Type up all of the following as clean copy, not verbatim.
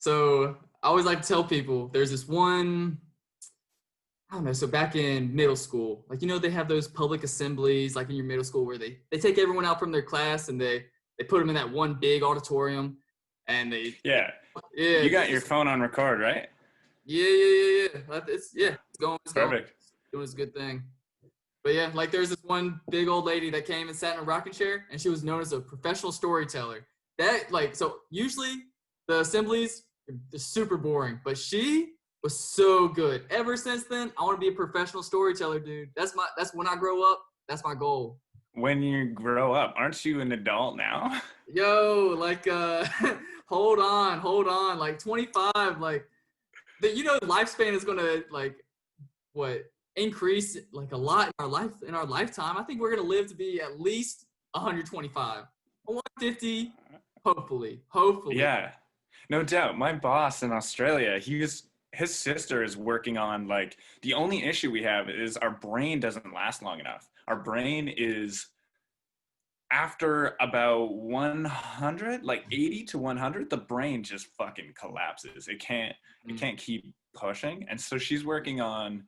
So I always like to tell people there's this one, I don't know. So back in middle school, like, they have those public assemblies, like in your middle school where they take everyone out from their class and they put them in that one big auditorium and Yeah. yeah, You got your phone on record, right? yeah. It's going. Perfect. It's doing its good thing. But yeah, like there's this one big old lady that came and sat in a rocking chair, and she was known as a professional storyteller. So usually the assemblies are super boring, but she was so good. Ever since then, I want to be a professional storyteller, dude. That's when I grow up. That's my goal. When you grow up, aren't you an adult now? Yo, like hold on, like 25, like lifespan is gonna like what increase like a lot in our lifetime. I think we're gonna live to be at least 125, 150, hopefully. Yeah, no doubt. My boss in Australia, his sister is working on, like, the only issue we have is our brain doesn't last long enough. Our brain is, after about 100, like 80 to 100, the brain just fucking collapses. It can't keep pushing. And so she's working on,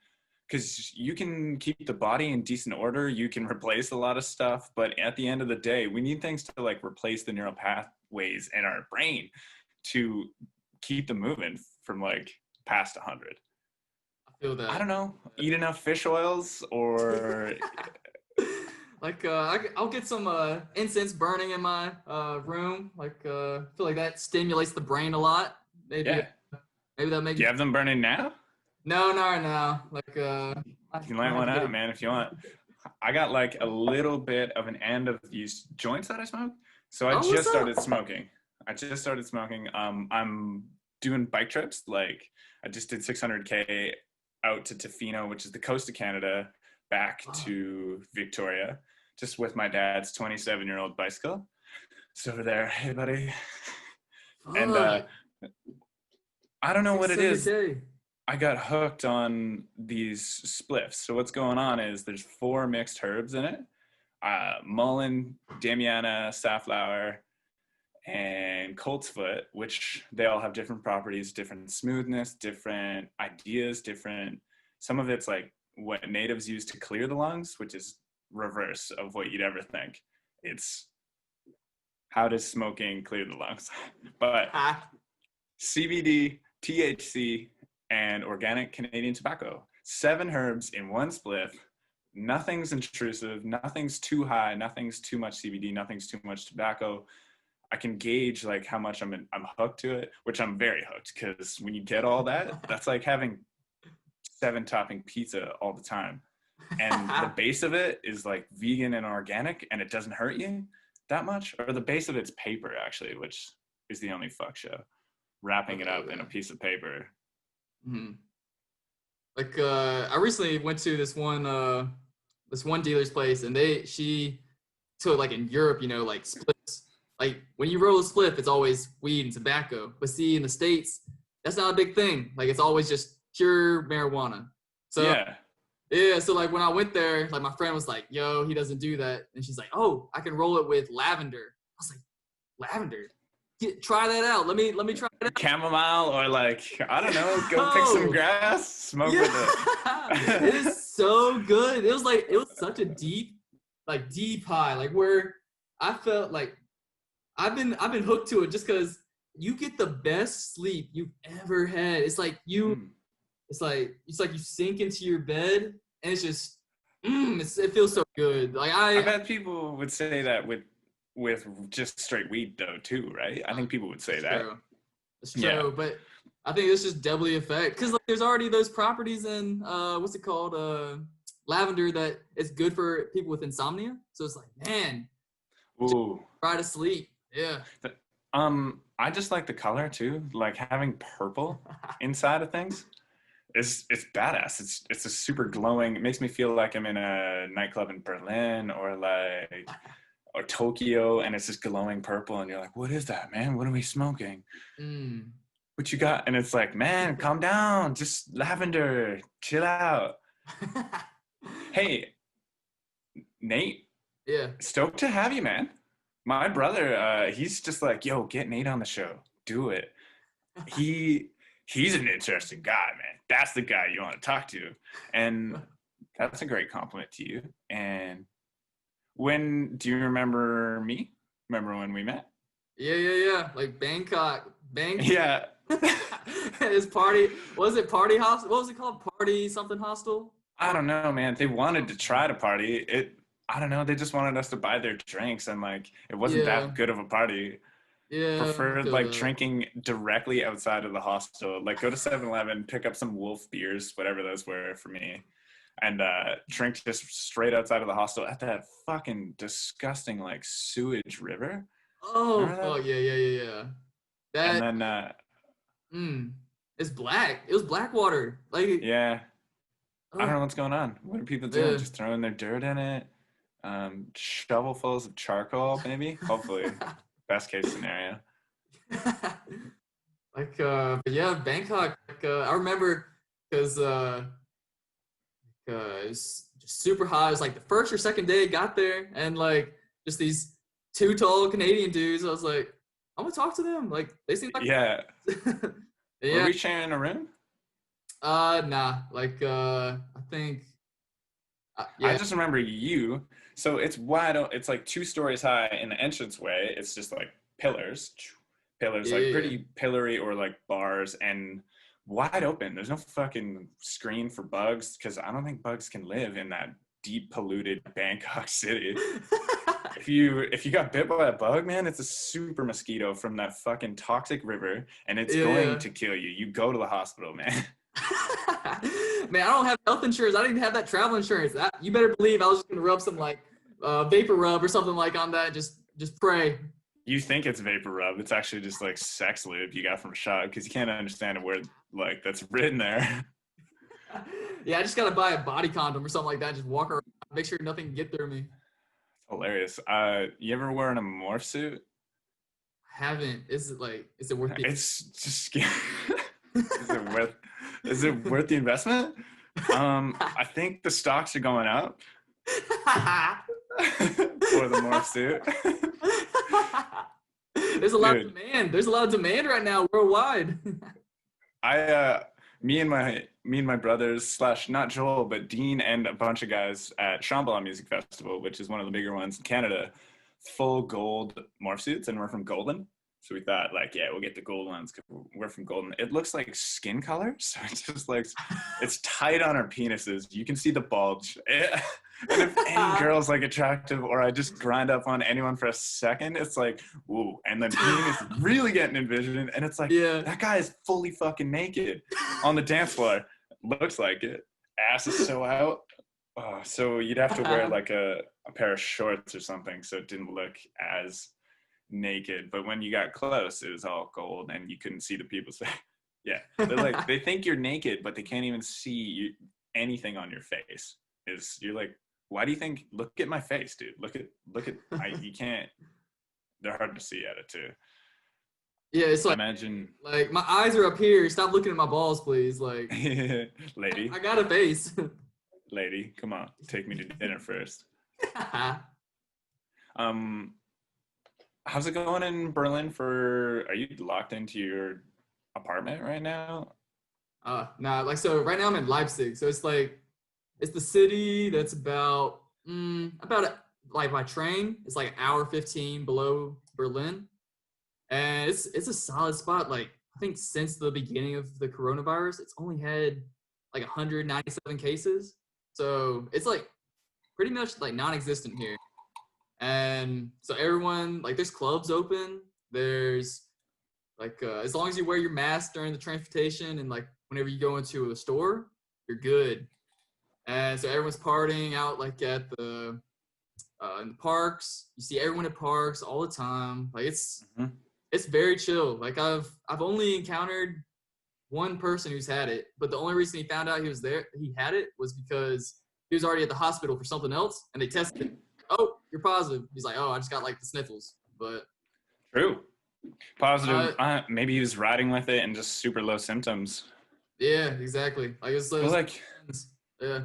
because you can keep the body in decent order, you can replace a lot of stuff, but at the end of the day, we need things to like replace the neural pathways in our brain to keep them moving from like past 100. I feel that. I don't know, eat enough fish oils, or like I'll get some incense burning in my room. Like I feel like that stimulates the brain a lot. Maybe that makes. Do you have them burning now? No. Like you can light one out, man, if you want. I got like a little bit of an end of these joints that I smoke, so I just started smoking. I'm doing bike trips. Like, I just did 600K out to Tofino, which is the coast of Canada, back to Victoria, just with my dad's 27-year-old bicycle. So over there, hey buddy. And I don't know what it is. I got hooked on these spliffs. So what's going on is there's 4 mixed herbs in it. Mullein, Damiana, safflower, and coltsfoot, which they all have different properties, different smoothness, different ideas, some of it's like what natives use to clear the lungs, which is reverse of what you'd ever think. It's how does smoking clear the lungs? But CBD, THC, and organic Canadian tobacco. 7 herbs in one spliff. Nothing's intrusive. Nothing's too high. Nothing's too much CBD. Nothing's too much tobacco. I can gauge like how much I'm hooked to it, which I'm very hooked, because when you get all that, that's like having 7-topping pizza all the time. And the base of it is like vegan and organic, and it doesn't hurt you that much. Or the base of it's paper, actually, which is the only fuck show. Wrapping it up in a piece of paper. Mm-hmm. Like I recently went to this one dealer's place, and she took, like, in Europe, like splits. Like when you roll a spliff, it's always weed and tobacco. But see, in the States, that's not a big thing. Like, it's always just pure marijuana. So yeah. So like when I went there, like my friend was like, "Yo, he doesn't do that," and she's like, "Oh, I can roll it with lavender." I was like, "Lavender? Try that out. Let me try it out." Chamomile, or like, I don't know, go pick some grass, smoke with it. It is so good. It was such a deep high, like where I felt like I've been hooked to it just because you get the best sleep you've ever had. It's like it's like you sink into your bed, and it's just it feels so good. Like I bet people would say that with just straight weed though too, right? I think people would say that. It's true, but I think it's just doubly effect, because like there's already those properties in what's it called, lavender, that is good for people with insomnia. So it's like, man, try to sleep. Yeah. I just like the color too, like having purple inside of things. It's badass. It's a super glowing. It makes me feel like I'm in a nightclub in Berlin or Tokyo, and it's just glowing purple, and you're like, what is that, man? What are we smoking? What you got? And it's like, man, calm down, just lavender, chill out. Hey, Nate. Yeah. Stoked to have you, man. My brother, he's just like, yo, get Nate on the show. Do it. he's an interesting guy, man. That's the guy you want to talk to. And that's a great compliment to you. And do you remember me? Remember when we met? Yeah. Like Bangkok. Yeah. His party, was it party hostel? What was it called? Party something hostel? I don't know, man. They wanted to try to party. I don't know. They just wanted us to buy their drinks, and like it wasn't Yeah. that good of a party. Yeah. Preferred like drinking directly outside of the hostel. Like go to 7-Eleven, pick up some Wolf beers, whatever those were for me, and drink just straight outside of the hostel at that fucking disgusting like sewage river. Oh, fuck. Yeah. And That, then it's black. It was black water. Like, yeah, I don't know oh, what's going on. What are people doing? yeah. Just throwing their dirt in it? Shovelfuls of charcoal, maybe? Hopefully. Best case scenario. Like, but yeah, Bangkok. Like, I remember because it was just super hot. It was like the first or second day I got there, and like just these two tall Canadian dudes. I was like, I'm gonna talk to them. Like, they seem like Yeah. yeah. Were we sharing a room? Nah. Like, I think. Yeah. I just remember you. So it's wide open. It's like 2 stories high in the entranceway. It's just like pillars, like pretty pillory or like bars and wide open. There's no fucking screen for bugs because I don't think bugs can live in that deep polluted Bangkok city. If you got bit by a bug, man, it's a super mosquito from that fucking toxic river, and it's going to kill you. You go to the hospital, man. Man, I don't have health insurance. I didn't have that travel insurance. You better believe I was just gonna rub some like vapor rub or something like on that. Just pray. You think it's vapor rub? It's actually just like sex lube you got from Shop because you can't understand a word like that's written there. Yeah, I just gotta buy a body condom or something like that. Just walk around, make sure nothing can get through me. Hilarious. You ever wearing a morph suit? I haven't. Is it worth it? It's just is it worth the investment? I think the stocks are going up for the morph suit. There's a lot of demand. There's a lot of demand right now worldwide. Me and my brothers / not Joel but Dean and a bunch of guys at Shambhala Music Festival, which is one of the bigger ones in Canada, full gold morph suits, and we're from Golden. So we thought, like, yeah, we'll get the gold ones because we're from Golden. It looks like skin color, so it's just like, it's tight on our penises. You can see the bulge. And if any girl's like attractive or I just grind up on anyone for a second, it's like, ooh. And then Dean is really getting envisioned. And it's like, that guy is fully fucking naked on the dance floor. Looks like it. Ass is so out. So you'd have to wear like a pair of shorts or something so it didn't look as naked. But when you got close, it was all gold and you couldn't see the people's face. Yeah. They're like, they think you're naked, but they can't even see anything on your face. You're like, why do you think? Look at my face, dude. Look at. You can't. They're hard to see at it too. Yeah, it's like, imagine like my eyes are up here. Stop looking at my balls, please. Like, lady. I got a face. Lady, come on, take me to dinner first. How's it going in Berlin? Are you locked into your apartment right now? Nah. Like, so right now I'm in Leipzig. So it's like, it's the city that's about like by train, it's like an hour 15 below Berlin. And it's a solid spot. Like, I think since the beginning of the coronavirus, it's only had like 197 cases. So it's like pretty much like non-existent here. And so everyone, like, there's clubs open. There's like, as long as you wear your mask during the transportation and like whenever you go into a store, you're good. And so everyone's partying out like at the in the parks. You see everyone at parks all the time. Like, it's very chill. Like, I've only encountered one person who's had it, but the only reason he found out he had it was because he was already at the hospital for something else, and they tested him. Oh, you're positive. He's like, oh, I just got like the sniffles. But true, positive. Maybe he was riding with it and just super low symptoms. Yeah, exactly. Like, it's like, yeah.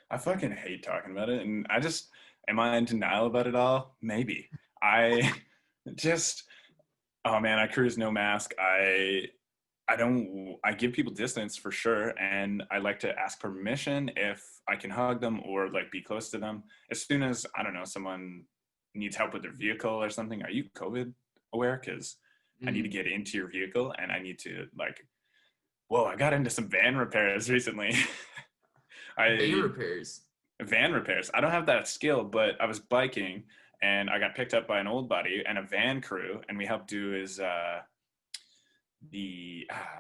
I fucking hate talking about it, and am I in denial about it all? Maybe. I just, oh man, I cruise no mask. I I give people distance for sure. And I like to ask permission if I can hug them or like be close to them. As soon as, I don't know, someone needs help with their vehicle or something, are you COVID aware? Because I need to get into your vehicle and I need to like, whoa, I got into some van repairs recently. Van repairs. Van repairs. I don't have that skill, but I was biking and I got picked up by an old buddy and a van crew, and we helped do his I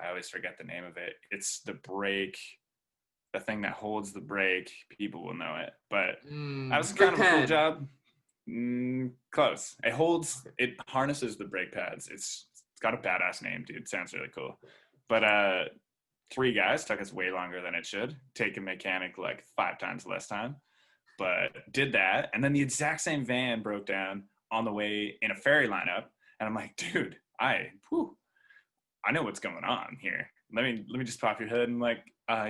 always forget the name of it. It's the brake, the thing that holds the brake. People will know it, but that was kind of a cool job. Close. It harnesses the brake pads. It's got a badass name, dude. It sounds really cool. But 3 guys took us way longer than it should. Take a mechanic like 5 times less time, but did that. And then the exact same van broke down on the way in a ferry lineup. And I'm like, dude, I know what's going on here. Let me just pop your hood and like,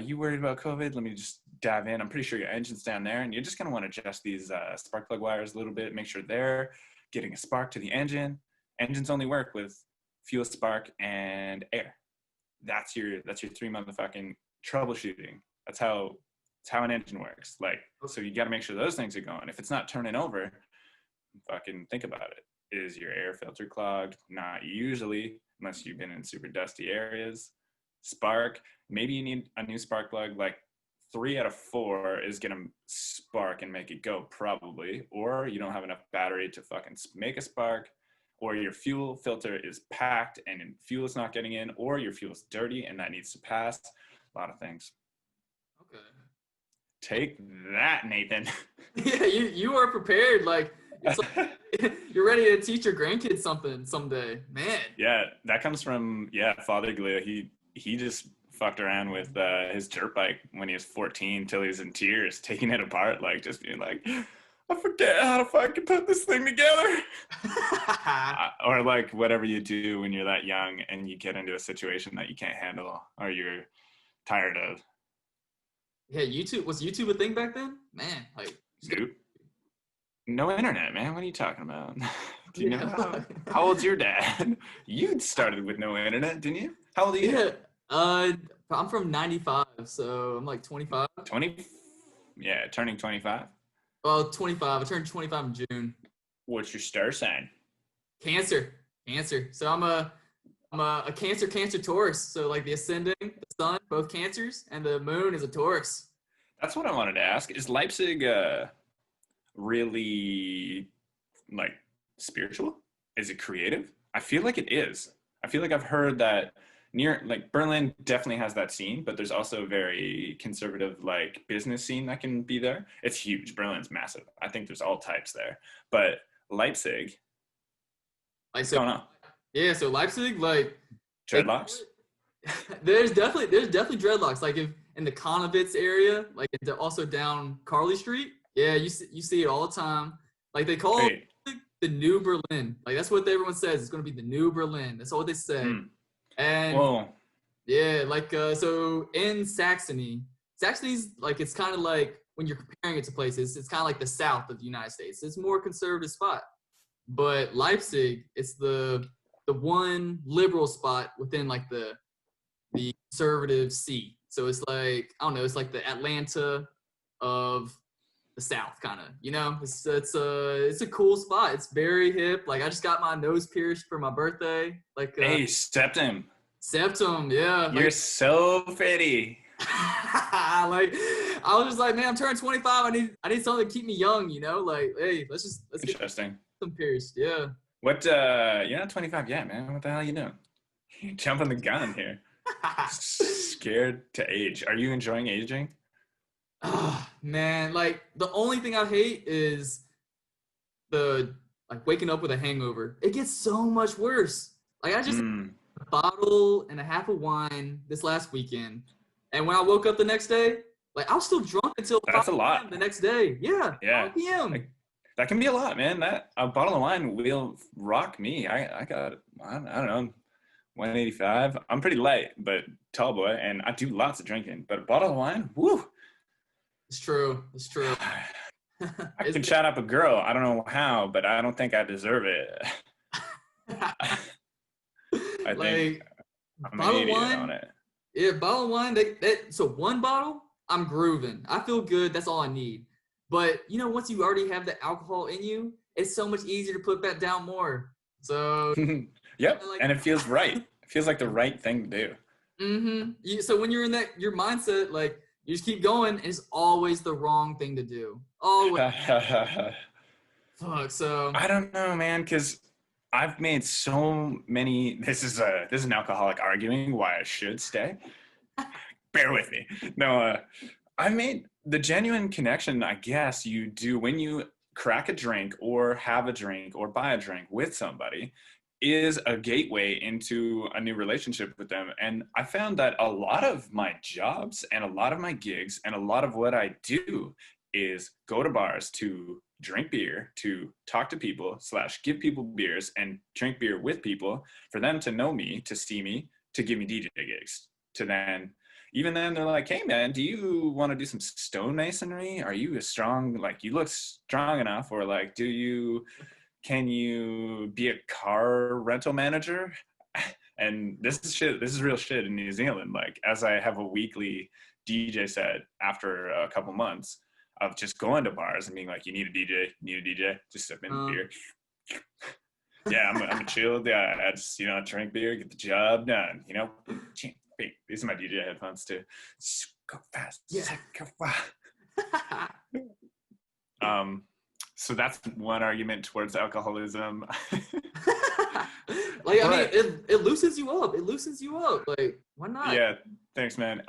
you worried about COVID? Let me just dive in. I'm pretty sure your engine's down there, and you're just gonna want to adjust these spark plug wires a little bit, make sure they're getting a spark to the engine. Engines only work with fuel, spark, and air. That's your 3 motherfucking troubleshooting. That's how an engine works. Like, so you got to make sure those things are going. If it's not turning over, fucking think about it. Is your air filter clogged? Not usually, unless you've been in super dusty areas. Spark, maybe you need a new spark plug. Like 3 out of 4 is gonna spark and make it go, probably. Or you don't have enough battery to fucking make a spark, or your fuel filter is packed and fuel is not getting in, or your fuel is dirty and that needs to pass. A lot of things. Okay. Take that, Nathan. Yeah, you are prepared. Like, it's like you're ready to teach your grandkids something someday, man. Yeah, that comes from Father Galea. He just fucked around with his dirt bike when he was 14 till he was in tears, taking it apart, like just being like, I forget how to fucking put this thing together. Or like whatever you do when you're that young and you get into a situation that you can't handle or you're tired of. Yeah, was YouTube a thing back then? Man, like, dude, no internet, man. What are you talking about? Do you know how old's your dad? You started with no internet, didn't you? How old are you? Yeah, I'm from 95, so I'm like 25. 20? Yeah, turning 25. Well, 25. I turned 25 in June. What's your star sign? Cancer. So I'm a Cancer Taurus. So like the ascending, the sun, both Cancers, and the moon is a Taurus. That's what I wanted to ask. Is Leipzig really like spiritual? Is it creative? I feel like it is. I feel like I've heard that near like Berlin definitely has that scene, but there's also a very conservative like business scene that can be there. It's huge. Berlin's massive. I think there's all types there. But Leipzig, what's going on? Yeah, so Leipzig, like dreadlocks. There's definitely dreadlocks. Like if in the Konowitz area, like also down Carly Street. Yeah, you see it all the time. Like they call it the new Berlin. Like that's what everyone says. It's going to be the new Berlin. That's what they say. And yeah, like so in Saxony's like it's kind of like when you're comparing it to places, it's kind of like the south of the United States. It's more conservative spot. But Leipzig, it's the one liberal spot within like the conservative sea. So it's like, I don't know, it's like the Atlanta of the South, kind of, you know. It's a cool spot. It's very hip. Like I just got my nose pierced for my birthday. Like hey, septum, yeah. You're like, so pretty. Like I was just like, man, I'm turning 25. I need something to keep me young, you know. Like, hey, let's interesting. Get some pierced, yeah. What? You're not 25 yet, man. What the hell are you doing? You're jumping the gun here. Scared to age. Are you enjoying aging? Oh, man, like the only thing I hate is the like waking up with a hangover. It gets so much worse. Like I just a bottle and a half of wine this last weekend, and when I woke up the next day, like I was still drunk until 5 p.m. the next day. Yeah. 5 p.m. Like, that can be a lot, man. That a bottle of wine will rock me. I got I don't know 185. I'm pretty light, but tall boy, and I do lots of drinking. But a bottle of wine, woo. It's true. I can chat up a girl. I don't know how, but I don't think I deserve it. I think I'm an Bottle of idiot on wine, it. yeah, bottle of wine. So one bottle, I'm grooving. I feel good. That's all I need. But once you already have the alcohol in you, it's so much easier to put that down more. So Yep, like, and it feels right. It feels like the right thing to do. So when you're in your mindset, like you just keep going, and it's always the wrong thing to do. Always. Fuck. So I don't know, man, because I've made so many. This is an alcoholic arguing why I should stay. Bear with me. No, I made the genuine connection, I guess you do when you crack a drink or have a drink or buy a drink with somebody is a gateway into a new relationship with them. And I found that a lot of my jobs and a lot of my gigs and a lot of what I do is go to bars to drink beer, to talk to people / give people beers and drink beer with people for them to know me, to see me, to give me DJ gigs, to then even then they're like, hey man, do you want to do some stonemasonry? Are you you look strong enough? Or like, can you be a car rental manager? And this is real shit in New Zealand. Like, as I have a weekly DJ set after a couple months of just going to bars and being like, you need a DJ, just sipping beer. Yeah, I'm a chill guy. I just, drink beer, get the job done, Wait, these are my DJ headphones too. Go fast. Yeah. Go fast. So that's one argument towards alcoholism. Like, I mean, it loosens you up. It loosens you up. Like, why not? Yeah, thanks, man.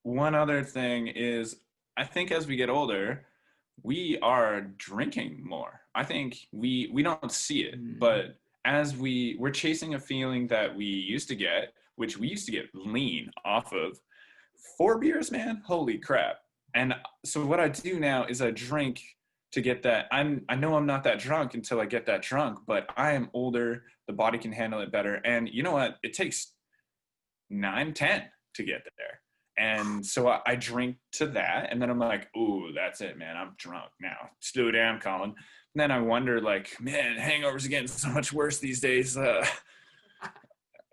One other thing is, I think as we get older, we are drinking more. I think we don't see it, but as we're chasing a feeling that we used to get, which we used to get lean off of 4 beers, man. Holy crap. And so what I do now is I drink to get that. I know I'm not that drunk until I get that drunk, but I am older. The body can handle it better. And you know what? It takes 9, 10 to get there. And so I drink to that. And then I'm like, ooh, that's it, man. I'm drunk now. Slow down, Colin. And then I wonder, like, man, hangovers are getting so much worse these days. I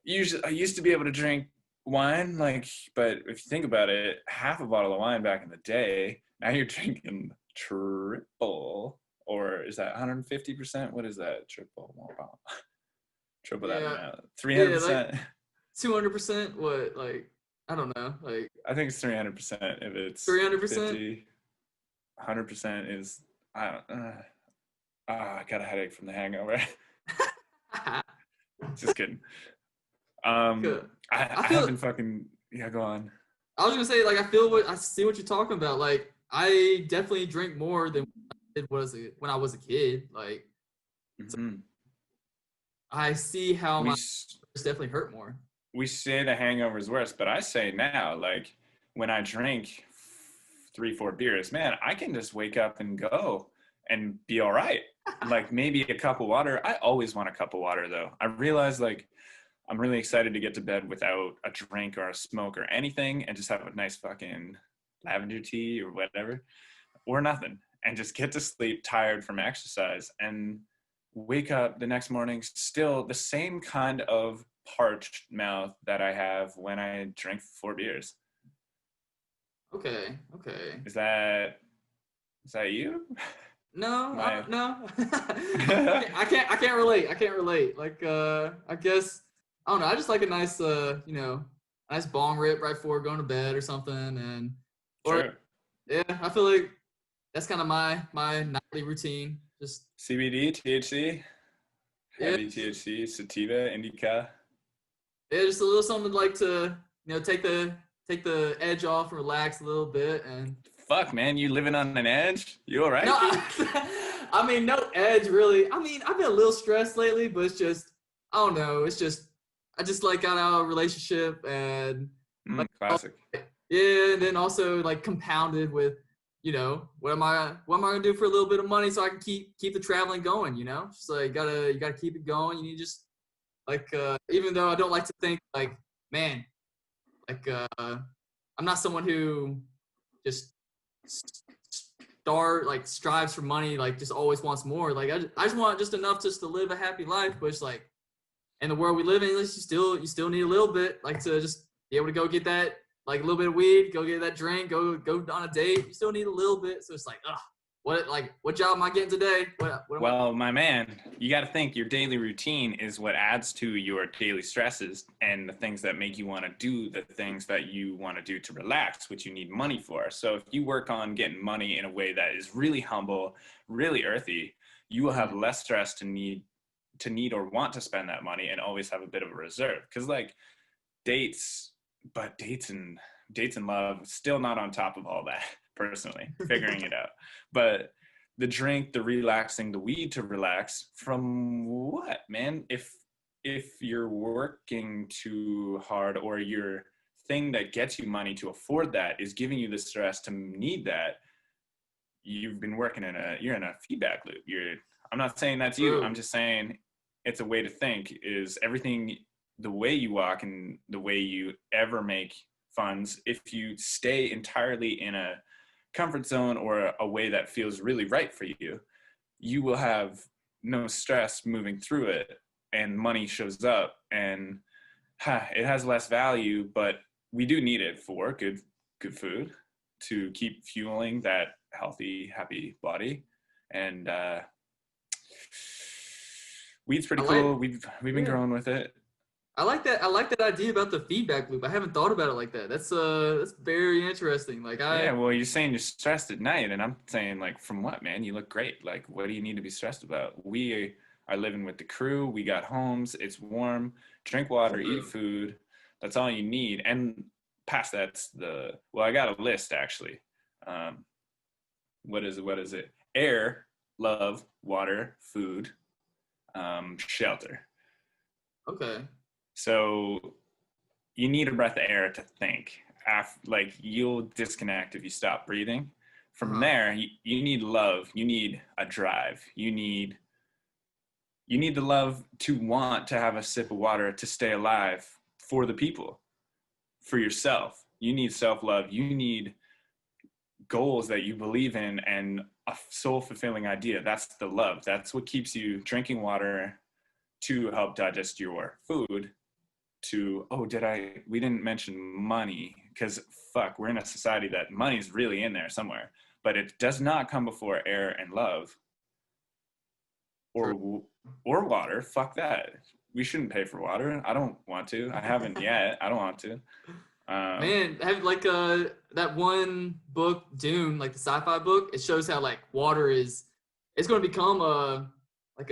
used to be able to drink wine, but if you think about it, half a bottle of wine back in the day, now you're drinking triple, or is that 150%? What is that? Triple that amount. 300%. Like 200%. What? Like, I don't know. Like, I think it's 300%. If it's 300%, 100% is I got a headache from the hangover. Just kidding. I haven't fucking go on. I was gonna say, like, I see what you're talking about. Like, I definitely drink more than I did when I was a kid. Like, I see how my definitely hurt more. We say the hangover is worse, but I say now, like, when I drink 3-4 beers, man, I can just wake up and go and be all right. Like, maybe a cup of water. I always want a cup of water, though. I realize, like, I'm really excited to get to bed without a drink or a smoke or anything and just have a nice fucking lavender tea or whatever, or nothing, and just get to sleep tired from exercise and wake up the next morning still the same kind of parched mouth that I have when I drink 4 beers. Okay. Is that you? No, no. I can't relate. Like, I guess, I don't know. I just like a nice, nice bong rip right before going to bed or something. Sure. Yeah, I feel like that's kind of my nightly routine. Just CBD, THC, heavy THC, sativa, indica. Yeah, just a little something like to, take the edge off and relax a little bit. And fuck, man, you living on an edge? You all right? No, I mean, no edge really. I mean, I've been a little stressed lately, but it's just, I don't know. It's just, I just like got out of a relationship and classic. Yeah, and then also like compounded with, what am I gonna do for a little bit of money so I can keep the traveling going? Just like you gotta keep it going. You need just like even though I don't like to think like, man, like I'm not someone who just strives for money, like just always wants more. Like I just want just enough just to live a happy life, but it's like in the world we live in, at least you still need a little bit, like to just be able to go get that, like a little bit of weed, go get that drink, go on a date. You still need a little bit. So it's like, what job am I getting today? Well, my man, you got to think your daily routine is what adds to your daily stresses and the things that make you want to do the things that you want to do to relax, which you need money for. So if you work on getting money in a way that is really humble, really earthy, you will have less stress to need or want to spend that money, and always have a bit of a reserve. Because like dates and love, still not on top of all that, personally, figuring it out. But the drink, the relaxing, the weed to relax from what, man? If you're working too hard, or your thing that gets you money to afford that is giving you the stress to need that, you've been working you're in a feedback loop. I'm not saying that's you. I'm just saying it's a way to think. Is everything the way you walk and the way you ever make funds, if you stay entirely in a comfort zone or a way that feels really right for you, you will have no stress moving through it, and money shows up, and it has less value, but we do need it for good food to keep fueling that healthy, happy body. And weed's pretty cool. We've been growing with it. I like that idea about the feedback loop. I haven't thought about it like that. That's very interesting. Like well, you're saying you're stressed at night, and I'm saying, like, from what, man? You look great. Like, what do you need to be stressed about? We are living with the crew. We got homes. It's warm. Drink water, eat food. That's all you need. And past that's I got a list, actually. What is it? Air, love, water, food, shelter. Okay. So you need a breath of air to think. Like, you'll disconnect if you stop breathing. From there, you need love. You need a drive. You need the love to want to have a sip of water to stay alive, for the people, for yourself. You need self-love. You need goals that you believe in, and a soul-fulfilling idea. That's the love. That's what keeps you drinking water to help digest your food. We didn't mention money, because we're in a society that money's really in there somewhere, but it does not come before air and love, or water. Fuck that. We shouldn't pay for water. I don't want to. I haven't yet. I don't want to. Man, have like that one book, Dune, like the sci-fi book, it shows how like water it's going to become a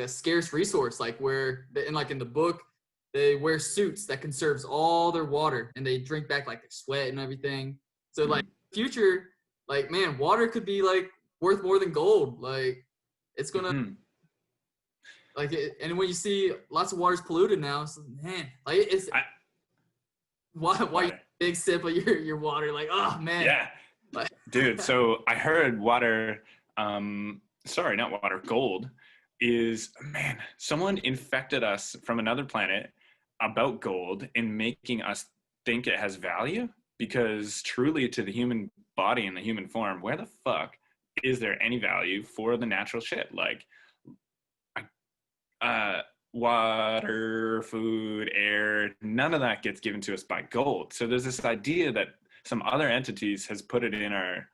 scarce resource, like where in the book they wear suits that conserves all their water, and they drink back like their sweat and everything. So like future, like, man, water could be like worth more than gold. Like it's gonna and when you see lots of water's polluted now, so, man, like why you big sip of your water, like, oh man. Yeah. Like, dude, so I heard water, gold is, man, someone infected us from another planet about gold in making us think it has value, because truly, to the human body and the human form, where the fuck is there any value for the natural shit? Like water, food, air, none of that gets given to us by gold. So there's this idea that some other entities has put it in our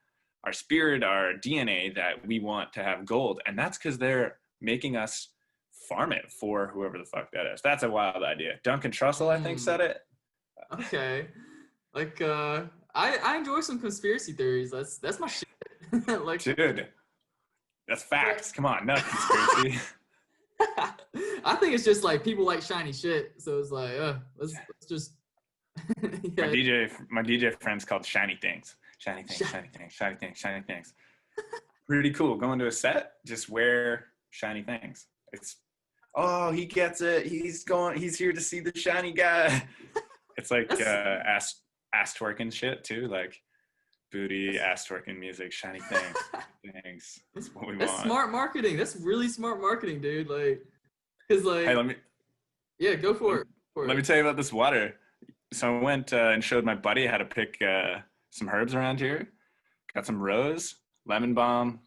spirit, our DNA, that we want to have gold. And that's because they're making us farm it for whoever the fuck that is. That's a wild idea. Duncan Trussell, I think, said it. Okay. Like, I enjoy some conspiracy theories. That's my shit. Like, dude, that's facts. Come on, not conspiracy. I think it's just like people like shiny shit, so it's like, let's just. Yeah. My DJ friend's called Shiny Things. Shiny things. Pretty cool. Going to a set, just wear shiny things. He gets it. He's here to see the shiny guy. It's like ass twerking shit too, like booty, ass twerking music, shiny things. Things. That's what we want. That's smart marketing. That's really smart marketing, dude. Like, cause like, hey, go for it. Let me tell you about this water. So I went and showed my buddy how to pick some herbs around here. Got some rose, lemon balm,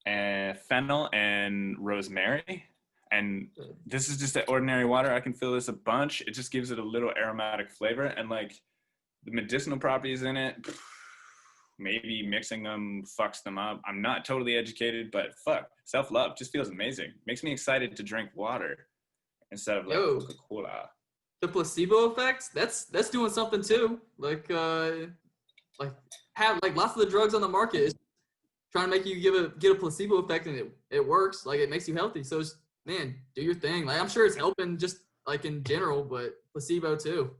and fennel, and rosemary. And this is just the ordinary water. I can fill this a bunch. It just gives it a little aromatic flavor, and like the medicinal properties in it, maybe mixing them fucks them up. I'm not totally educated, but fuck, self-love just feels amazing. Makes me excited to drink water instead of like Coca-Cola. The placebo effect, that's doing something too. Like have like lots of the drugs on the market is trying to make you get a placebo effect, and it works. Like it makes you healthy. So it's, man, do your thing. Like I'm sure it's helping just like in general, but placebo too.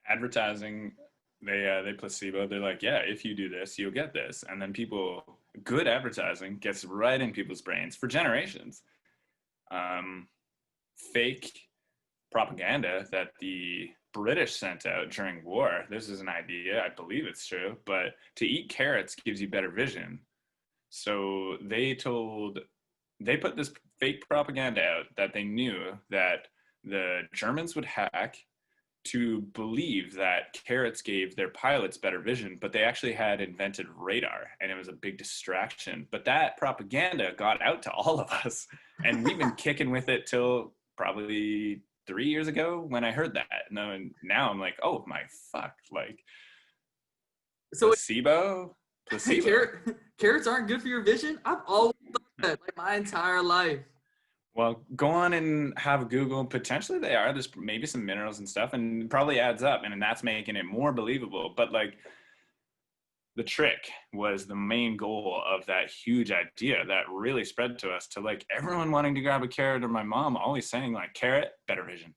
Advertising, they placebo. They're like, yeah, if you do this, you'll get this, and then good advertising gets right in people's brains for generations. Fake propaganda that the British sent out during war. This is an idea, I believe it's true, but to eat carrots gives you better vision. So they put this fake propaganda out that they knew that the Germans would hack to believe that carrots gave their pilots better vision, but they actually had invented radar, and it was a big distraction. But that propaganda got out to all of us, and we've been kicking with it till probably 3 years ago when I heard that. And now I'm like, oh my fuck, like so placebo. Carrots aren't good for your vision? I've always thought that, like my entire life. Well, go on and have a Google. Potentially they are. There's maybe some minerals and stuff, and it probably adds up, and that's making it more believable. But like the trick was the main goal of that huge idea that really spread to us, to like everyone wanting to grab a carrot, or my mom always saying like, carrot, better vision.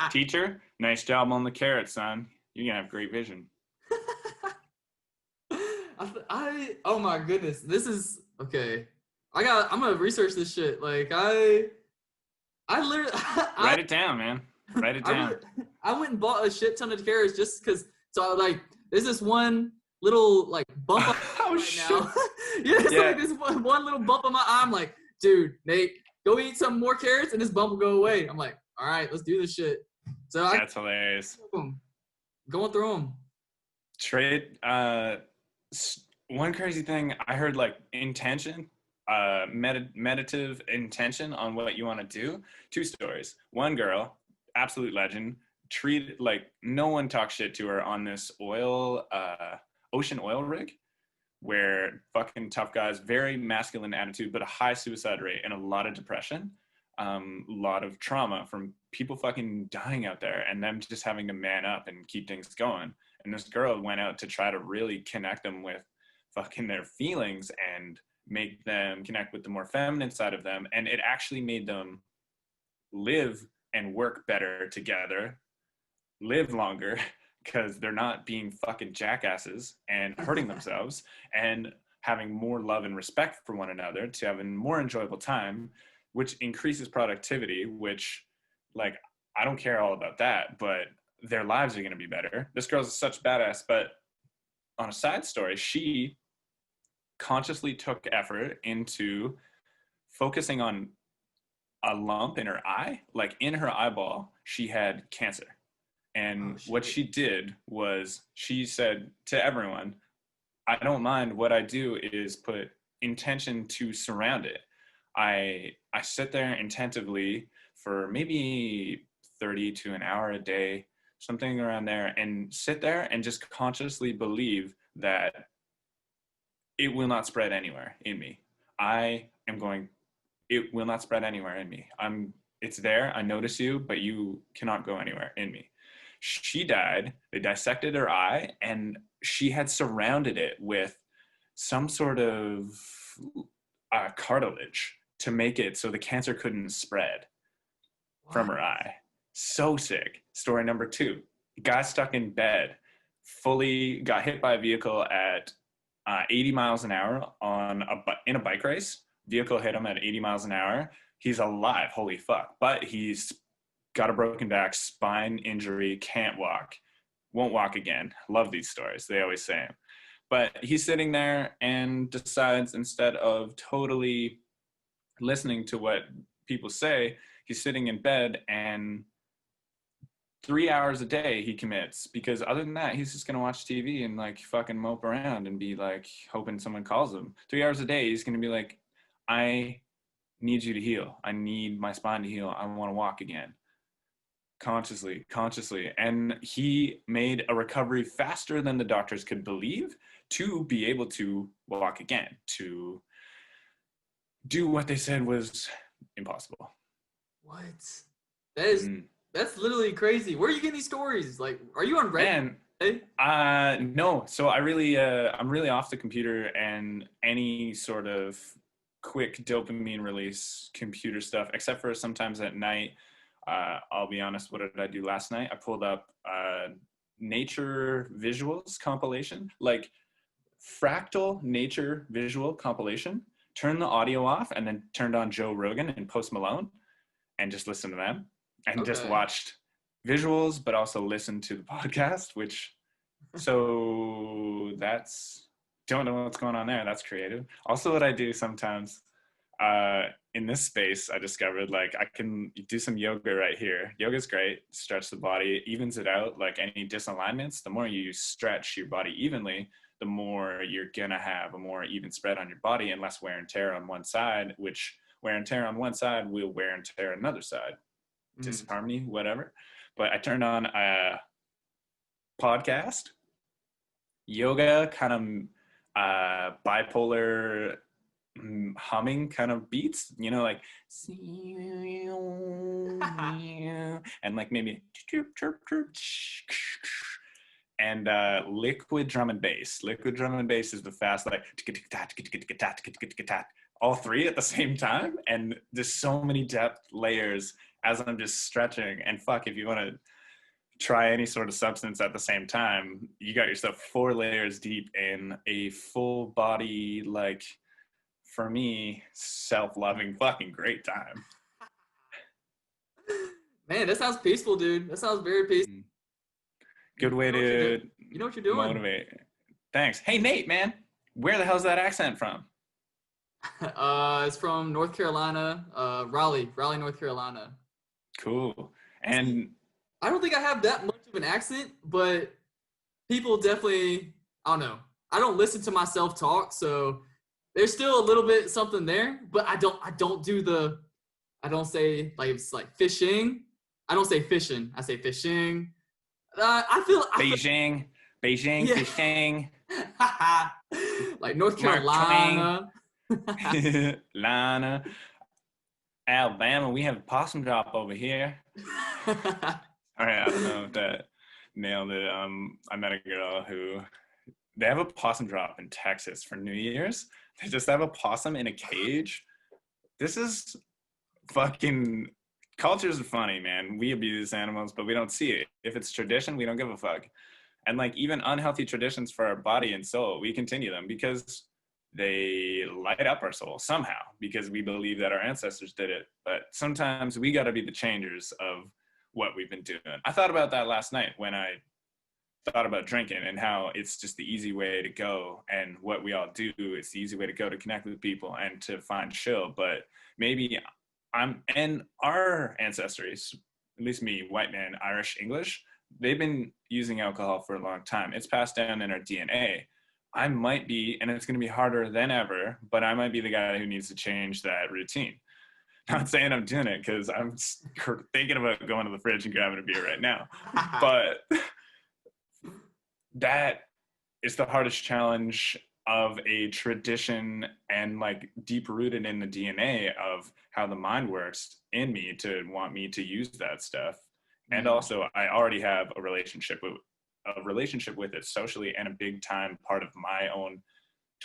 Teacher, nice job on the carrot, son. You're gonna have great vision. Oh my goodness, this is okay. I'm gonna research this shit. Like I literally write it down, man. Write it down. I went and bought a shit ton of carrots just because. So I like, there's this one little like bump up oh, right shit. now. Like this one little bump on my eye. I'm like, dude, Nate, go eat some more carrots and this bump will go away. I'm like, all right, let's do this shit. So that's hilarious. Going through them. Trade. One crazy thing I heard, like intention, meditative intention on what you want to do. 2 stories. One girl, absolute legend, treated like no one talks shit to her on this ocean oil rig, where fucking tough guys, very masculine attitude, but a high suicide rate and a lot of depression, a lot of trauma from people fucking dying out there, and them just having to man up and keep things going. And this girl went out to try to really connect them with fucking their feelings and make them connect with the more feminine side of them. And it actually made them live and work better together, live longer, because they're not being fucking jackasses and hurting themselves, and having more love and respect for one another, to have a more enjoyable time, which increases productivity, which, like, I don't care all about that, but their lives are going to be better. This girl's such badass. But on a side story, she consciously took effort into focusing on a lump in her eye, like in her eyeball, she had cancer. And what she did was, she said to everyone, I don't mind. What I do is put intention to surround it. I sit there attentively for maybe 30 to an hour a day, something around there, and sit there and just consciously believe that it will not spread anywhere in me. It will not spread anywhere in me. It's there, I notice you, but you cannot go anywhere in me. She died, they dissected her eye, and she had surrounded it with some sort of cartilage to make it so the cancer couldn't spread from her eye. So sick. Story number 2, guy stuck in bed, fully got hit by a vehicle at 80 miles an hour in a bike race. Vehicle hit him at 80 miles an hour. He's alive, holy fuck. But he's got a broken back, spine injury, can't walk, won't walk again. Love these stories. They always say them. But he's sitting there and decides, instead of totally listening to what people say, he's sitting in bed, and 3 hours a day he commits, because other than that, he's just going to watch TV and like fucking mope around and be like hoping someone calls him. 3 hours a day, he's going to be like, I need you to heal. I need my spine to heal. I want to walk again. Consciously. And he made a recovery faster than the doctors could believe to be able to walk again, to do what they said was impossible. What? That is that's literally crazy. Where are you getting these stories? Like, are you on Reddit? No. So I'm really off the computer and any sort of quick dopamine release computer stuff, except for sometimes at night. I'll be honest, what did I do last night? I pulled up nature visuals compilation, like fractal nature visual compilation, turned the audio off, and then turned on Joe Rogan and Post Malone and just listened to them and just watched visuals, but also listened to the podcast, which, so that's, don't know what's going on there. That's creative. Also what I do sometimes, in this space, I discovered like I can do some yoga right here. Yoga's great, stretch the body, evens it out. Like any disalignments, the more you stretch your body evenly, the more you're gonna have a more even spread on your body and less wear and tear on one side, which wear and tear on one side will wear and tear on another side. Disharmony, whatever. But I turned on a podcast, yoga, kind of bipolar humming kind of beats, you know, like and like maybe and liquid drum and bass. Liquid drum and bass is the fast, like all three at the same time, and there's so many depth layers as I'm just stretching. And fuck, if you want to try any sort of substance at the same time, you got yourself 4 layers deep in a full body, like, for me, self-loving fucking great time. Man, that sounds peaceful, dude. That sounds very peaceful. Good way to you know what you're doing. Motivate. Thanks. Hey, Nate, man, where the hell's that accent from? It's from North Carolina, Raleigh, North Carolina. Cool. And I don't think I have that much of an accent, but people definitely, I don't know. I don't listen to myself talk, so there's still a little bit something there, but I don't say like, it's like fishing. I don't say fishing. I say fishing. Beijing, yeah. Fishing. Like North Carolina. Lana. Alabama, we have a possum drop over here. All right, I don't know if that nailed it. I met a girl who, they have a possum drop in Texas for New Year's. They just have a possum in a cage. This is fucking, cultures are funny, man. We abuse animals, but we don't see it. If it's tradition, we don't give a fuck. And like even unhealthy traditions for our body and soul, we continue them because they light up our soul somehow, because we believe that our ancestors did it. But sometimes we got to be the changers of what we've been doing. I thought about that last night when I thought about drinking and how it's just the easy way to go, and what we all do, it's the easy way to go to connect with people and to find chill. But maybe and our ancestors, at least me, white man, Irish, English, they've been using alcohol for a long time. It's passed down in our DNA. I might be, and it's going to be harder than ever, but I might be the guy who needs to change that routine. Not saying I'm doing it, because I'm thinking about going to the fridge and grabbing a beer right now. But that is the hardest challenge of a tradition, and like deep rooted in the DNA of how the mind works in me to want me to use that stuff. And also I already have a relationship with it socially, and a big time part of my own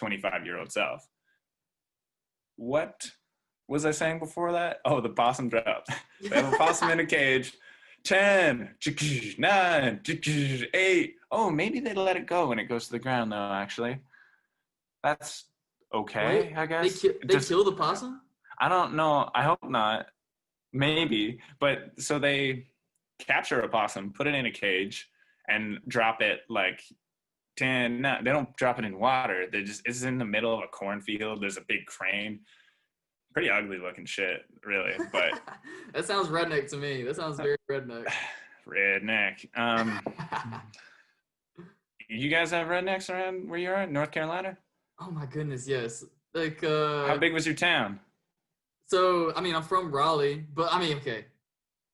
25-year-old self. What was I saying before that? Oh, the possum drop. They have a possum in a cage. 10, 9, 8. Oh, maybe they let it go when it goes to the ground, though, actually. That's okay, wait, I guess. They kill the possum? I don't know. I hope not. Maybe. But so they capture a possum, put it in a cage, and drop it like 10. No, they don't drop it in water. It's in the middle of a cornfield. There's a big crane. Pretty ugly looking shit, really. But that sounds redneck to me. That sounds very redneck. Redneck. You guys have rednecks around where you are, North Carolina? Oh my goodness, yes. Like how big was your town? So I mean, I'm from Raleigh, but I mean, okay,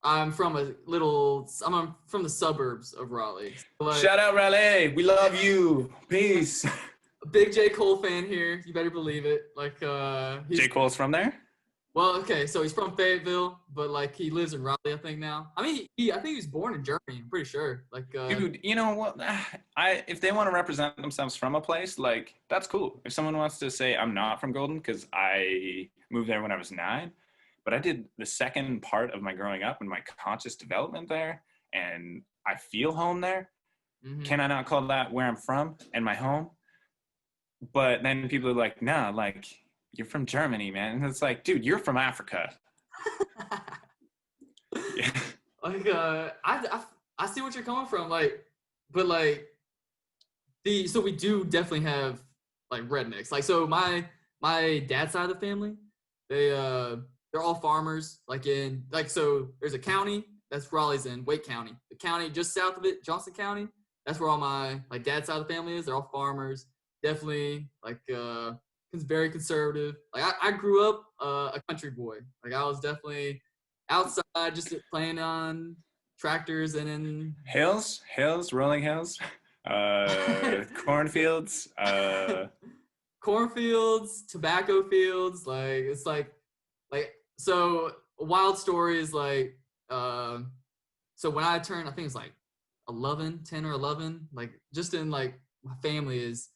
I'm from the suburbs of Raleigh. So, like, Shout out Raleigh. We love you. Peace. a big J. Cole fan here. You better believe it. Like, J. Cole's from there? well, okay, so he's from Fayetteville, but like he lives in Raleigh, I think now. I mean, I think he was born in Germany. I'm pretty sure. Like, Dude, you know what? If they want to represent themselves from a place, like that's cool. If someone wants to say I'm not from Golden because I moved there when I was 9, but I did the second part of my growing up and my conscious development there, and I feel home there. Can I not call that where I'm from and my home? But then people are like, nah, like you're from Germany, man. And it's like, dude, you're from Africa. Yeah. like, I see what you're coming from. Like, but like so we do definitely have like rednecks. Like, so my dad's side of the family, they're all farmers. Like so there's a county that's Raleigh's in, Wake County. The county just south of it, Johnson County. That's where all my dad's side of the family is. They're all farmers. Definitely like it's very conservative. Like I grew up a country boy. Like I was definitely outside just playing on tractors and in Hills, rolling hills, cornfields, cornfields, tobacco fields. Like it's like so a wild story is like so when I turned, I think it's like 10 or 11, like just in like my family is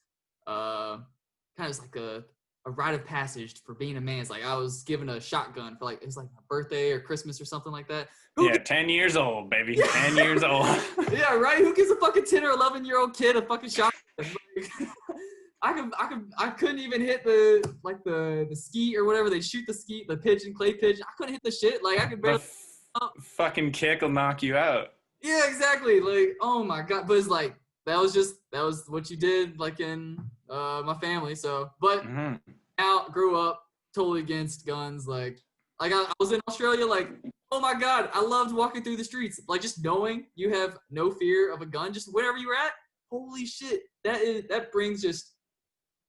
kind of like a rite of passage for being a man. It's like I was given a shotgun for like, it was like my birthday or Christmas or something like that. 10 years old, baby. 10 years old. Yeah, right. Who gives a fucking 10 or 11-year-old kid a fucking shotgun? Like, I couldn't even hit the skeet or whatever. They shoot the pigeon, clay pigeon. I couldn't hit the shit. Like I could barely. Fucking kick will knock you out. Yeah, exactly. Like, oh my god. But it's like that was what you did, like in my family. So, but out, grew up totally against guns. Like I was in Australia. Like, oh my god, I loved walking through the streets. Like just knowing you have no fear of a gun, just wherever you're at. Holy shit, that brings you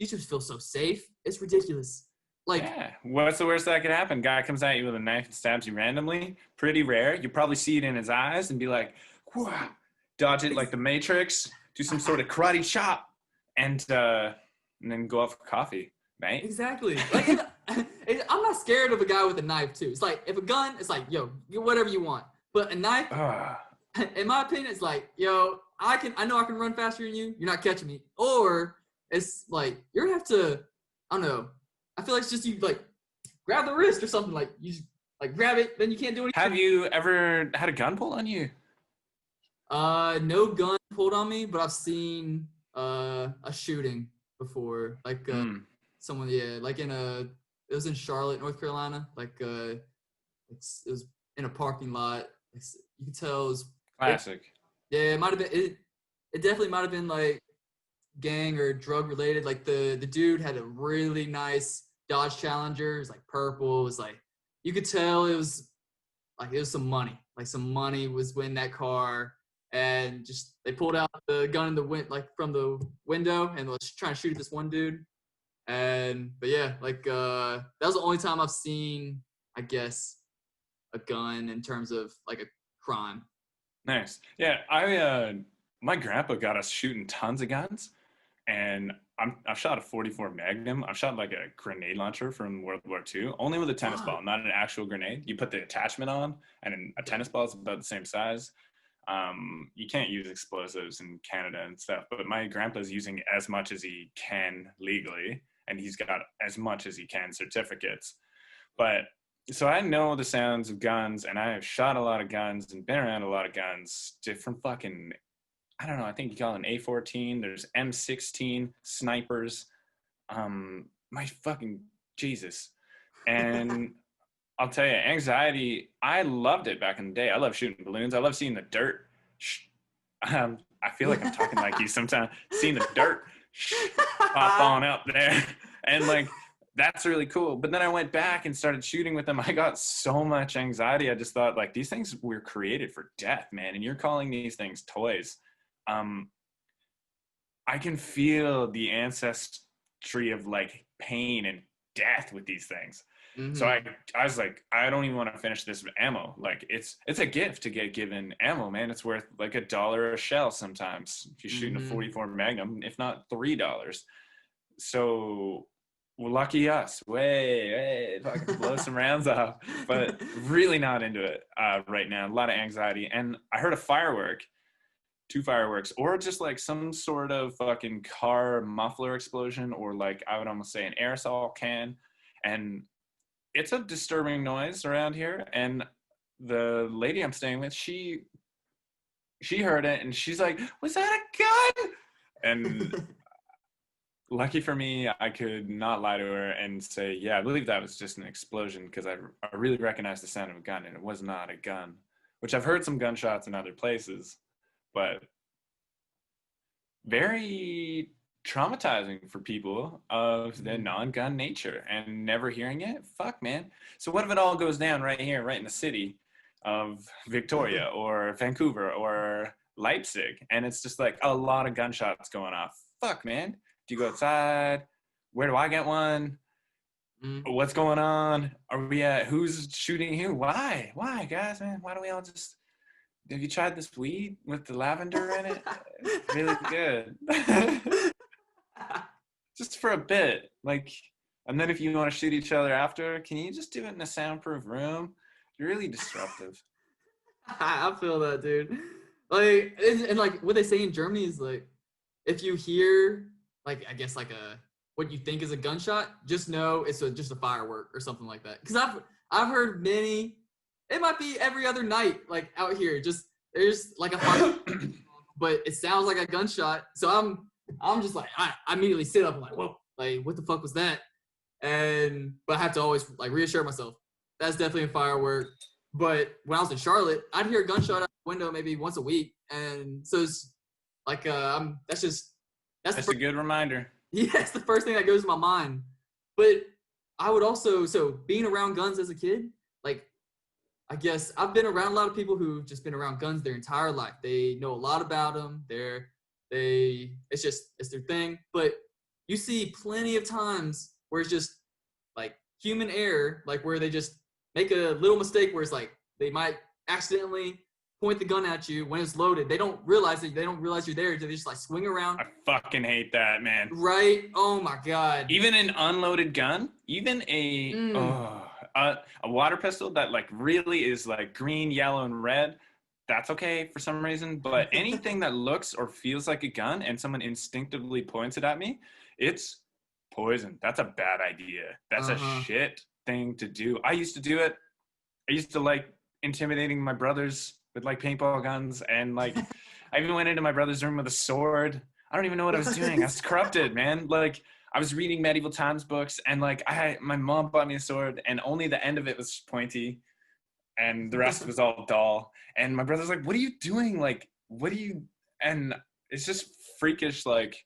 just feel so safe. It's ridiculous. Like, yeah, what's the worst that could happen? Guy comes at you with a knife and stabs you randomly. Pretty rare. You probably see it in his eyes and be like, whoa, dodge it like the Matrix, do some sort of karate chop, and then go out for coffee, mate. Exactly. Like, I'm not scared of a guy with a knife too. It's like if a gun, it's like, yo, get whatever you want. But a knife, in my opinion, it's like, yo, I know I can run faster than you. You're not catching me. Or it's like you're gonna have to, I don't know. I feel like it's just you like grab the wrist or something. Like you just, like grab it, then you can't do anything. Have you ever had a gun pulled on you? No gun pulled on me, but I've seen a shooting before. Like someone, yeah, like it was in Charlotte, North Carolina. Like it was in a parking lot. You could tell it was classic. It might have been it definitely might have been like gang or drug related. Like the dude had a really nice Dodge Challenger. It was like purple. It was like you could tell it was some money. Like some money was in that car, and just they pulled out the gun in the from the window and was trying to shoot at this one dude. But yeah, like that was the only time I've seen, I guess, a gun in terms of like a crime. Nice. Yeah, my grandpa got us shooting tons of guns, and I've shot a 44 Magnum. I've shot like a grenade launcher from World War II, only with a tennis ball, not an actual grenade. You put the attachment on, and a tennis ball is about the same size. You can't use explosives in Canada and stuff, but my grandpa's using as much as he can legally, and he's got as much as he can certificates. But so I know the sounds of guns, and I have shot a lot of guns and been around a lot of guns, different fucking, I don't know, I think you call it an A14, there's M16 snipers, my fucking Jesus. And I'll tell you, anxiety, I loved it back in the day. I love shooting balloons. I love seeing the dirt. I feel like I'm talking like you sometimes. Seeing the dirt pop on up there. And like, that's really cool. But then I went back and started shooting with them. I got so much anxiety. I just thought, like, these things were created for death, man. And you're calling these things toys. I can feel the ancestry of like pain and death with these things. So Mm-hmm. I was like, I don't even want to finish this ammo. Like it's a gift to get given ammo, man. It's worth like $1 a shell sometimes if you're shooting a Mm-hmm. 44 Magnum, if not $3. So well, lucky us. Way, fucking blow some rounds off. But really not into it right now. A lot of anxiety. And I heard a firework, 2 fireworks, or just like some sort of fucking car muffler explosion, or like I would almost say an aerosol can. And it's a disturbing noise around here. And the lady I'm staying with, she heard it and she's like, "Was that a gun?" And lucky for me, I could not lie to her and say, "Yeah, I believe that was just an explosion," because I really recognized the sound of a gun and it was not a gun, which I've heard some gunshots in other places, but very traumatizing for people of the non-gun nature and never hearing it. Fuck, man. So what if it all goes down right here, right in the city of Victoria or Vancouver or Leipzig, and it's just like a lot of gunshots going off? Fuck, man. Do you go outside? Where do I get one? Mm. What's going on? Are we at? Who's shooting who? Why? Why, guys, man? Why don't we all just... Have you tried this weed with the lavender in it? It's really good. Just for a bit. Like, and then if you want to shoot each other after, can you just do it in a soundproof room? You're really disruptive. I feel that, dude. Like, and like what they say in Germany is like, if you hear like, I guess like a what you think is a gunshot, just know it's just a firework or something like that. Because I've heard many. It might be every other night, like out here. Just there's like a fire, but it sounds like a gunshot. So I'm just like I immediately sit up and like, whoa, like what the fuck was that? But I have to always like reassure myself that's definitely a firework. But when I was in Charlotte, I'd hear a gunshot out the window maybe once a week, and so it's like that's a good reminder. yeah, it's the first thing that goes to my mind. But I would also being around guns as a kid, like I guess I've been around a lot of people who've just been around guns their entire life. They know a lot about them. It's their thing. But you see plenty of times where it's just like human error, like where they just make a little mistake where it's like they might accidentally point the gun at you when it's loaded. They don't realize it. They don't realize you're there. They just like swing around. I fucking hate that, man. Right? Oh my god. Even an unloaded gun, even a water pistol that like really is like green, yellow, and red, that's okay for some reason. But anything that looks or feels like a gun and someone instinctively points it at me, it's poison. That's a bad idea. That's a shit thing to do. I used to do it. I used to like intimidating my brothers with like paintball guns, and like I even went into my brother's room with a sword. I don't even know what I was doing. I was corrupted, man. Like I was reading medieval times books, and like my mom bought me a sword, and only the end of it was pointy, and the rest was all dull. And my brother's like, "What are you doing? Like, what do you?" And it's just freakish, like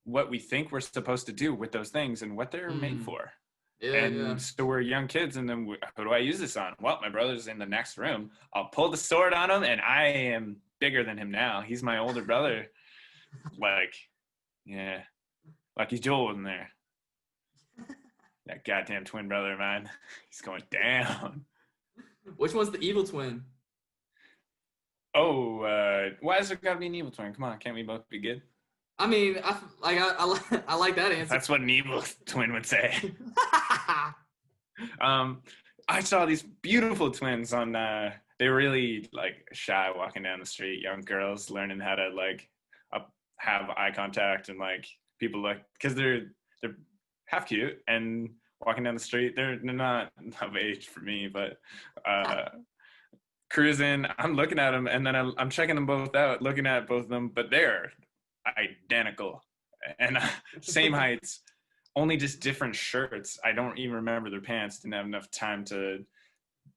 what we think we're supposed to do with those things and what they're made for. Yeah. So we're young kids, and then who do I use this on? Well, my brother's in the next room. I'll pull the sword on him, and I am bigger than him now. He's my older brother. Like, yeah, Lucky Joel wasn't there. That goddamn twin brother of mine, he's going down. Which one's the evil twin? Oh, why is there gotta be an evil twin? Come on, can't we both be good? I mean, I like that answer. That's what an evil twin would say. I saw these beautiful twins on. They were really like shy walking down the street. Young girls learning how to like have eye contact, and like people look because they're half cute and walking down the street. They're not of age for me, but cruising. I'm looking at them, and then I'm checking them both out, looking at both of them, but they're identical and same heights, only just different shirts. I don't even remember their pants. Didn't have enough time to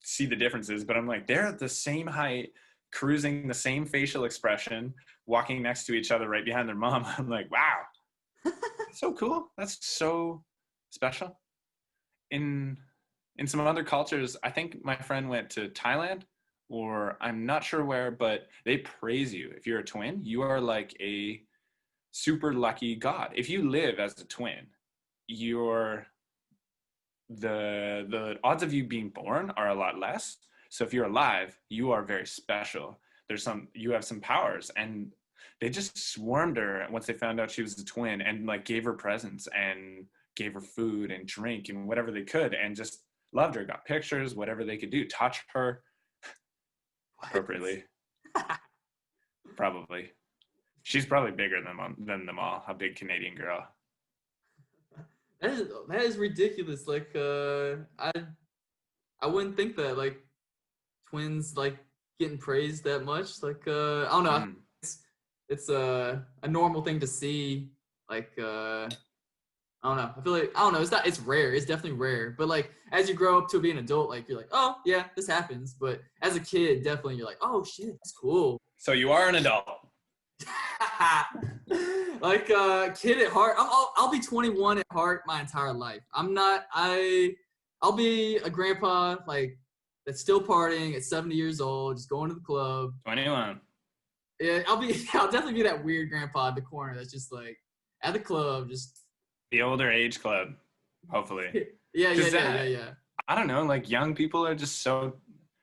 see the differences, but I'm like, they're the same height, cruising, the same facial expression, walking next to each other right behind their mom. I'm like, wow, so cool. That's so special. In some other cultures, I think my friend went to Thailand, or I'm not sure where, but they praise you. If you're a twin, you are like a super lucky god. If you live as a twin, you're the odds of you being born are a lot less. So if you're alive, you are very special. You have some powers, and they just swarmed her once they found out she was a twin, and like gave her presents and gave her food and drink and whatever they could, and just loved her, got pictures, whatever they could do, touch her appropriately. Probably. She's probably bigger than them all. A big Canadian girl. That is ridiculous. Like I wouldn't think that like twins like getting praised that much. Like I don't know. It's a normal thing to see. Like I don't know. I feel like I don't know. It's rare. It's definitely rare. But like as you grow up to be an adult, like you're like, oh yeah, this happens. But as a kid, definitely you're like, oh shit, that's cool. So you are an adult. Like kid at heart. I'll be 21 at heart my entire life. I'll be a grandpa like that's still partying at 70 years old, just going to the club. 21. Yeah, I'll definitely be that weird grandpa at the corner that's just like at the club, just the older age club, hopefully. Yeah. I don't know, like young people are just so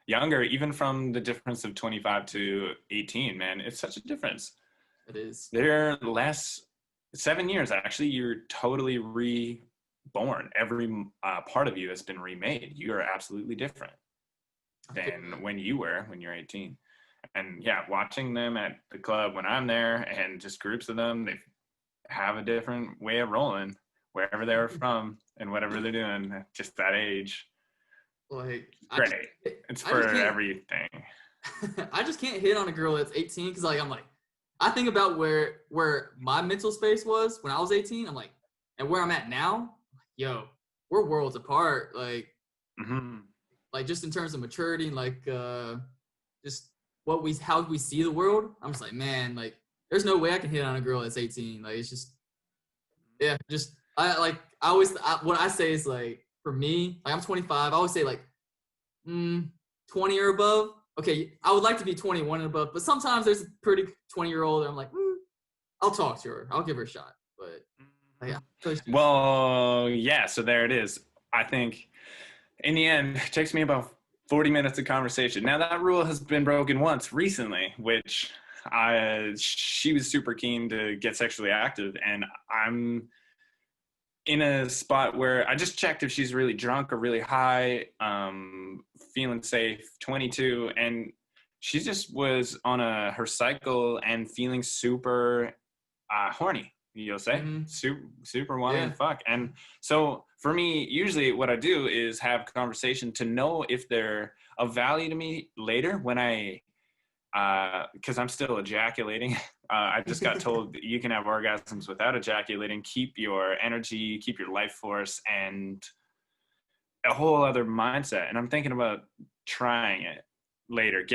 younger, even from the difference of 25 to 18, man. It's such a difference. It is. They're less 7 years, actually. You're totally reborn. Every part of you has been remade. You are absolutely different than when you're 18. And yeah, watching them at the club when I'm there and just groups of them, they have a different way of rolling wherever they're from and whatever they're doing, just that age. Like, great. It's for everything. I just can't hit on a girl that's 18 because like I'm like, I think about where my mental space was when I was 18. I'm like, and where I'm at now, yo, we're worlds apart. Like, like just in terms of maturity and like just how we see the world. I'm just like, man, like there's no way I can hit on a girl that's 18. Like it's just, yeah, just what I say is like for me, like I'm 25. I always say like 20 or above. Okay, I would like to be 21 and above, but sometimes there's a pretty 20-year-old, and I'm like, I'll talk to her. I'll give her a shot. But yeah. Well, yeah, so there it is. I think in the end, it takes me about 40 minutes of conversation. Now, that rule has been broken once recently, which she was super keen to get sexually active, and I'm in a spot where I just checked if she's really drunk or really high, feeling safe, 22, and she just was on her cycle and feeling super horny, you'll say, super wanting to fuck. And so for me, usually what I do is have conversation to know if they're of value to me later when because I'm still ejaculating. I just got told you can have orgasms without ejaculating, keep your energy, keep your life force, and a whole other mindset. And I'm thinking about trying it later,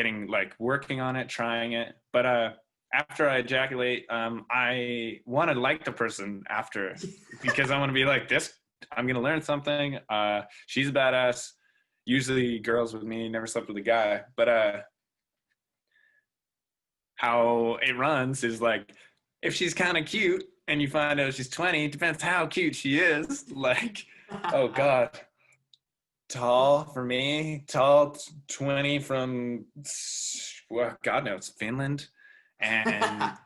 working on it, trying it. But after I ejaculate, I want to like the person after because I want to be like this. I'm going to learn something. She's a badass. Usually girls with me never slept with a guy, but how it runs is like, if she's kind of cute and you find out she's 20, it depends how cute she is. Like, oh God. Tall for me, 20 from, well, God knows, Finland. And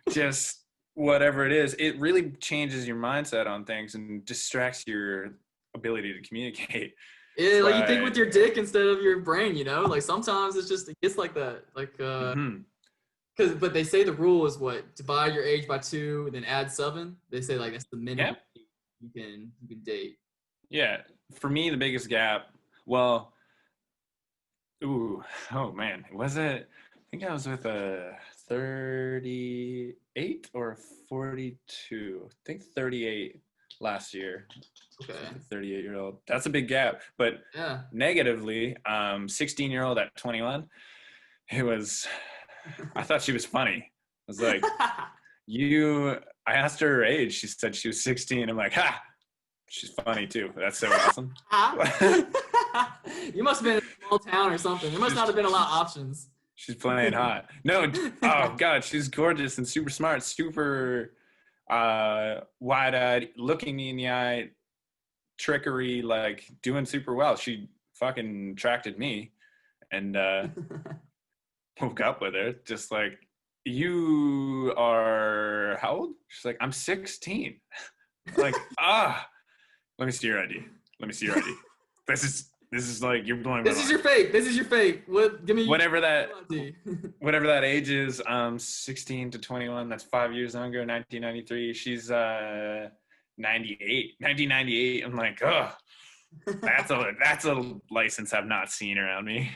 just whatever it is, it really changes your mindset on things and distracts your ability to communicate. Yeah, like you think with your dick instead of your brain, you know? Like sometimes it gets like that. Like, but they say the rule is what? Divide your age by 2 and then add 7. They say like that's the minimum you can date. Yeah. For me, the biggest gap, well, oh man, was it? I think I was with a 38 or 42. I think 38 last year. Okay. 38-year-old. That's a big gap. But negatively, 16-year-old at 21, I thought she was funny. I was like, I asked her age. She said she was 16. I'm like, ha! She's funny too. That's so awesome. You must have been in a small town or something. There must not have been a lot of options. She's playing hot. No, oh God, she's gorgeous and super smart, super wide-eyed, looking me in the eye, trickery, like doing super well. She fucking attracted me, and woke up with her, just like, you are how old? She's like, I'm 16. Like, let me see your ID. Let me see your ID. This is like, you're blowing my mind. This is your fake. This is your fake. What? Give me whatever that whatever that age is. 16 to 21. That's 5 years younger. 1993. She's 98. 1998. I'm like, oh, that's a license I've not seen around me.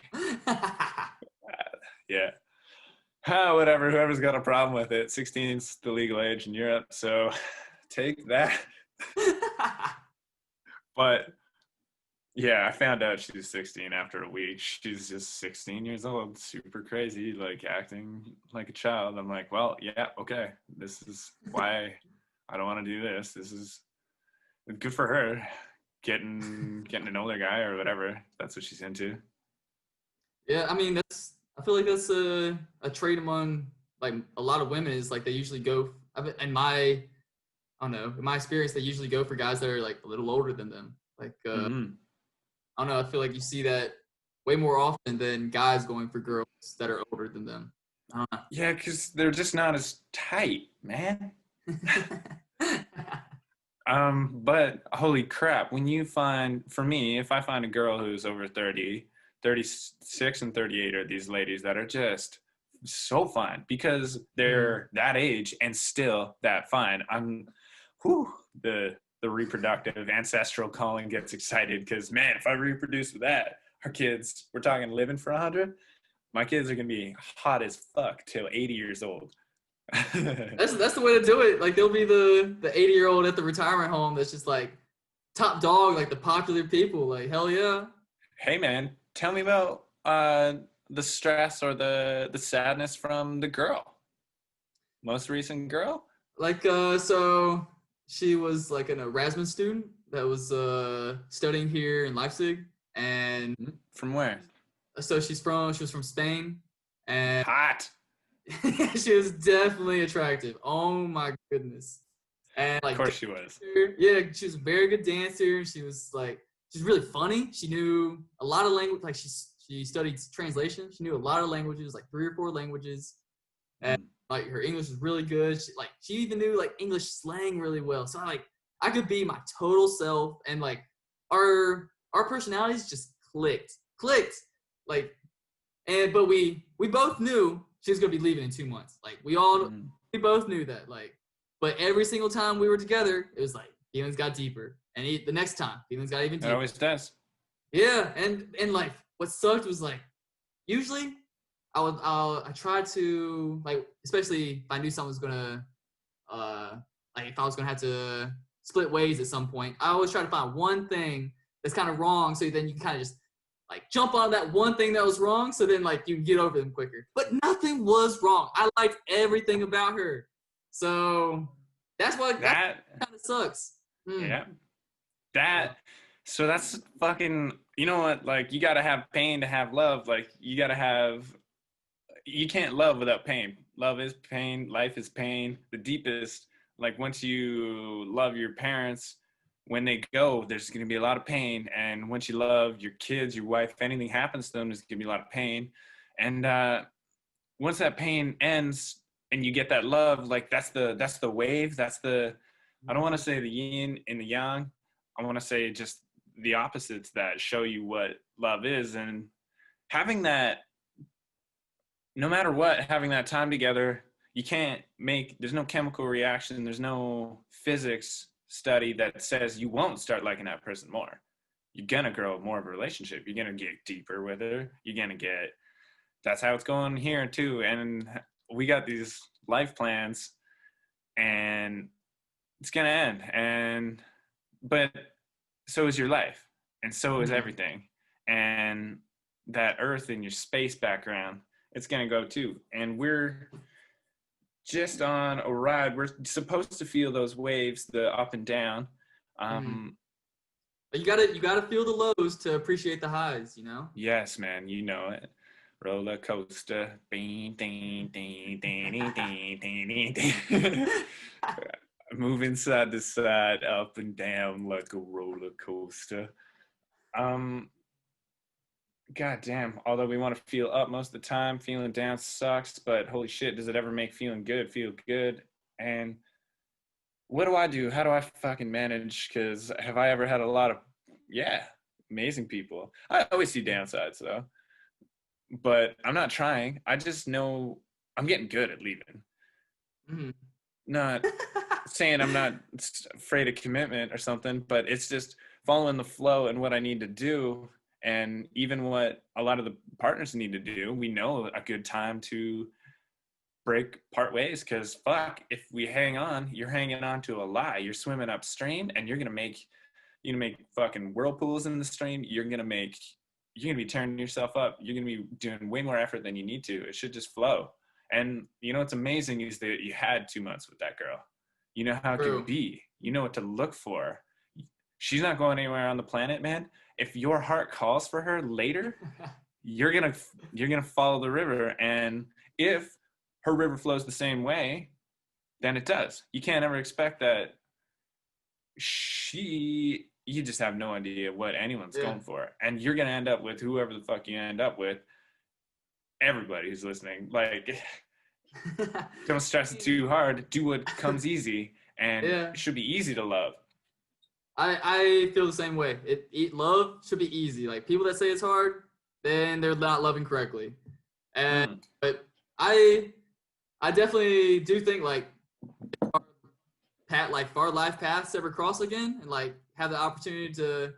Yeah. Whatever. Whoever's got a problem with it. 16 is the legal age in Europe, so take that. But yeah, I found out she was 16 after a week. She's just 16 years old, super crazy, like acting like a child. I'm like, well, yeah, okay. This is why I don't want to do this. This is good for her, getting an older guy or whatever. That's what she's into. Yeah, I mean, I feel like that's a trait among like a lot of women is like they usually go, in my experience, they usually go for guys that are like a little older than them. Like, I don't know, I feel like you see that way more often than guys going for girls that are older than them. I don't know. Yeah, because they're just not as tight, man. But holy crap, when you find, for me, if I find a girl who's over 30, 36 and 38 are these ladies that are just so fine because they're that age and still that fine. The reproductive ancestral calling gets excited because, man, if I reproduce with that, our kids, we're talking living for 100, my kids are going to be hot as fuck till 80 years old. That's the way to do it. Like, they'll be the 80-year-old at the retirement home that's just like top dog, like the popular people. Like, hell yeah. Hey, man, tell me about the stress or the sadness from the girl. Most recent girl? Like, so she was like an Erasmus student that was studying here in Leipzig. And from where? So she was from Spain. And hot. She was definitely attractive. Oh my goodness. And like, of course she was. Yeah, she was a very good dancer. She's really funny. She knew a lot of language. Like she studied translation. She knew a lot of languages, like 3 or 4 languages. And like her English was really good. She even knew like English slang really well. So I could be my total self, and like our personalities just clicked. Like, but we both knew she was gonna be leaving in 2 months. Like we both knew that. Like, but every single time we were together, it was like feelings got deeper, and the next time feelings got even deeper. It always does. Yeah, and like what sucked was like usually I tried to, like, especially if I knew someone was gonna like if I was gonna have to split ways at some point, I always try to find one thing that's kind of wrong, so then you can kind of just like jump on that one thing that was wrong, so then like you can get over them quicker. But nothing was wrong. I liked everything about her, so that's what that kind of sucks. Yeah, so that's fucking. You know what? Like, you gotta have pain to have love. Like, you can't love without pain. Love is pain. Life is pain. The deepest, like, once you love your parents, when they go, there's going to be a lot of pain. And once you love your kids, your wife, if anything happens to them, there's going to be a lot of pain. And once that pain ends and you get that love, like, that's the wave. That's I don't want to say the yin and the yang. I want to say just the opposites that show you what love is. And having that, no matter what, having that time together, there's no chemical reaction, there's no physics study that says you won't start liking that person more. You're gonna grow more of a relationship. You're gonna get deeper with her. That's how it's going here too. And we got these life plans, and it's gonna end. But so is your life, and so is everything. And that earth and your space background, it's going to go too. And we're just on a ride. We're supposed to feel those waves, the up and down. But you gotta feel the lows to appreciate the highs, you know? Yes, man. You know it. Roller coaster. Bing, ding, ding, ding, ding, ding, ding, ding. moving side to side, up and down like a roller coaster. God damn. Although we want to feel up most of the time, feeling down sucks. But holy shit, does it ever make feeling good feel good? And what do I do? How do I fucking manage? Because have I ever had a lot of, amazing people. I always see downsides though. But I'm not trying. I just know I'm getting good at leaving. Mm-hmm. Not saying I'm not afraid of commitment or something, but it's just following the flow and what I need to do. And even what a lot of the partners need to do, we know a good time to part ways, because fuck, if we hang on, you're hanging on to a lie. You're swimming upstream and you're gonna make fucking whirlpools in the stream. You're gonna be tearing yourself up. You're gonna be doing way more effort than you need to. It should just flow. And you know what's amazing is that you had 2 months with that girl. You know how it True. could be. You know what to look for. She's not going anywhere on the planet, man. If your heart calls for her later, you're gonna follow the river. And if her river flows the same way, then it does. You can't ever expect that you just have no idea what anyone's going for. And you're gonna end up with whoever the fuck you end up with. Everybody who's listening, like, don't stress it too hard. Do what comes easy, and it should be easy to love. I feel the same way. Love should be easy. Like, people that say it's hard, then they're not loving correctly. And but I definitely do think, like, our life paths ever cross again, and like have the opportunity to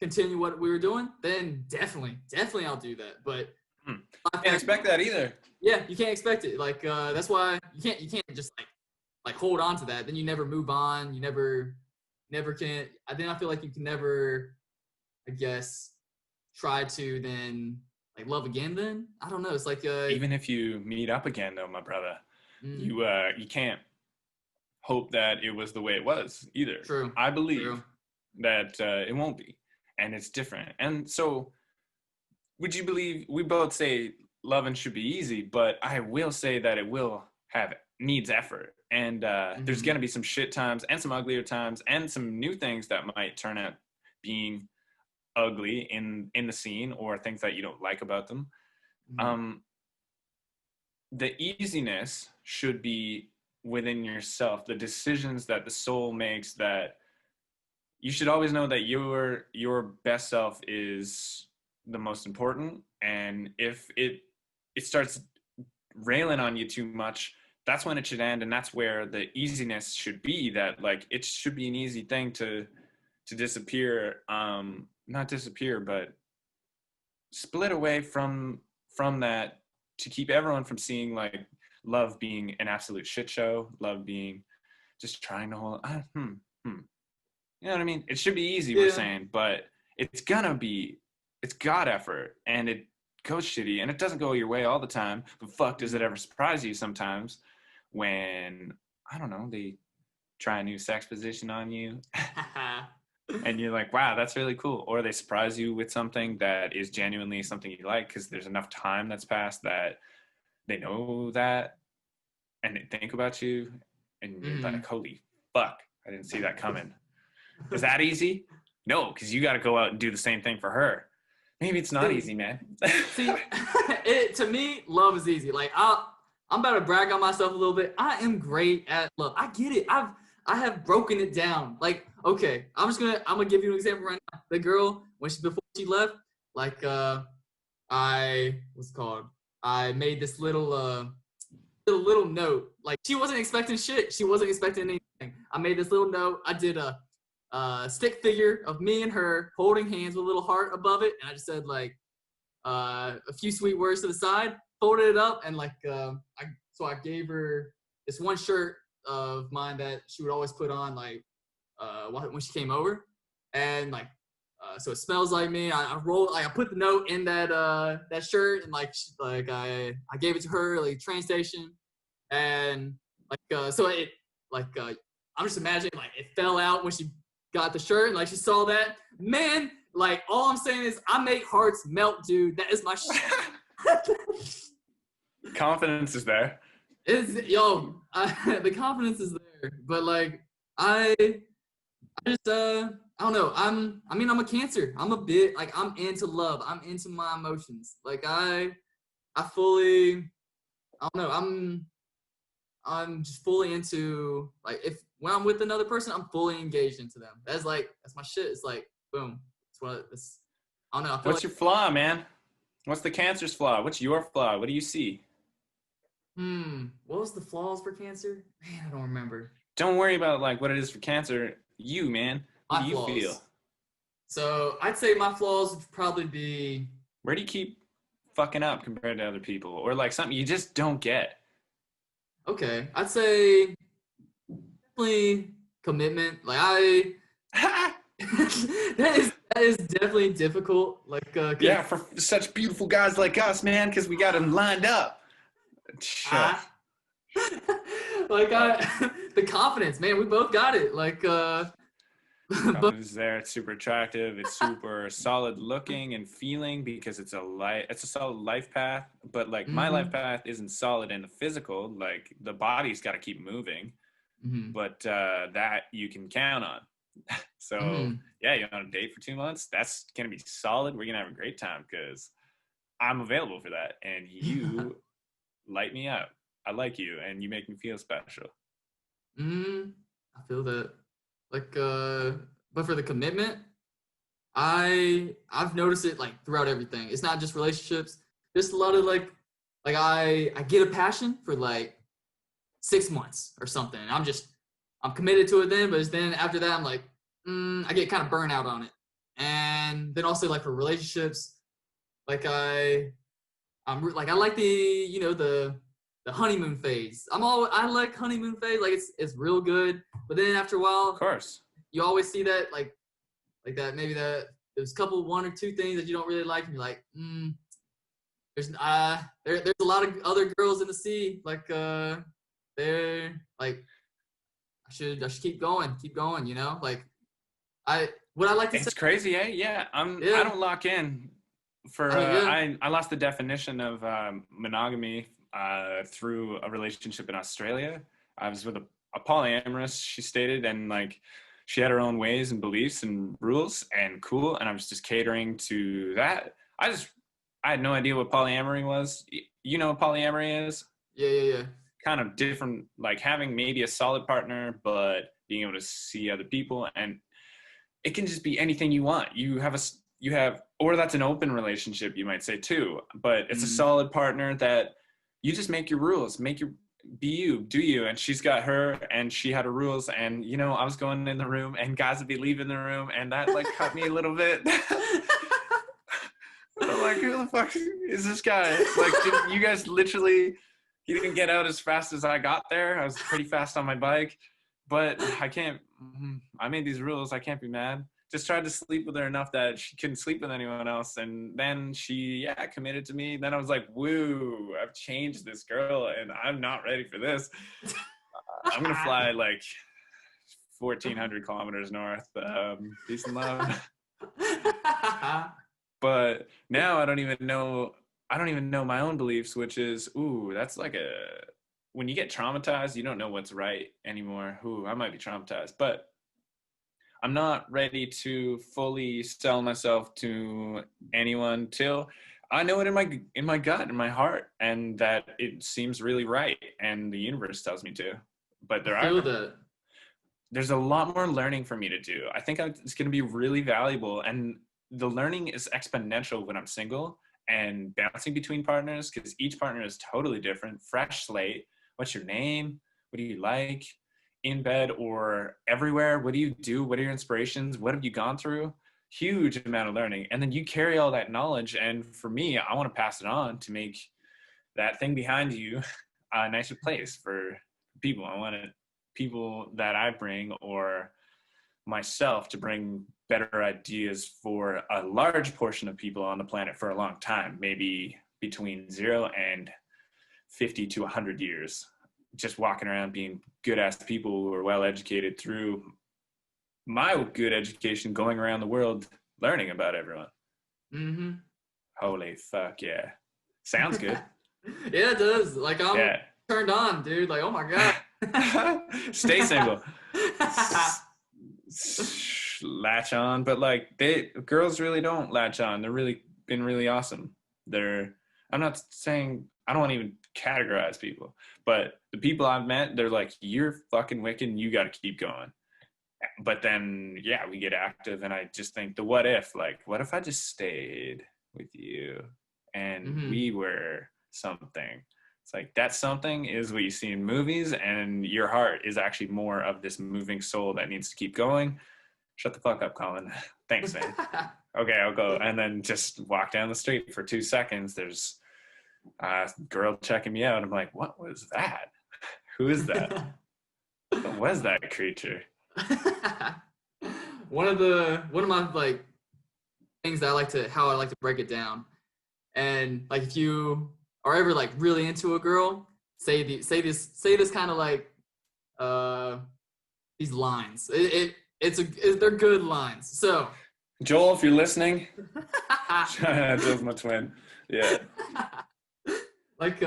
continue what we were doing, then definitely I'll do that. But can't expect that either. Yeah, you can't expect it. Like, that's why you can't just like hold on to that. Then you never move on. You never can. I feel like you can never, I guess, try to then like love again. Then I don't know. It's like even if you meet up again, though, my brother, you can't hope that it was the way it was either. True. I believe that it won't be, and it's different. And so, would you believe we both say loving should be easy, but I will say that it needs effort. And there's going to be some shit times and some uglier times and some new things that might turn out being ugly in the scene, or things that you don't like about them. The easiness should be within yourself, the decisions that the soul makes, that you should always know that your best self is the most important. And if it starts railing on you too much, that's when it should end. And that's where the easiness should be, that like it should be an easy thing to disappear, not disappear, but split away from that, to keep everyone from seeing like love being an absolute shit show, love being just trying to hold you know what I mean? It should be easy, we're saying, but it's got effort, and it goes shitty, and it doesn't go your way all the time. But fuck, does it ever surprise you sometimes when, I don't know, they try a new sex position on you and you're like, wow, that's really cool. Or they surprise you with something that is genuinely something you like, because there's enough time that's passed that they know that and they think about you, and you're like, holy fuck, I didn't see that coming. Is that easy? No, because you got to go out and do the same thing for her. Maybe it's not easy, man. See, to me, love is easy. Like, I'm about to brag on myself a little bit. I am great at love. I get it. I have broken it down. Like, okay, I'm gonna give you an example right now. The girl, before she left, like, I made this little note. Like, she wasn't expecting shit. She wasn't expecting anything. I made this little note. I did a stick figure of me and her holding hands with a little heart above it, and I just said like a few sweet words to the side, folded it up, and like I gave her this one shirt of mine that she would always put on like when she came over, and like so it smells like me. I put the note in that shirt, and like I gave it to her like train station, and like so it like I'm just imagining like it fell out when she got the shirt, and like she saw that. Man, like all I'm saying is I make hearts melt, dude. That is my shit. Confidence is there. The confidence is there. But like I just I don't know. I'm a Cancer. I'm a bit like I'm into love. I'm into my emotions. Like I fully I don't know. I'm just fully into like if when I'm with another person, I'm fully engaged into them. That's my shit. It's like boom. It's what it's I don't know. I feel What's like your flaw, man? What's the Cancer's flaw? What's your flaw? What do you see? what was the flaws for Cancer? Man, I don't remember. Don't worry about like what it is for Cancer. You, man. What My do you feel? flaws. So I'd say my flaws would probably be Where do you keep fucking up compared to other people? Or like something you just don't get? okay. I'd say definitely commitment. Like I that is definitely difficult. Like cause Yeah, for such beautiful guys like us, man, because we got them lined up. Shut. I like the confidence, man. We both got it. Like but Confidence is there. It's super attractive. It's super solid looking and feeling because it's a solid life path. But like my life hmm path isn't solid in the physical. Like the body's got to keep moving, hmm but that you can count on. So hmm yeah, you're on a date for 2 months. That's gonna be solid. We're gonna have a great time because I'm available for that, and you light me up. I like you, and you make me feel special. I feel that. Like but for the commitment, I've noticed it like throughout everything. It's not just relationships. There's a lot of like I get a passion for like 6 months or something. I'm committed to it then, but then after that I'm like, I get kind of burnt out on it. And then also like for relationships, like like I like the the honeymoon phase. I like honeymoon phase. Like it's real good. But then after a Of while, course. you always see that like that maybe that there's a couple one or two things that you don't really like, and you're like, there's a lot of other girls in the sea. Like they're like I should keep going. You know, like what I like to say. It's crazy, eh? Yeah, I Yeah, don't lock in for yeah. I lost the definition of monogamy through a relationship in Australia. I was with a polyamorous, she stated, and like she had her own ways and beliefs and rules and cool, and I was just catering to that. I had no idea what polyamory was. You know what polyamory is? Yeah. Kind of different, like having maybe a solid partner, but being able to see other people, and it can just be anything you want. Or that's an open relationship, you might say too, but it's a Mm. solid partner that you just make your rules, be you, do you. And she's got her, and she had her rules, and I was going in the room, and guys would be leaving the room, and that like cut me a little bit. I'm like, who the fuck is this guy? Like, you guys literally, he didn't get out as fast as I got there. I was pretty fast on my bike, but I made these rules. I can't be mad. Just tried to sleep with her enough that she couldn't sleep with anyone else. And then she, committed to me. Then I was like, woo, I've changed this girl, and I'm not ready for this. I'm going to fly like 1,400 kilometers north. Peace and love. But now I don't even know my own beliefs, which is, that's like when you get traumatized, you don't know what's right anymore. I might be traumatized, but I'm not ready to fully sell myself to anyone till I know it in my gut, in my heart, and that it seems really right, and the universe tells me to. But I feel that. there's a lot more learning for me to do. I think it's going to be really valuable, and the learning is exponential when I'm single and bouncing between partners, because each partner is totally different. Fresh slate. What's your name? What do you like? In bed or everywhere? What do you do? What are your inspirations? What have you gone through? Huge amount of learning. And then you carry all that knowledge. And for me, I want to pass it on to make that thing behind you a nicer place for people. I want people that I bring, or myself, to bring better ideas for a large portion of people on the planet for a long time, maybe between 0 and 50 to 100 years, just walking around being good ass people who are well educated through my good education, going around the world learning about everyone. Holy fuck yeah. Sounds good. Yeah, it does. Like I'm Yeah. turned on, dude. Like, oh my god. Stay single. Latch on, but like girls really don't latch on. They're really been really awesome. I'm not saying, I don't want to even categorize people, but the people I've met, they're like, you're fucking wicked and you got to keep going. But then, yeah, we get active, and I just think the what if, like, what if I just stayed with you and we were something? It's like, that something is what you see in movies, and your heart is actually more of this moving soul that needs to keep going. Shut the fuck up, Colin. Thanks, man. Okay, I'll go. And then just walk down the street for 2 seconds. There's a girl checking me out. I'm like, what was that? Who is that? What was that creature? One of my like things that how I like to break it down, and like if you are ever like really into a girl, say this kind of like these lines. They're good lines. So Joel, if you're listening, Joel's my twin. Yeah. Like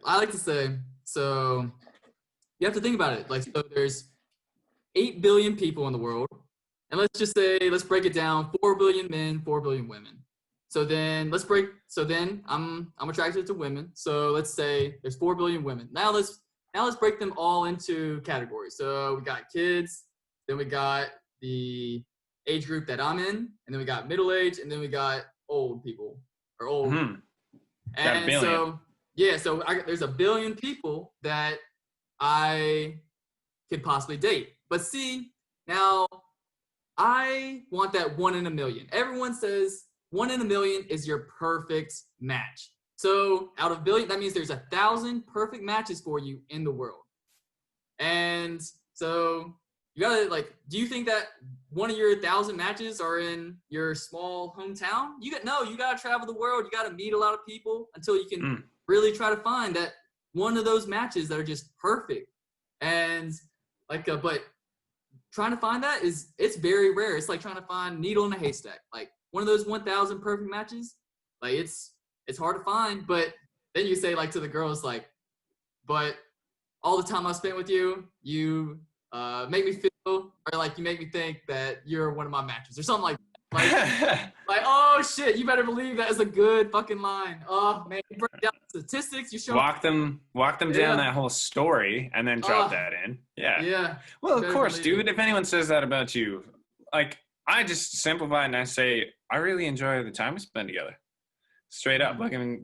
I like to say, so you have to think about it. Like, so there's 8 billion people in the world, and let's break it down: 4 billion men, 4 billion women. So then I'm attracted to women. So let's say there's 4 billion women. Now let's break them all into categories. So we got kids, then we got the age group that I'm in, and then we got middle age, and then we got old people or old. Mm-hmm. And so yeah, so there's 1 billion people that I could possibly date. But see, now I want that 1 in a million. Everyone says 1 in a million is your perfect match. So out of 1 billion, that means there's 1,000 perfect matches for you in the world. And so you gotta, like, do you think that one of your 1,000 matches are in your small hometown? You gotta travel the world. You gotta meet a lot of people until you can really try to find that one of those matches that are just perfect. And like, but trying to find that it's very rare. It's like trying to find needle in a haystack. Like one of those 1,000 perfect matches, like it's hard to find. But then you say like to the girls, like, but all the time I spent with you, you make me feel, or like you make me think that you're one of my matches or something like that. Like, oh shit, you better believe that is a good fucking line. Oh man, you break down statistics, you show walk them down that whole story and then drop that in. Yeah. Well, of course, dude. If anyone says that about you, like, I just simplify it and I say, I really enjoy the time we spend together. Straight up. Like, I mean,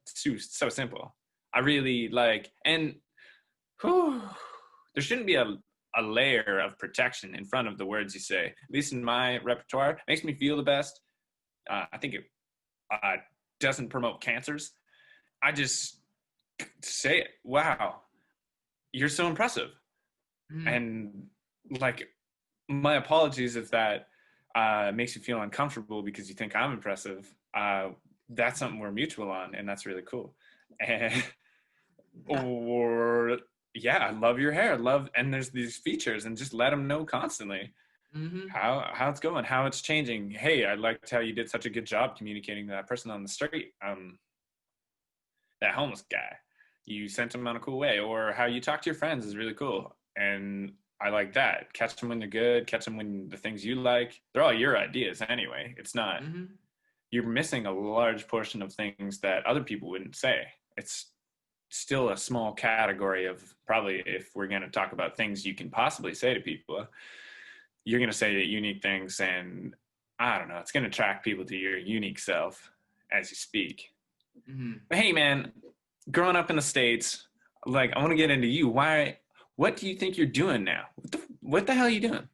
so simple. I really like, and there shouldn't be a layer of protection in front of the words you say. At least in my repertoire, it makes me feel the best. I think it doesn't promote cancers. I just say it. Wow, you're so impressive. And like, my apologies if that makes you feel uncomfortable because you think I'm impressive. That's something we're mutual on, and that's really cool. And or yeah, I love your hair. And there's these features, and just let them know constantly how it's going, how it's changing. Hey, I liked how you did such a good job communicating to that person on the street, that homeless guy. You sent him on a cool way, or how you talk to your friends is really cool. And I like that. Catch them when they're good. Catch them when the things you like. They're all your ideas anyway. It's not. You're missing a large portion of things that other people wouldn't say. It's still a small category of, probably, if we're going to talk about things you can possibly say to people, you're going to say unique things, and I don't know, it's going to attract people to your unique self as you speak. But hey, man, growing up in the States, like, I want to get into you. What do you think you're doing now? What the hell are you doing?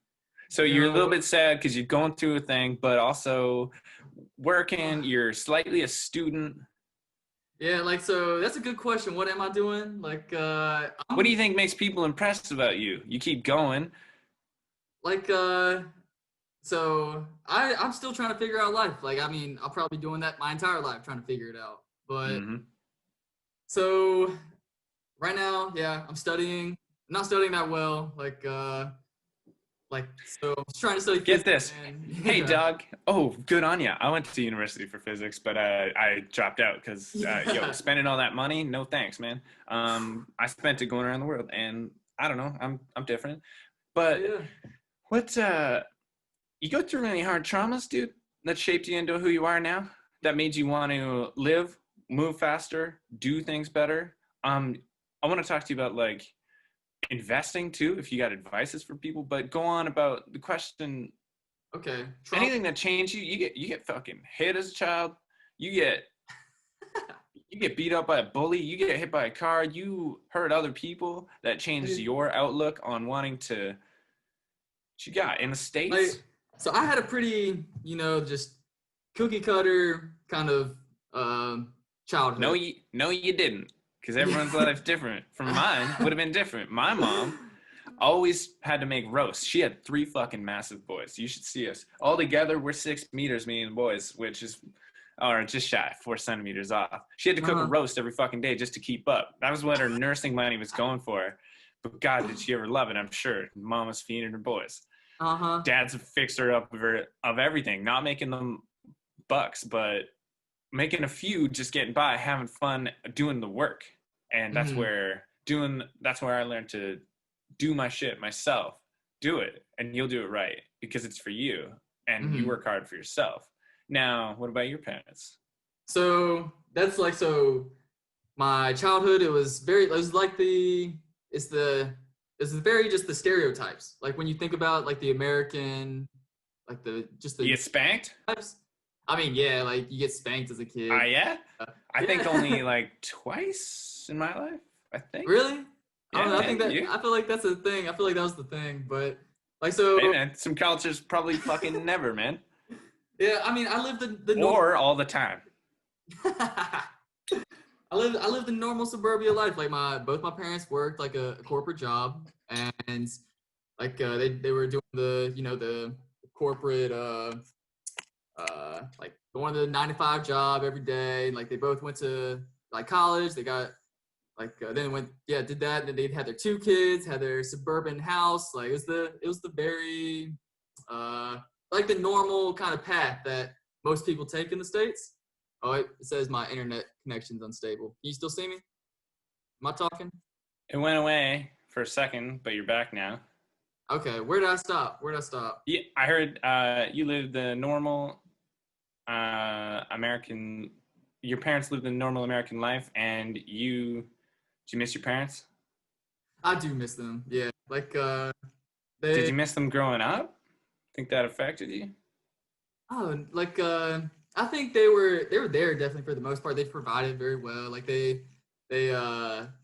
So you're a little bit sad because you're going through a thing, but also working, you're slightly a student. Yeah, like, so that's a good question. What am I doing? Like, what do you think makes people impressed about you? You keep going. Like, so I'm still trying to figure out life. Like, I mean, I'll probably be doing that my entire life, trying to figure it out. But so right now, yeah, I'm studying. I'm not studying that well. Like, like, so I was trying to study Get physics, this. and Hey, yeah. Doug. Oh, good on ya. I went to university for physics, but I dropped out because, yo, Yeah. spending all that money, no thanks, man. I spent it going around the world, and I don't know. I'm different. Oh, But yeah. what, you go through any hard traumas, dude, that shaped you into who you are now? That made you want to live, move faster, do things better? Um, I want to talk to you about like investing too, if you got advices for people, but go on about the question. Okay. Trauma. Anything that changed you, you get fucking hit as a child, you get you get beat up by a bully, you get hit by a car, you hurt other people, that changed your outlook on wanting to what you got in the States. Like, so I had a pretty, just cookie cutter kind of No, childhood. you didn't, because everyone's Yeah. life's different. From mine would have been different. My mom always had to make roast. She had 3 fucking massive boys. You should see us all together. We're 6 meters, me and the boys, which is, or just shy, 4 centimeters off. She had to cook a Uh-huh. roast every fucking day just to keep up. That was what her nursing money was going for. But God, did she ever love it? I'm sure. Mom was feeding her boys. Uh-huh. Dad's a fixer up of everything, not making them bucks, but making a few, just getting by, having fun, doing the work. And that's Hmm. where I learned to do my shit myself. Do it, and you'll do it right because it's for you, and you Hmm. work hard for yourself. Now, what about your parents? So that's like, so my childhood, it was like it's the it's very just the stereotypes. Like when you think about like the American, like the just You the get spanked? types. I mean, yeah, like you get spanked as a kid. Yeah. Uh, I think yeah. only like twice in my life. I think. Really? I don't Yeah, know. I think man. that You? I feel like that's a thing. I feel like that was the thing. But like, Hey, so man. Some cultures probably fucking never, man. yeah, I mean, I lived the normal. Or all the time. I lived a normal suburbia life. Like both my parents worked like a corporate job, and like they were doing the corporate like going to the 9 to 5 job every day. Like they both went to like college. They got like then went, yeah, did that. And then they had their 2 kids, had their suburban house. Like it was the very uh like the normal kind of path that most people take in the States. Oh, it says my internet connection's unstable. Can you still see me? Am I talking? It went away for a second, but you're back now. Okay, where did I stop? Where did I stop? Yeah, I heard you lived the normal American. Your parents lived the normal American life, and you. Did you miss your parents? I do miss them. Yeah, like Did they you miss them growing up? Think that affected you? oh like I think they were there definitely for the most part. They provided very well. Like they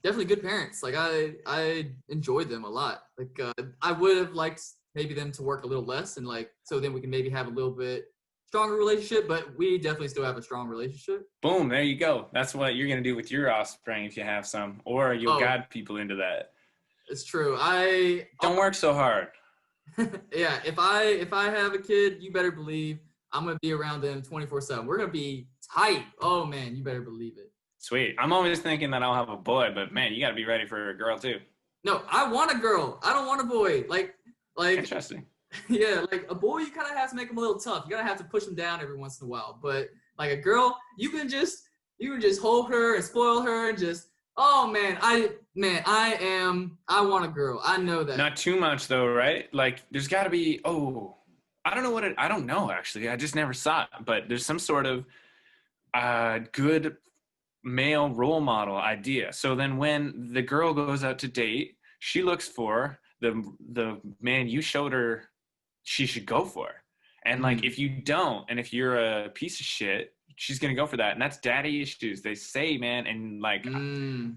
definitely good parents. Like I enjoyed them a lot. Like I would have liked maybe them to work a little less, and like so then we can maybe have a little bit stronger relationship, but we definitely still have a strong relationship. Boom! There you go. That's what you're gonna do with your offspring if you have some, or you'll Oh, guide people into that. it's true. I Don't work so hard. yeah, if I have a kid, you better believe I'm gonna be around them 24/7. We're gonna be tight. Oh man, you better believe it. Sweet. I'm always thinking that I'll have a boy, but man, you got to be ready for a girl too. No, I want a girl. I don't want a boy. Like Interesting. yeah, like a boy, you kind of have to make him a little tough. You gotta have to push him down every once in a while. But like a girl, you can just hold her and spoil her and just oh I want a girl. I know that. Not too much though, right? Like there's got to be I don't know I don't know actually. I just never saw it, but there's some sort of good male role model idea. So then when the girl goes out to date, she looks for the man you showed her she should go for. And like Mm, if you don't, and if you're a piece of shit, she's gonna go for that. And that's daddy issues, they say, man. And like mm.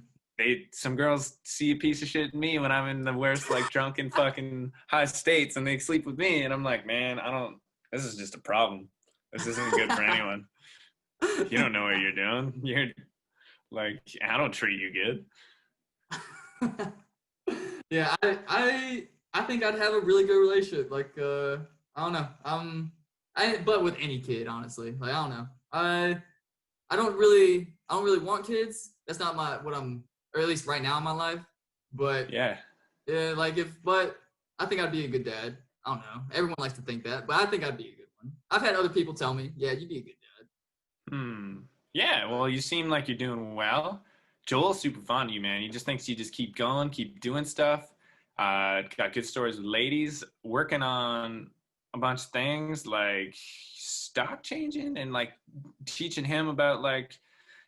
some girls see a piece of shit in me when I'm in the worst like drunken fucking high states and they sleep with me and I'm like, man, I don't this is just a problem. This isn't good for anyone. You don't know what you're doing. You're like, I don't treat you good. Yeah, I think I'd have a really good relationship. Like I don't know. But with any kid, honestly. Like I don't know. I don't really want kids. That's not what I'm, or at least right now in my life. But Yeah. yeah, like but I think I'd be a good dad. I don't know. Everyone likes to think that, but I think I'd be a good one. I've had other people tell me, yeah, you'd be a good dad. Yeah, well, you seem like you're doing well. Joel's super fond of you, man. He just thinks you just keep going, keep doing stuff. Got good stories with ladies, working on a bunch of things like stock changing and like teaching him about like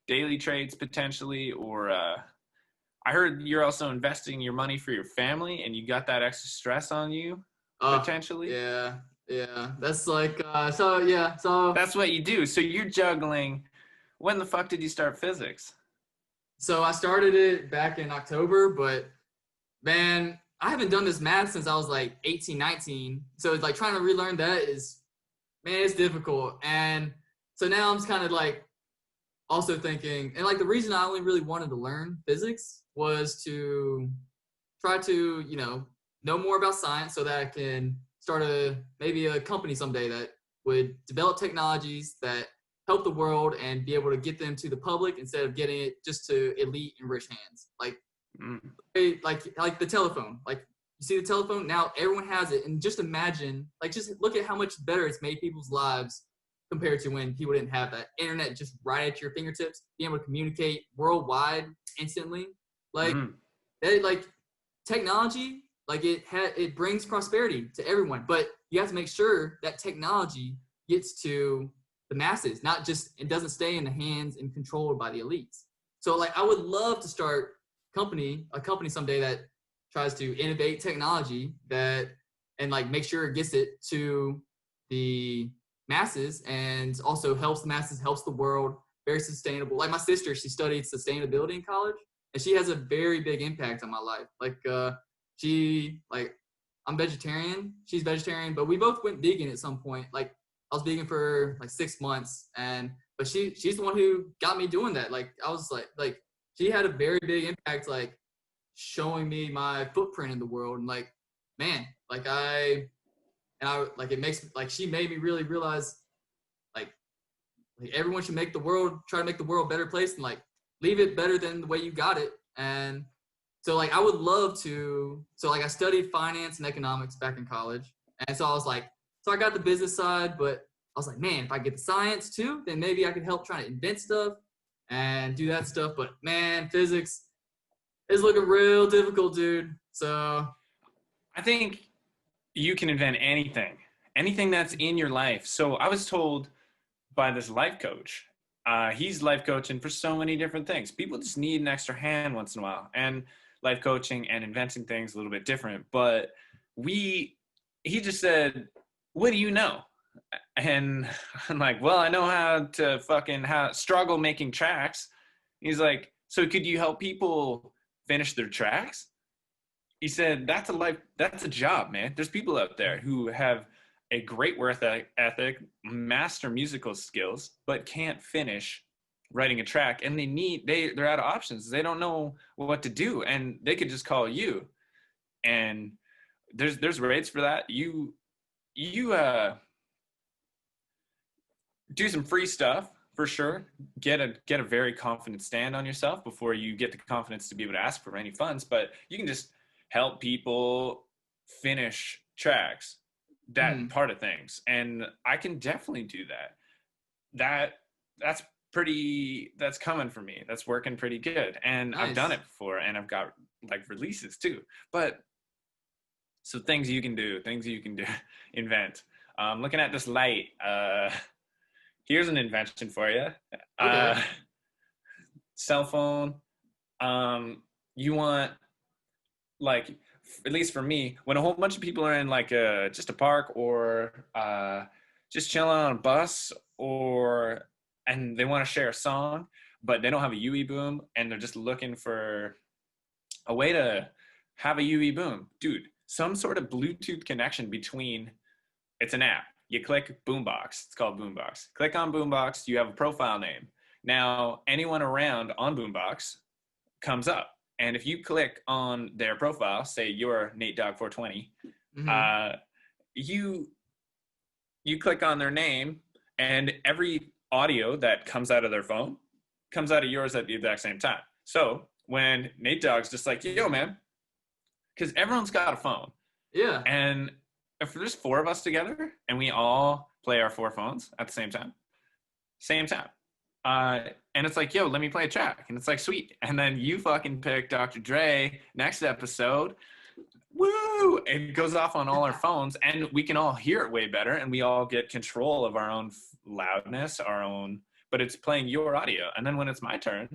daily trades potentially. Or I heard you're also investing your money for your family and you got that extra stress on you potentially. Yeah. That's like, so. That's what you do. So you're juggling. When the fuck did you start physics? So I started it back in October, but man, I haven't done this math since I was like 18, 19. So it's like trying to relearn that is, man, it's difficult. And so now I'm just kind of like also thinking, and like the reason I only really wanted to learn physics was to try to, know more about science so that I can start maybe a company someday that would develop technologies that help the world and be able to get them to the public instead of getting it just to elite and rich hands. Like the telephone. Like you see the telephone now, everyone has it, and just imagine, like just look at how much better it's made people's lives compared to when people didn't have that internet just right at your fingertips, being able to communicate worldwide instantly. Like like technology, like it brings prosperity to everyone, but you have to make sure that technology gets to the masses, not just, it doesn't stay in the hands and controlled by the elites. So like I would love to start a company someday that tries to innovate technology and like make sure it gets it to the masses and also helps the masses, helps the world, very sustainable. Like my sister, she studied sustainability in college and she has a very big impact on my life. Like I'm vegetarian, she's vegetarian, but we both went vegan at some point. Like I was vegan for like 6 months, but she's the one who got me doing that. Like I was like she had a very big impact, like showing me my footprint in the world, and like, man, like it makes, like, she made me really realize like everyone should try to make the world a better place and like leave it better than the way you got it. And so like I would love to, so like I studied finance and economics back in college, and so I was like, so I got the business side, but I was like, man, if I get the science too, then maybe I could help try to invent stuff and do that stuff. But man, physics is looking real difficult, dude. So I think you can invent anything that's in your life. So I was told by this life coach, he's life coaching for so many different things. People just need an extra hand once in a while. And life coaching and inventing things a little bit different. But he just said, what do you know? And I'm like, well, I know how to struggle making tracks. He's like, so could you help people finish their tracks? He said, that's a job, man. There's people out there who have a great work ethic, master musical skills, but can't finish writing a track, and they're out of options. They don't know what to do, and they could just call you. And there's rates for that. You do some free stuff for sure. Get a very confident stand on yourself before you get the confidence to be able to ask for any funds. But you can just help people finish tracks, that part of things. And I can definitely do that. That's coming for me. That's working pretty good. And nice. I've done it before, and I've got like releases too. But so things you can do, invent. Looking at this light, here's an invention for you. Okay. Cell phone. You want, like, at least for me, when a whole bunch of people are in like just a park or just chilling on a bus, and they want to share a song, but they don't have a UE boom, and they're just looking for a way to have a UE boom. Dude, some sort of Bluetooth connection between, it's an app. You click Boombox. It's called Boombox. Click on Boombox. You have a profile name. Now, anyone around on Boombox comes up. And if you click on their profile, say you're Nate Dog 420, you click on their name, and every audio that comes out of their phone comes out of yours at the exact same time. So when Nate Dogg's just like, yo, man, because everyone's got a phone. Yeah. And if there's 4 of us together and we all play our 4 phones at the same time. And it's like, yo, let me play a track. And it's like, sweet. And then you fucking pick Dr. Dre next episode. Woo! It goes off on all our phones, and we can all hear it way better, and we all get control of our own loudness, but it's playing your audio. And then when it's my turn,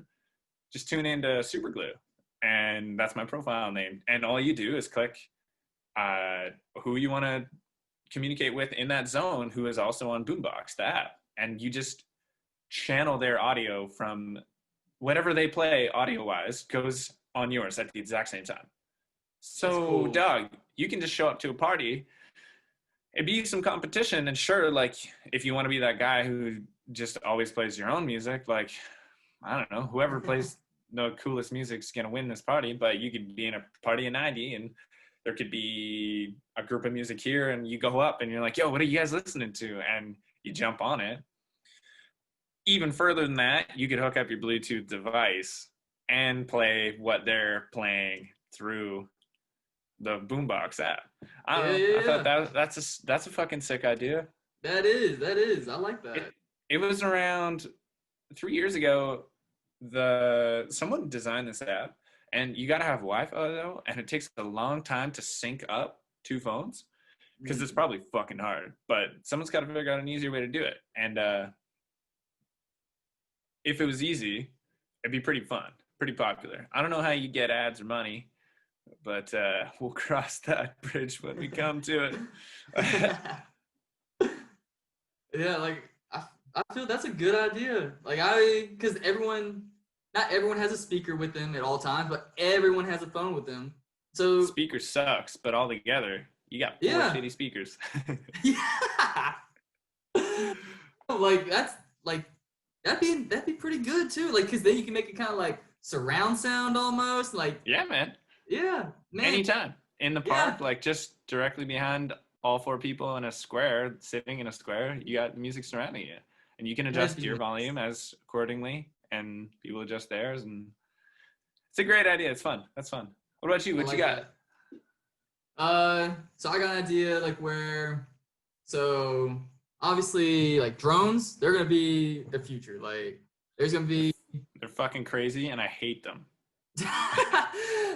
just tune into Superglue, and that's my profile name. And all you do is click who you want to communicate with in that zone, who is also on Boombox, the app. And you just channel their audio from whatever they play audio-wise goes on yours at the exact same time. So, cool. Doug, you can just show up to a party. It'd be some competition, and sure, like, if you want to be that guy who just always plays your own music, like, I don't know, whoever plays the coolest music is going to win this party. But you could be in a party of 90, and there could be a group of music here, and you go up, and you're like, yo, what are you guys listening to? And you jump on it. Even further than that, you could hook up your Bluetooth device and play what they're playing through the Boombox app. I don't know. I thought that's a fucking sick idea. That is. I like that. It was around 3 years ago. Someone designed this app, and you got to have Wi-Fi though, and it takes a long time to sync up 2 phones because it's probably fucking hard. But someone's got to figure out an easier way to do it. And if it was easy, it'd be pretty fun, pretty popular. I don't know how you get ads or money, but we'll cross that bridge when we come to it. Yeah, like I feel that's a good idea. Like because not everyone has a speaker with them at all times, but everyone has a phone with them. So speaker sucks, but all together you got 4 shitty speakers. Yeah. Like that's like that'd be pretty good too. Like because then you can make it kind of like surround sound almost. Like yeah, man. Yeah, man. Anytime in the park, like just directly behind all 4 people in a square, sitting in a square, you got music surrounding you, and you can adjust your volume as accordingly, and people adjust theirs, and it's a great idea. It's fun. That's fun. What about you? What you got? So I got an idea so obviously like drones, they're gonna be the future. Like they're fucking crazy, and I hate them.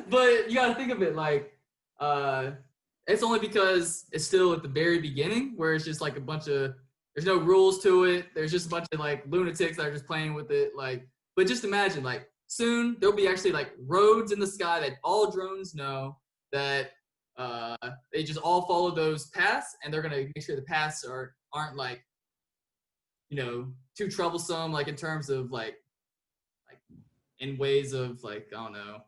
But you gotta think of it like it's only because it's still at the very beginning where it's just like there's no rules to it. There's just a bunch of like lunatics that are just playing with it. Like, but just imagine like soon there'll be actually like roads in the sky that all drones know that they just all follow those paths, and they're gonna make sure the paths aren't like, you know, too troublesome, like in terms of like in ways of like, I don't know.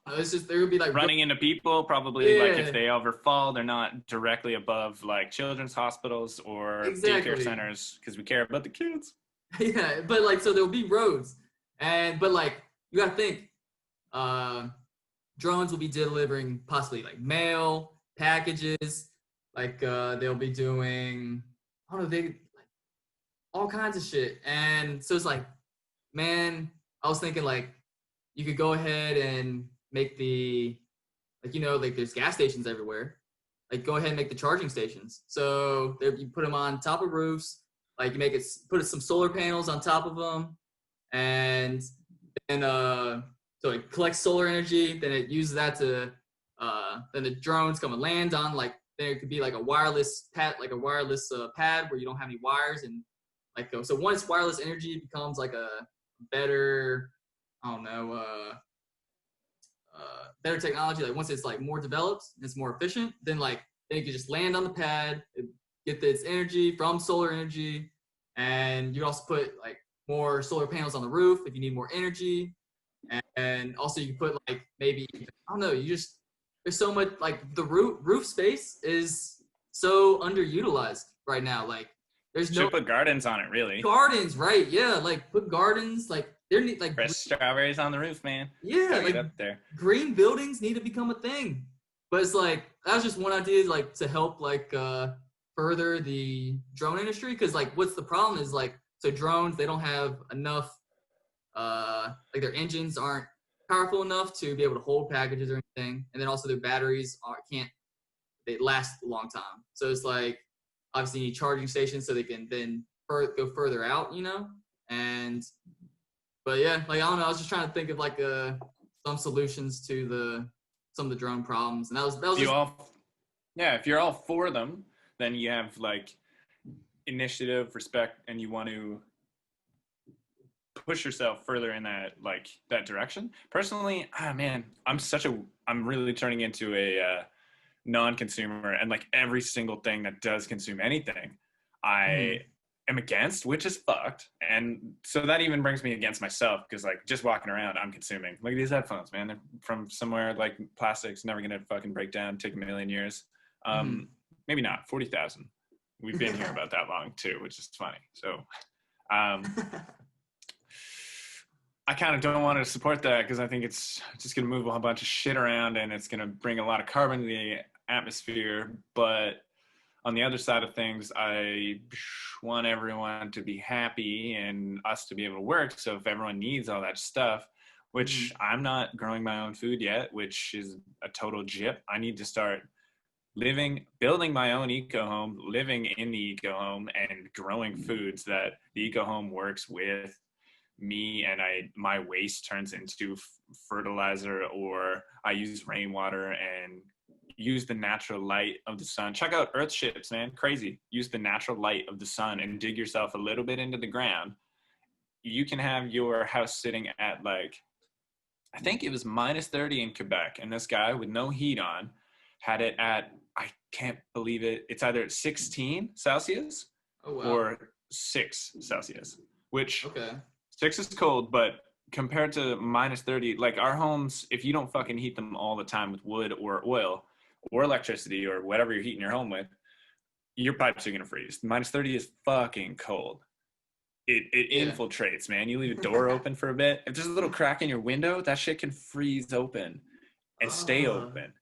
It's just there would be like running into people probably. Like if they overfall, they're not directly above like children's hospitals or daycare centers because we care about the kids. Yeah, but like so there'll be roads, but like you gotta think, drones will be delivering possibly like mail packages, like they'll be doing I don't know like all kinds of shit, and so it's like, man, I was thinking like you could go ahead and make like there's gas stations everywhere. Like go ahead and make the charging stations. So you put them on top of roofs. Like you put some solar panels on top of them, and then so it collects solar energy. Then it uses that to then the drones come and land on like there could be like a wireless pad, pad where you don't have any wires, and like so once wireless energy becomes like a better, I don't know, better technology, like once it's like more developed, it's more efficient, then you can just land on the pad, get this energy from solar energy, and you can also put like more solar panels on the roof if you need more energy, and also you can put like maybe, I don't know, there's so much, like the roof space is so underutilized right now. Like there's should put gardens on it, really. Gardens, right? Yeah, like put gardens, like there need like fresh strawberries on the roof, man. Yeah, like up there. Green buildings need to become a thing. But it's like that was just one idea, like to help like further the drone industry, because like what's the problem is like so drones, they don't have enough like their engines aren't powerful enough to be able to hold packages or anything, and then also their batteries they last a long time. So it's like obviously you need charging stations so they can then go further out, you know. And but yeah, like I don't know, I was just trying to think of like some solutions to some of the drone problems, and that was You just all, yeah, if you're all for them, then you have like initiative, respect, and you want to push yourself further in that direction. Personally, man, I'm really turning into a non-consumer, and like every single thing that does consume anything, I am against, which is fucked. And so that even brings me against myself, because like just walking around, I'm consuming. Look at these headphones, man. They're from somewhere like plastic's never gonna fucking break down, take a million years. Maybe not 40,000. We've been here about that long too, which is funny. So I kind of don't want to support that, because I think it's just going to move a whole bunch of shit around, and it's going to bring a lot of carbon to the atmosphere. But on the other side of things, I want everyone to be happy and us to be able to work. So if everyone needs all that stuff, which I'm not growing my own food yet, which is a total jip. I need to start building my own eco home, living in the eco home, and growing foods that the eco home works with me, and my waste turns into fertilizer, or I use rainwater and use the natural light of the sun. Check out Earthships, man. Crazy. Use the natural light of the sun and dig yourself a little bit into the ground. You can have your house sitting at like, I think it was -30 in Quebec, and this guy with no heat on had it at, I can't believe it, it's either 16 Celsius or 6 Celsius, which 6 is cold, but compared to -30, like our homes, if you don't fucking heat them all the time with wood or oil or electricity or whatever you're heating your home with, your pipes are gonna freeze. -30 is fucking cold. It infiltrates, man. You leave a door open for a bit. If there's a little crack in your window, that shit can freeze open and stay open.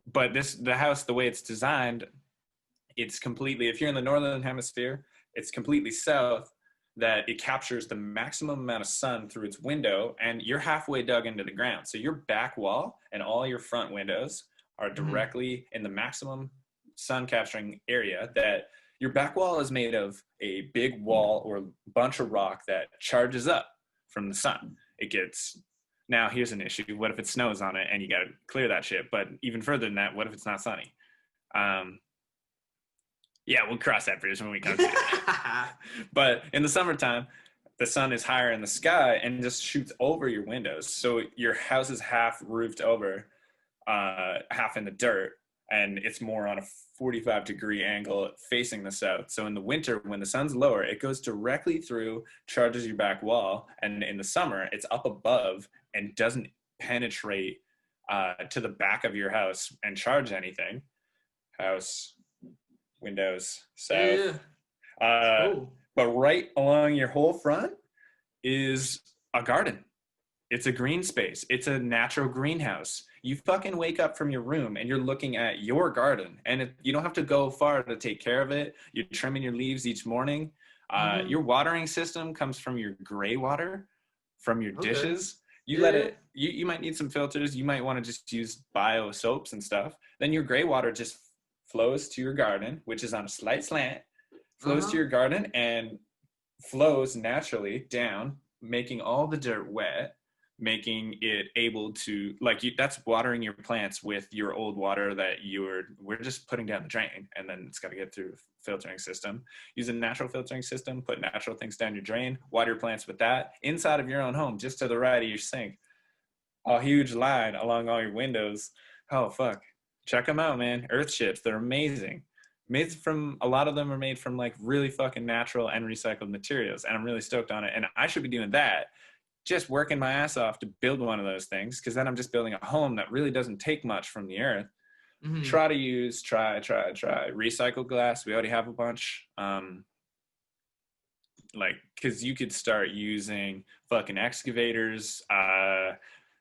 But the house, the way it's designed, it's completely, if you're in the northern hemisphere, it's completely south, that it captures the maximum amount of sun through its window, and you're halfway dug into the ground. So your back wall and all your front windows are directly in the maximum sun capturing area. That your back wall is made of a big wall or bunch of rock that charges up from the sun. Now here's an issue. What if it snows on it and you got to clear that shit? But even further than that, what if it's not sunny? Yeah, we'll cross that bridge when we come to it. But in the summertime, the sun is higher in the sky and just shoots over your windows. So your house is half roofed over, half in the dirt, and it's more on a 45-degree angle facing the south. So in the winter, when the sun's lower, it goes directly through, charges your back wall. And in the summer, it's up above and doesn't penetrate to the back of your house and charge anything. House, windows, south. But right along your whole front is a garden. It's a green space. It's a natural greenhouse. You fucking wake up from your room and you're looking at your garden, and you don't have to go far to take care of it. You're trimming your leaves each morning. Your watering system comes from your gray water from your dishes. You let it, you might need some filters. You might want to just use bio soaps and stuff. Then your gray water just flows to your garden, which is on a slight slant, flows to your garden and flows naturally down, making all the dirt wet, making it able to, that's watering your plants with your old water that we're just putting down the drain, and then it's got to get through the filtering system. Use a natural filtering system, put natural things down your drain, water your plants with that inside of your own home, just to the right of your sink. A huge line along all your windows. Oh, fuck. Check them out, man. Earthships, they're amazing. A lot of them are made from like really fucking natural and recycled materials, and I'm really stoked on it. And I should be doing that, just working my ass off to build one of those things, because then I'm just building a home that really doesn't take much from the earth. Try recycled glass. We already have a bunch. Because you could start using fucking excavators,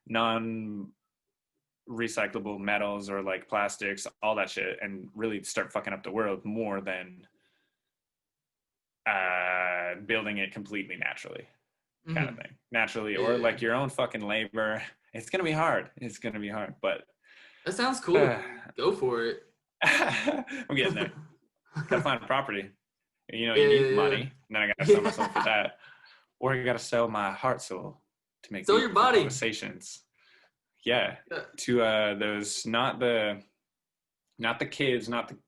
non-recyclable metals or like plastics, all that shit, and really start fucking up the world more than building it completely naturally. Kind of thing, naturally, or like your own fucking labor. It's gonna be hard, but That sounds cool. Go for it. I'm getting there. Gotta find a property. You know, Yeah, you need yeah, money, and then I gotta sell myself for that. Or I gotta sell my heart soul to make Sell your meaningful body. conversations. Yeah. To those not the kids, not the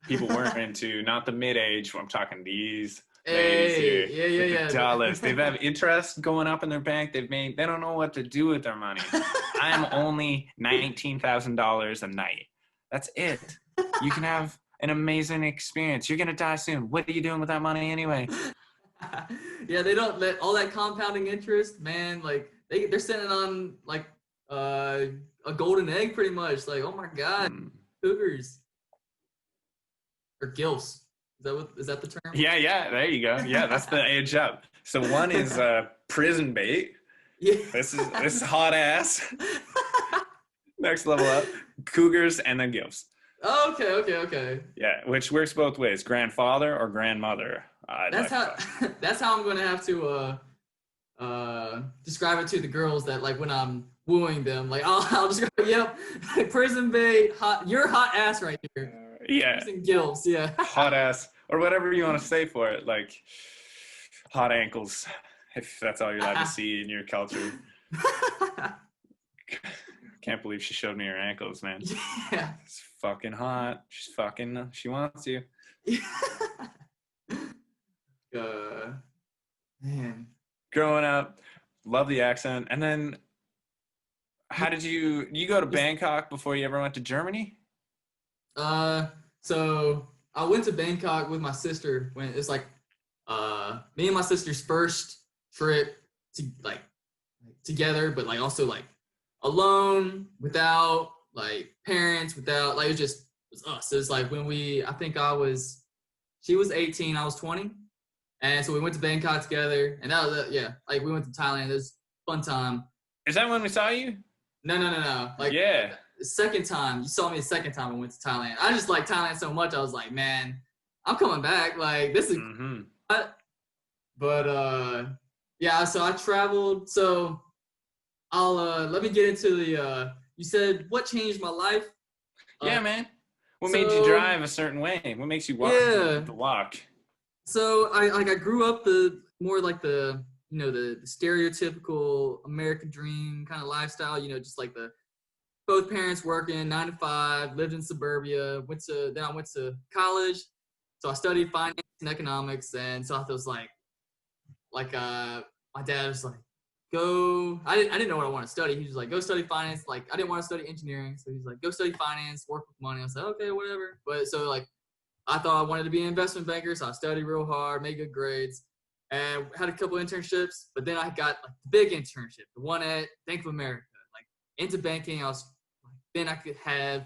people we're into, not the mid-age. I'm talking these ladies here. Yeah. The dollars. They have interest going up in their bank. They don't know what to do with their money. I'm only $19,000 a night. That's it. You can have an amazing experience. You're gonna die soon. What are you doing with that money anyway? Yeah, they don't let all that compounding interest, man. Like they're sitting on like a golden egg, pretty much. Like, oh my god, cougars or gilfs. Is that the term? Yeah. There you go. Yeah, that's the age up. So one is prison bait. Yeah. This is hot ass. Next level up, cougars and then gilfs. Okay. Yeah, which works both ways, grandfather or grandmother. That's how I'm gonna have to describe it to the girls that like when I'm wooing them. Like I'll just go, yep, prison bait, you're hot ass right here. Yeah. Gills, yeah. Hot ass or whatever you want to say for it, like hot ankles, if that's all you're allowed to see in your culture. Can't believe she showed me her ankles, man. Yeah. It's fucking hot. She wants you. Man. Growing up, love the accent. And then how did you go to Bangkok before you ever went to Germany? So I went to Bangkok with my sister when it's like me and my sister's first trip to like together, but like also like alone, without like parents, without like it was us. It was like when she was 18, I was 20. And so we went to Bangkok together, and that was like we went to Thailand. It was a fun time. Is that when we saw you? No. Like the second time, you saw me the second time I went to Thailand. I just like Thailand so much. I was like, man, I'm coming back. Like this is but yeah, so I traveled. So I'll let me get into the you said what changed my life? Yeah, man. What made you drive a certain way? What makes you walk the walk? So I grew up more like the stereotypical American dream kind of lifestyle, just like both parents working 9 to 5, lived in suburbia, then I went to college. So I studied finance and economics, and so I was like my dad was like, I didn't know what I wanted to study. He was like, go study finance. Like I didn't want to study engineering. So he's like, go study finance, work with money. I was like, okay, whatever. But so like I thought I wanted to be an investment banker, so I studied real hard, made good grades, and had a couple internships. But then I got like the big internship, the one at Bank of America, like into banking. Then I could have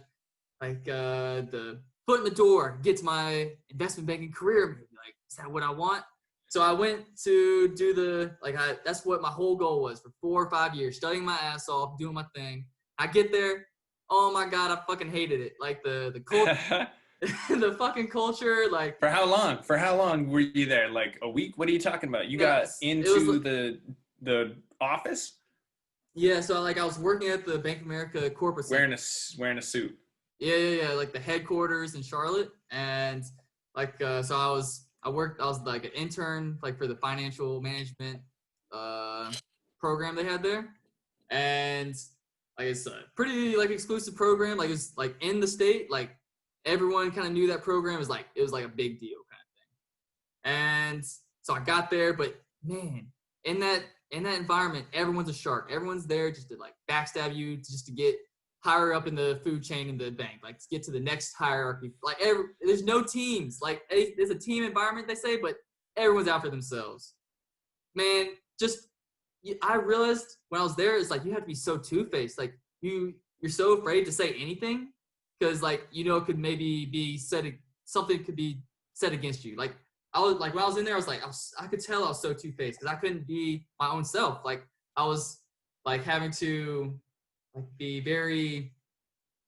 like the foot in the door, get to my investment banking career. Maybe like, is that what I want? So I went to do that's what my whole goal was for 4 or 5 years, studying my ass off, doing my thing. I get there, oh my god, I fucking hated it. Like the culture. The fucking culture, like for how long were you there? Like a week? What are you talking about? You got into the office? Yeah, so like I was working at the Bank of America corporate center. Wearing a suit. Yeah, like the headquarters in Charlotte, and like so I was like an intern like for the financial management program they had there, and like it's a pretty like exclusive program. Like it's like in the state, like everyone kind of knew that program. It was like a big deal kind of thing. And so I got there, but man, in that environment, everyone's a shark. Everyone's there just to like backstab you, just to get higher up in the food chain in the bank, like to get to the next hierarchy. Like there's no teams. Like there's a team environment, they say, but everyone's out for themselves. Man, I realized when I was there, it's like you have to be so two-faced. Like you're so afraid to say anything. Because like it could maybe be something could be said against you. Like I was like when I was in there, I could tell I was so two-faced because I couldn't be my own self. Like I was like having to like be very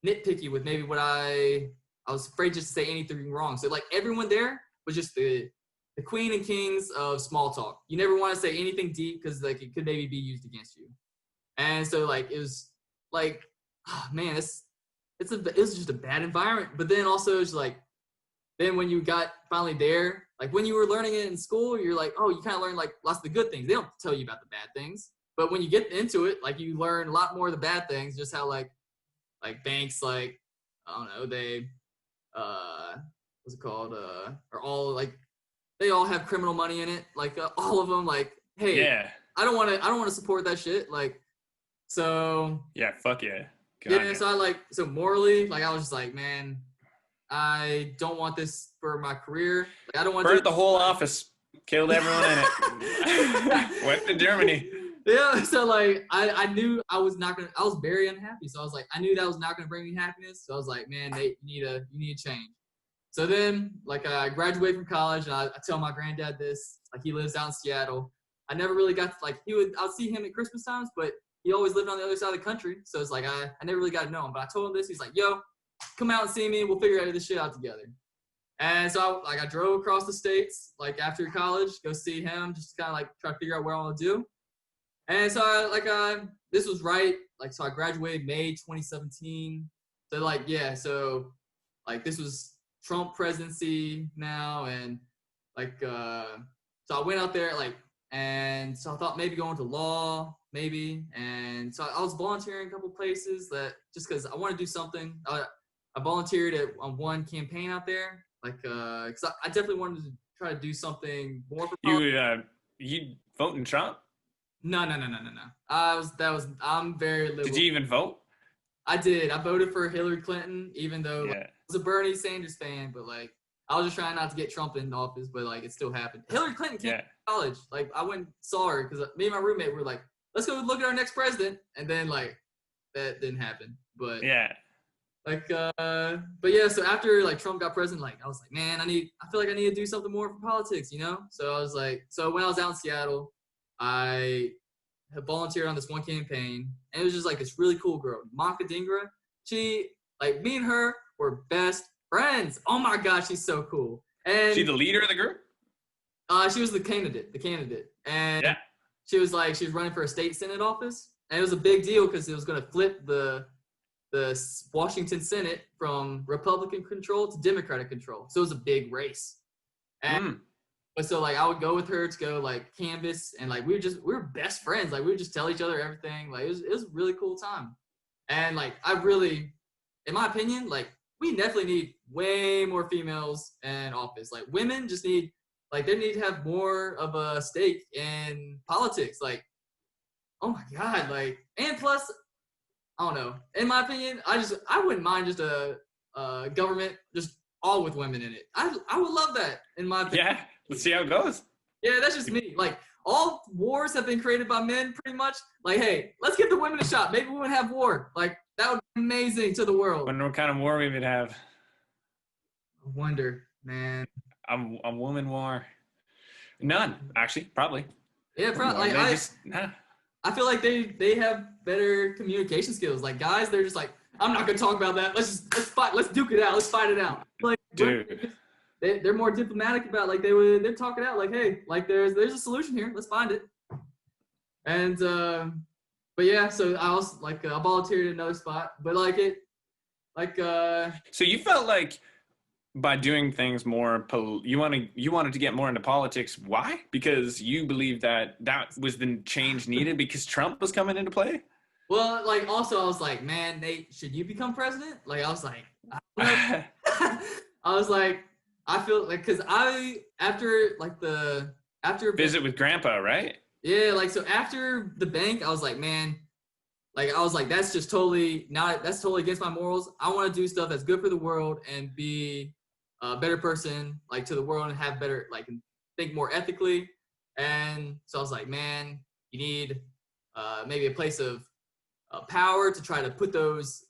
nitpicky with maybe what I was afraid just to say anything wrong. So like everyone there was just the queen and kings of small talk. You never want to say anything deep because like it could maybe be used against you. And so like it was like, oh, man, it's just a bad environment. But then also it's like, then when you got finally there, like when you were learning it in school, you're like, oh, you kind of learn like lots of the good things. They don't tell you about the bad things. But when you get into it, like you learn a lot more of the bad things, just how like banks, like, I don't know, they, what's it called? Are all like, they all have criminal money in it. Like all of them, like, hey, Yeah. I don't want to support that shit. Like, so. Yeah. Fuck yeah. Good on you. So so morally, like I was just like, man, I don't want this for my career. Like I don't want to burnt the whole office, killed everyone in it, went to Germany. Yeah, so like I knew I was very unhappy. So I was like, I knew that was not gonna bring me happiness. So I was like, man, you need a change. So then like I graduated from college and I tell my granddad this, like he lives out in Seattle. I never really got to, like I'll see him at Christmas times, but he always lived on the other side of the country. So it's like I never really got to know him. But I told him this, he's like, yo, come out and see me, we'll figure out this shit out together. And so I drove across the states like after college, go see him, just kind of like try to figure out what I want to do. And so this was right, like, so I graduated May 2017. So like, yeah, so like this was Trump presidency now. And like, so I went out there like, and so I thought maybe going to law, maybe. And so I was volunteering a couple places that just cause I want to do something. I volunteered on one campaign out there, like, cause I definitely wanted to try to do something more for politics. You voting Trump? No. I'm very liberal. Did you even vote? I did. I voted for Hillary Clinton, even though like, I was a Bernie Sanders fan, but like I was just trying not to get Trump in office, but like it still happened. Hillary Clinton came to college. Like I went and saw her because me and my roommate were like, let's go look at our next president, and then like that didn't happen. But yeah. Like, but yeah, so after like Trump got president, like I was like, man, I feel like I need to do something more for politics, you know? So I was like, so when I was out in Seattle, I had volunteered on this one campaign, and it was just like this really cool girl, Maka Dingra. She, like, me and her were best friends. Oh my gosh, she's so cool. And she the leader of the group? She was the candidate. And she was running for a state Senate office, and it was a big deal because it was going to flip the Washington Senate from Republican control to Democratic control. So it was a big race. And but so like I would go with her to go like canvass, and like we were best friends. Like we would just tell each other everything. Like it was a really cool time. And like in my opinion, like we definitely need way more females in office. Like women just need, like they need to have more of a stake in politics. Like, oh my God, like, and plus, I don't know. In my opinion, I wouldn't mind just a government just all with women in it. I would love that, in my opinion. Yeah, let's see how it goes. Yeah, that's just me. Like all wars have been created by men, pretty much. Like, hey, let's give the women a shot. Maybe we wouldn't have war. Like that would be amazing to the world. Wonder what kind of war we would have. I wonder, man. A woman war. None, actually, probably. Yeah, probably. Like, I feel like they have better communication skills. Like guys, they're just like, I'm not gonna talk about that. Let's fight. Let's duke it out. Let's fight it out. Like, dude, they're more diplomatic about, like they're talking out like, hey, like there's a solution here. Let's find it. And but yeah, so I was like I volunteered at another spot, but like it, like So you felt like by doing things more, you wanted to get more into politics. Why? Because you believed that was the change needed because Trump was coming into play? Well, like also I was like, man, Nate, should you become president? Like I was like, I was like, I feel like, cause after visit with grandpa, right? Yeah. Like, so after the bank, I was like, man, like, I was like, that's totally against my morals. I want to do stuff that's good for the world and be a better person, like, to the world, and have better, like, and think more ethically. And so I was like, man, you need maybe a place of power to try to put those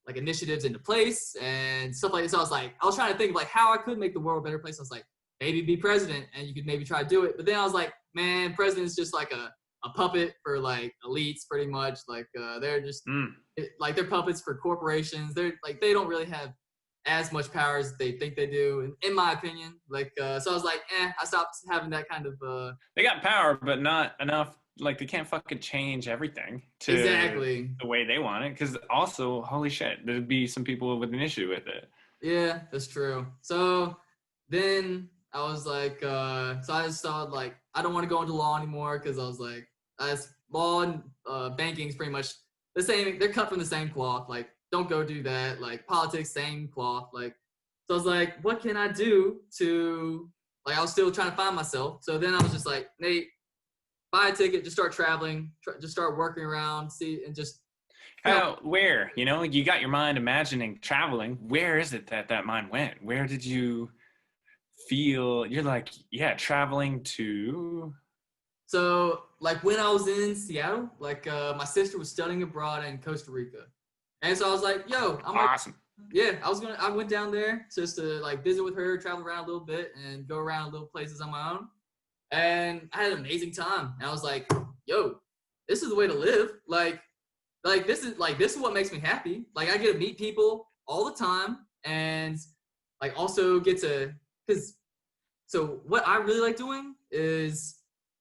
like initiatives into place and stuff like this. So I was trying to think of like how I could make the world a better place. I was like, maybe be president, and you could maybe try to do it. But then I was like, man, president's just like a puppet for like elites, pretty much. Like they're just like they're puppets for corporations. They're like, they don't really have as much power as they think they do, in my opinion. Like so I was like, I stopped having that kind of they got power but not enough like they can't fucking change everything to Exactly. the way they want it. Because also, holy shit, there'd be some people with an issue with it. Yeah, that's true. So then I was like, so I just thought like I don't want to go into law anymore because I was like, law and banking is pretty much the same. They're cut from the same cloth. Like, don't go do that. Like politics, same cloth. Like, so I was like, what can I do to like? I was still trying to find myself. So then I was just like, Nate, buy a ticket, just start traveling, just start working around, see, and just How, where, you know, you got your mind imagining traveling. Where is it that mind went? Where did you feel, you're like, yeah, traveling to? So, like when I was in Seattle, like my sister was studying abroad in Costa Rica, and so I was like, "Yo, I'm like, Awesome. yeah, I went down there just to like visit with her, travel around a little bit, and go around little places on my own." And I had an amazing time. And I was like, "Yo, this is the way to live. This is what makes me happy. Like I get to meet people all the time, and like also get to because so what I really like doing is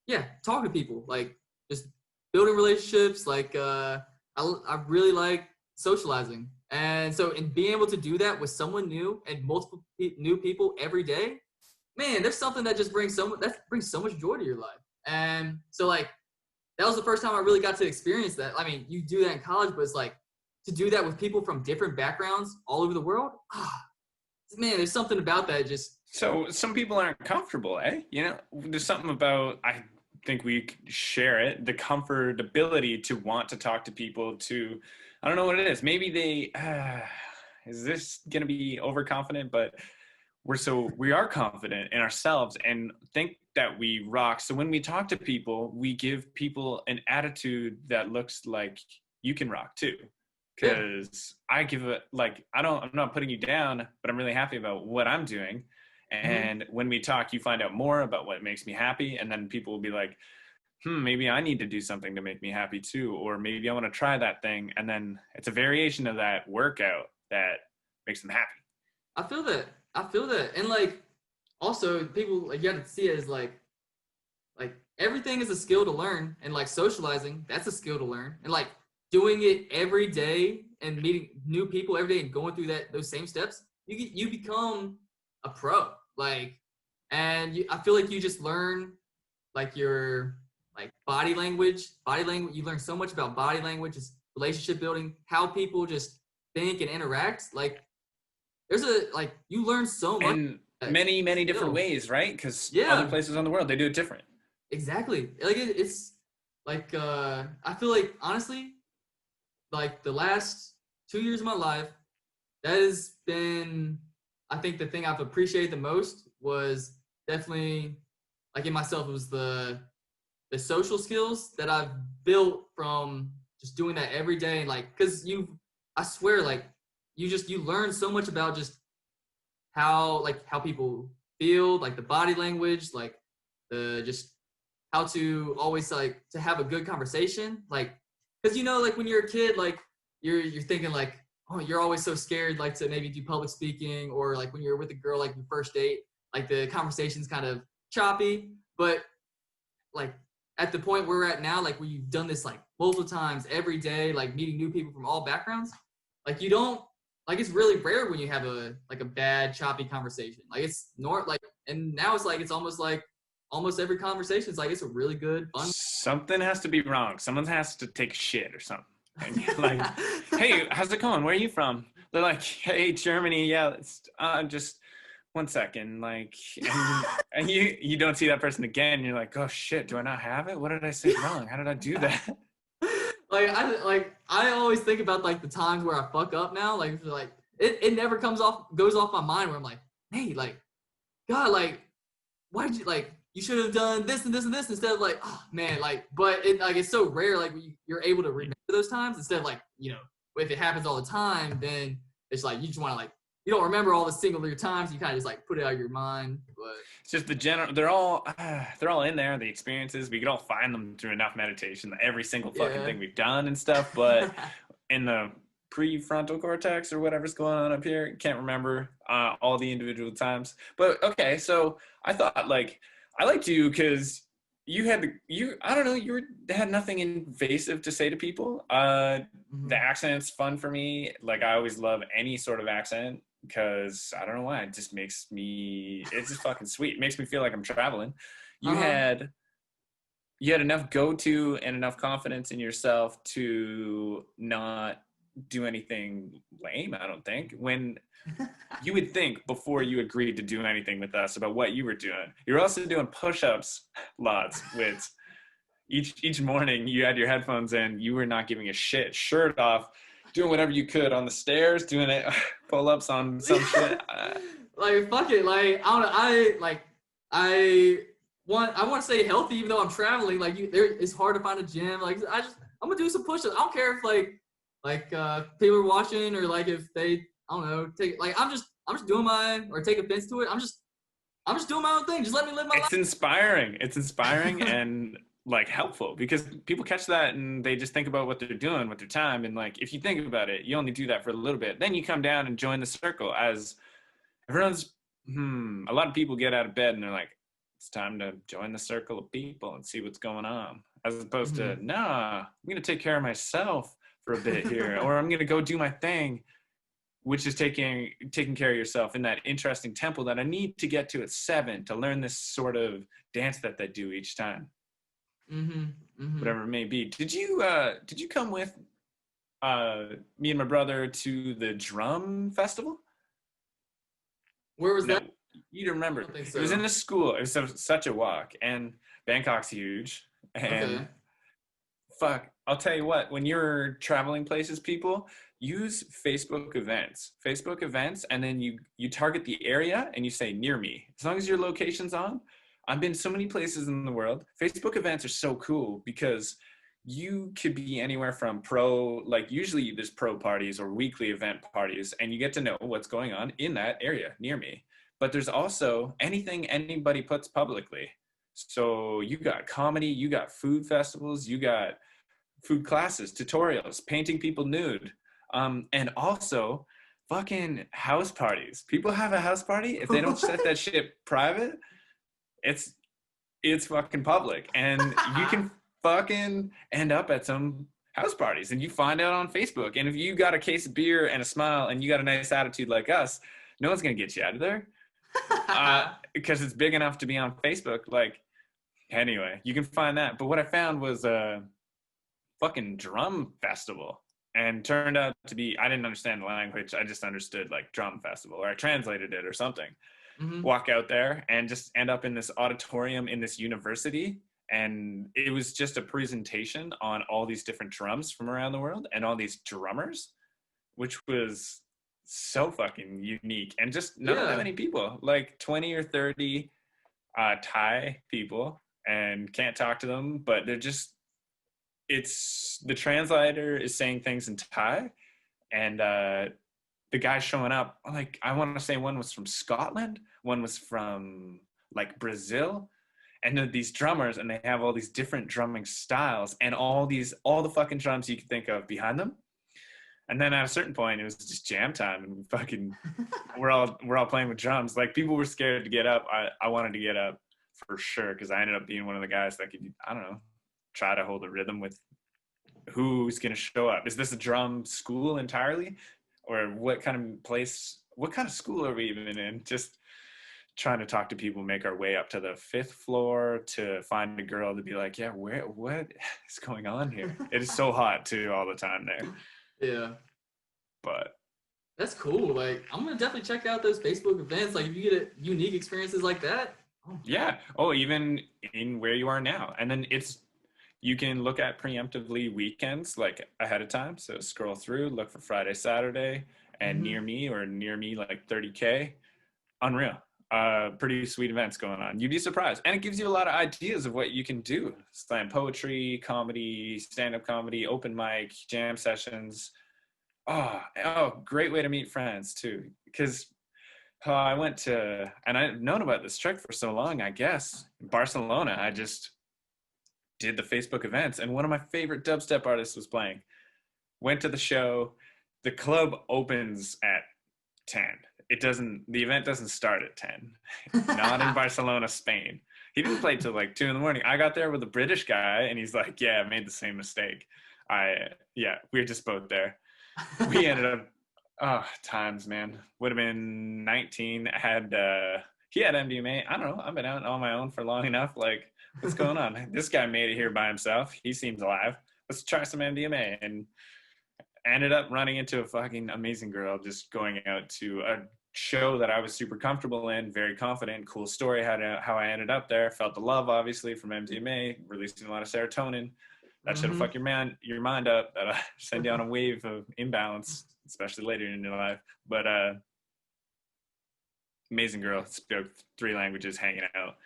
yeah, talking to people, like just building relationships. Like I really like socializing, and so in being able to do that with someone new and multiple new people every day, man, there's something that just brings so much joy to your life. And so like that was the first time I really got to experience that. I mean, you do that in college, but it's like to do that with people from different backgrounds all over the world. Man, there's something about that just So some people aren't comfortable, eh? You know, there's something about, I think we share it, the comfortability to want to talk to people, to, I don't know what it is. Maybe they, is this going to be overconfident? But we are confident in ourselves and think that we rock. So when we talk to people, we give people an attitude that looks like you can rock too. yeah. Because I give it, like, I'm not putting you down, but I'm really happy about what I'm doing. Mm-hmm. And when we talk, you find out more about what makes me happy. And then people will be like, maybe I need to do something to make me happy too. Or maybe I want to try that thing. And then it's a variation of that workout that makes them happy. I feel that. I feel that. And like also people like you have to see it as like everything is a skill to learn and like socializing, that's a skill to learn. And like doing it every day and meeting new people every day and going through those same steps, you become a pro. Like and I feel like you just learn like your like body language. You learn so much about body language, just relationship building, how people just think and interact. Like there's a like you learn so much And many different ways, right? Because other yeah places on the world, they do it different. exactly like it's like I feel like honestly like the last 2 years of my life that has been I think the thing I've appreciated the most was definitely like in myself it was the social skills that I've built from just doing that every day and like because I swear like you learn so much about just how people feel, like the body language, like the just how to always like to have a good conversation, like because like when you're a kid, like you're thinking like oh you're always so scared like to maybe do public speaking or like when you're with a girl like your first date, like the conversation's kind of choppy, but like at the point we're at now, like where you've done this like multiple times every day, like meeting new people from all backgrounds, like you don't like it's really rare when you have a bad choppy conversation. Like it's like and now it's like it's almost like almost every conversation is like it's a really good fun. Something has to be wrong. Someone has to take a shit or something. And you're like, hey, how's it going? Where are you from? They're like, hey, Germany. Yeah, it's just 1 second. Like, and you don't see that person again. You're like, oh shit, do I not have it? What did I say wrong? How did I do that? I always think about like the times where I fuck up now. Like it never goes off my mind where I'm like, hey, like, God, like, why did you like you should have done this and this and this instead of like, oh man, like, but it like it's so rare like you're able to remember those times instead of like, if it happens all the time, then it's like you just want to like you don't remember all the singular times, you kind of just like put it out of your mind. But it's just the general. They're all in there. The experiences we could all find them through enough meditation. Every single fucking thing we've done and stuff, but in the prefrontal cortex or whatever's going on up here, can't remember all the individual times. But okay, so I thought like I liked you because I don't know, had nothing invasive to say to people. The accent's fun for me. Like, I always love any sort of accent because I don't know why, it's just fucking sweet. It makes me feel like I'm traveling. You Uh-huh. had you had enough go-to and enough confidence in yourself to not do anything lame, I don't think. When you would think before you agreed to do anything with us about what you were doing. You're also doing push-ups lots with each morning. You had your headphones in. You were not giving a shit. Shirt off, doing whatever you could on the stairs, doing it pull-ups on some shit. Like fuck it. Like I don't know. I want to stay healthy even though I'm traveling. Like it's hard to find a gym. Like I'm gonna do some push-ups. I don't care if people are watching or like if they I don't know take like I'm just doing mine or take offense to it. I'm just doing my own thing. Just let me live my life. It's inspiring and like helpful because people catch that and they just think about what they're doing with their time. And like, if you think about it, you only do that for a little bit. Then you come down and join the circle as everyone's, a lot of people get out of bed and they're like, it's time to join the circle of people and see what's going on. As opposed to, nah, I'm going to take care of myself for a bit here, or I'm going to go do my thing, which is taking care of yourself in that interesting temple that I need to get to at 7 to learn this sort of dance that they do each time. Whatever it may be. Did you come with me and my brother to the drum festival? Where was that? You don't remember. So. It was in a school. It was such a walk, and Bangkok's huge. And fuck, I'll tell you what, when you're traveling places, people use Facebook events, and then you target the area and you say near me. As long as your location's on. I've been so many places in the world. Facebook events are so cool because you could be anywhere from usually there's pro parties or weekly event parties, and you get to know what's going on in that area near me. But there's also anything anybody puts publicly. So you got comedy, you got food festivals, you got food classes, tutorials, painting people nude, and also fucking house parties. People have a house party. If they don't set that shit private, it's fucking public, and you can fucking end up at some house parties, and you find out on Facebook. And if you got a case of beer and a smile and you got a nice attitude like us, no one's gonna get you out of there because it's big enough to be on Facebook. Like, anyway, you can find that. But what I found was a fucking drum festival, and turned out to be, I didn't understand the language. I just understood like drum festival, or I translated it or something. Walk out there and just end up in this auditorium in this university, and it was just a presentation on all these different drums from around the world and all these drummers, which was so fucking unique. And just not that many people, like 20 or 30 Thai people, and can't talk to them, but they're just, it's the translator is saying things in Thai, and the guys showing up, like, I want to say one was from Scotland, one was from like Brazil, and they're these drummers, and they have all these different drumming styles and all the fucking drums you could think of behind them. And then at a certain point, it was just jam time, and we're all playing with drums. Like, people were scared to get up. I wanted to get up for sure because I ended up being one of the guys that could, I don't know, try to hold a rhythm with who's going to show up. Is this a drum school entirely? Or what kind of school are we even in? Just trying to talk to people, make our way up to the 5th floor to find a girl to be like, yeah, what is going on here? It is so hot too all the time there. Yeah. But that's cool. Like, I'm going to definitely check out those Facebook events. Like, if you get unique experiences like that. Yeah. Oh, even in where you are now. And then you can look at preemptively weekends like ahead of time. So scroll through, look for Friday, Saturday, and near me like 30K. Unreal. Pretty sweet events going on. You'd be surprised. And it gives you a lot of ideas of what you can do. Slam poetry, comedy, stand-up comedy, open mic, jam sessions. Oh, great way to meet friends too. Because I went to, and I've known about this trick for so long, I guess. In Barcelona, I just did the Facebook events, and one of my favorite dubstep artists was playing. Went to the show. The club opens at 10. The event doesn't start at 10. Not in Barcelona, Spain. He didn't play till like 2 a.m. I got there with a British guy, and he's like, "Yeah, I made the same mistake." We were just both there. We ended up, times, man. Would have been 19. He had MDMA. I don't know. I've been out on my own for long enough. Like, what's going on? This guy made it here by himself. He seems alive. Let's try some MDMA. And ended up running into a fucking amazing girl, just going out to a show that I was super comfortable in, very confident, cool story, how I ended up there. Felt the love, obviously, from MDMA, releasing a lot of serotonin. That should have fucked your mind up. That'll send you on a wave of imbalance, especially later in your life. But amazing girl, spoke 3 languages, hanging out.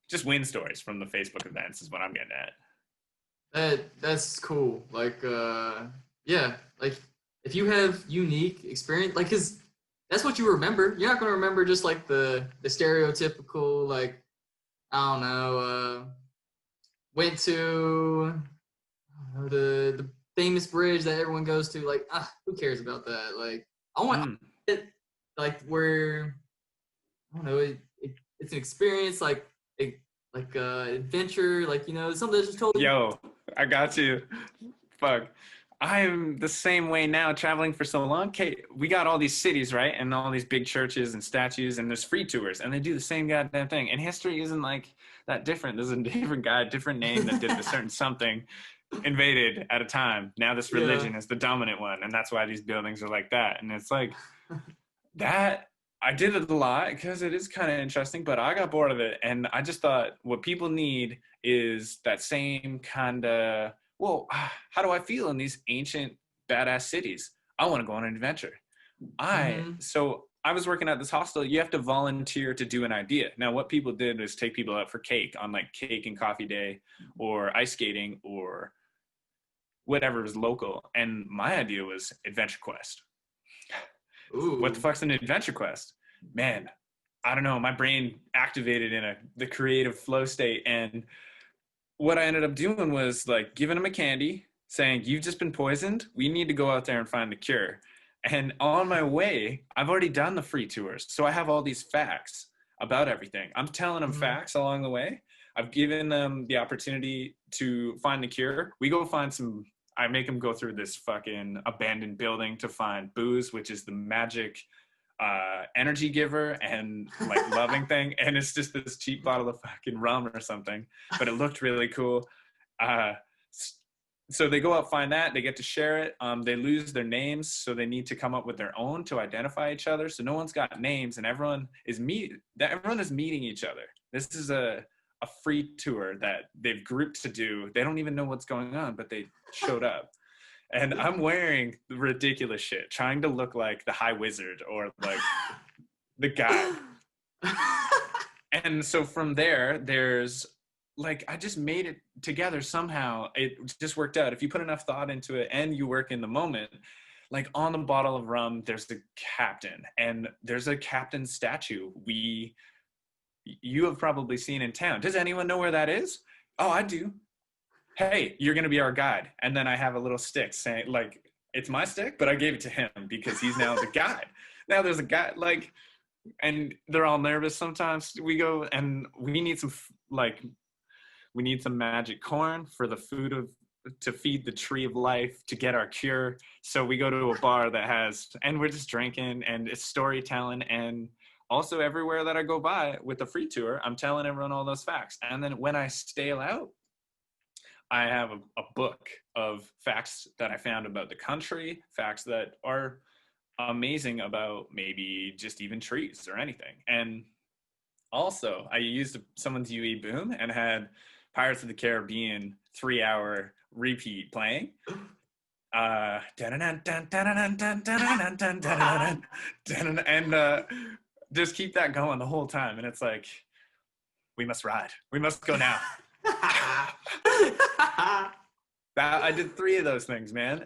Just win stories from the Facebook events is what I'm getting at. That's cool. Like, yeah, like if you have unique experience, like, cause that's what you remember. You're not gonna remember just like the stereotypical, like, I don't know, went to the famous bridge that everyone goes to. Like, who cares about that? Like, I want it, like, where, I don't know, it's an experience, like adventure, like, something that's just totally. Yo, I got you. Fuck. I'm the same way now, traveling for so long. Okay, we got all these cities, right? And all these big churches and statues, and there's free tours, and they do the same goddamn thing. And history isn't like that different. There's a different guy, different name that did a certain something, invaded at a time. Now this religion is the dominant one, and that's why these buildings are like that. And it's like that. I did it a lot because it is kind of interesting, but I got bored of it. And I just thought what people need is that same kind of, well, how do I feel in these ancient badass cities? I want to go on an adventure. So I was working at this hostel. You have to volunteer to do an idea. Now, what people did was take people out for cake on like cake and coffee day or ice skating or whatever was local. And my idea was adventure quest. Ooh. What the fuck's an adventure quest? Man, I don't know. My brain activated in the creative flow state. And what I ended up doing was like giving them a candy, saying, "You've just been poisoned. We need to go out there and find the cure." And on my way, I've already done the free tours. So I have all these facts about everything. I'm telling them facts along the way. I've given them the opportunity to find the cure. We go find I make them go through this fucking abandoned building to find booze, which is the magic energy giver and like loving thing. And it's just this cheap bottle of fucking rum or something, but it looked really cool. So they go out, find that, they get to share it. They lose their names, so they need to come up with their own to identify each other. So no one's got names, and everyone is meeting each other. This is a free tour that they've grouped to do. They don't even know what's going on, but they showed up. And I'm wearing ridiculous shit, trying to look like the High Wizard or like the guy. And so from there's like, I just made it together somehow. It just worked out. If you put enough thought into it and you work in the moment, like on the bottle of rum, there's the captain, and there's a captain statue you have probably seen in town. Does anyone know where that is? Oh, I do. Hey, you're going to be our guide. And then I have a little stick saying, like, it's my stick, but I gave it to him because he's now the guide. Now there's a guy, like, and they're all nervous sometimes. We go and we need some magic corn for the food to feed the tree of life, to get our cure. So we go to a bar and we're just drinking, and it's storytelling. And also everywhere that I go by with the free tour, I'm telling everyone all those facts. And then when I stale out, I have a book of facts that I found about the country, facts that are amazing about maybe just even trees or anything. And also I used someone's UE boom and had Pirates of the Caribbean 3-hour repeat playing. And just keep that going the whole time. And it's like, we must ride. We must go now. I did 3 of those things, man.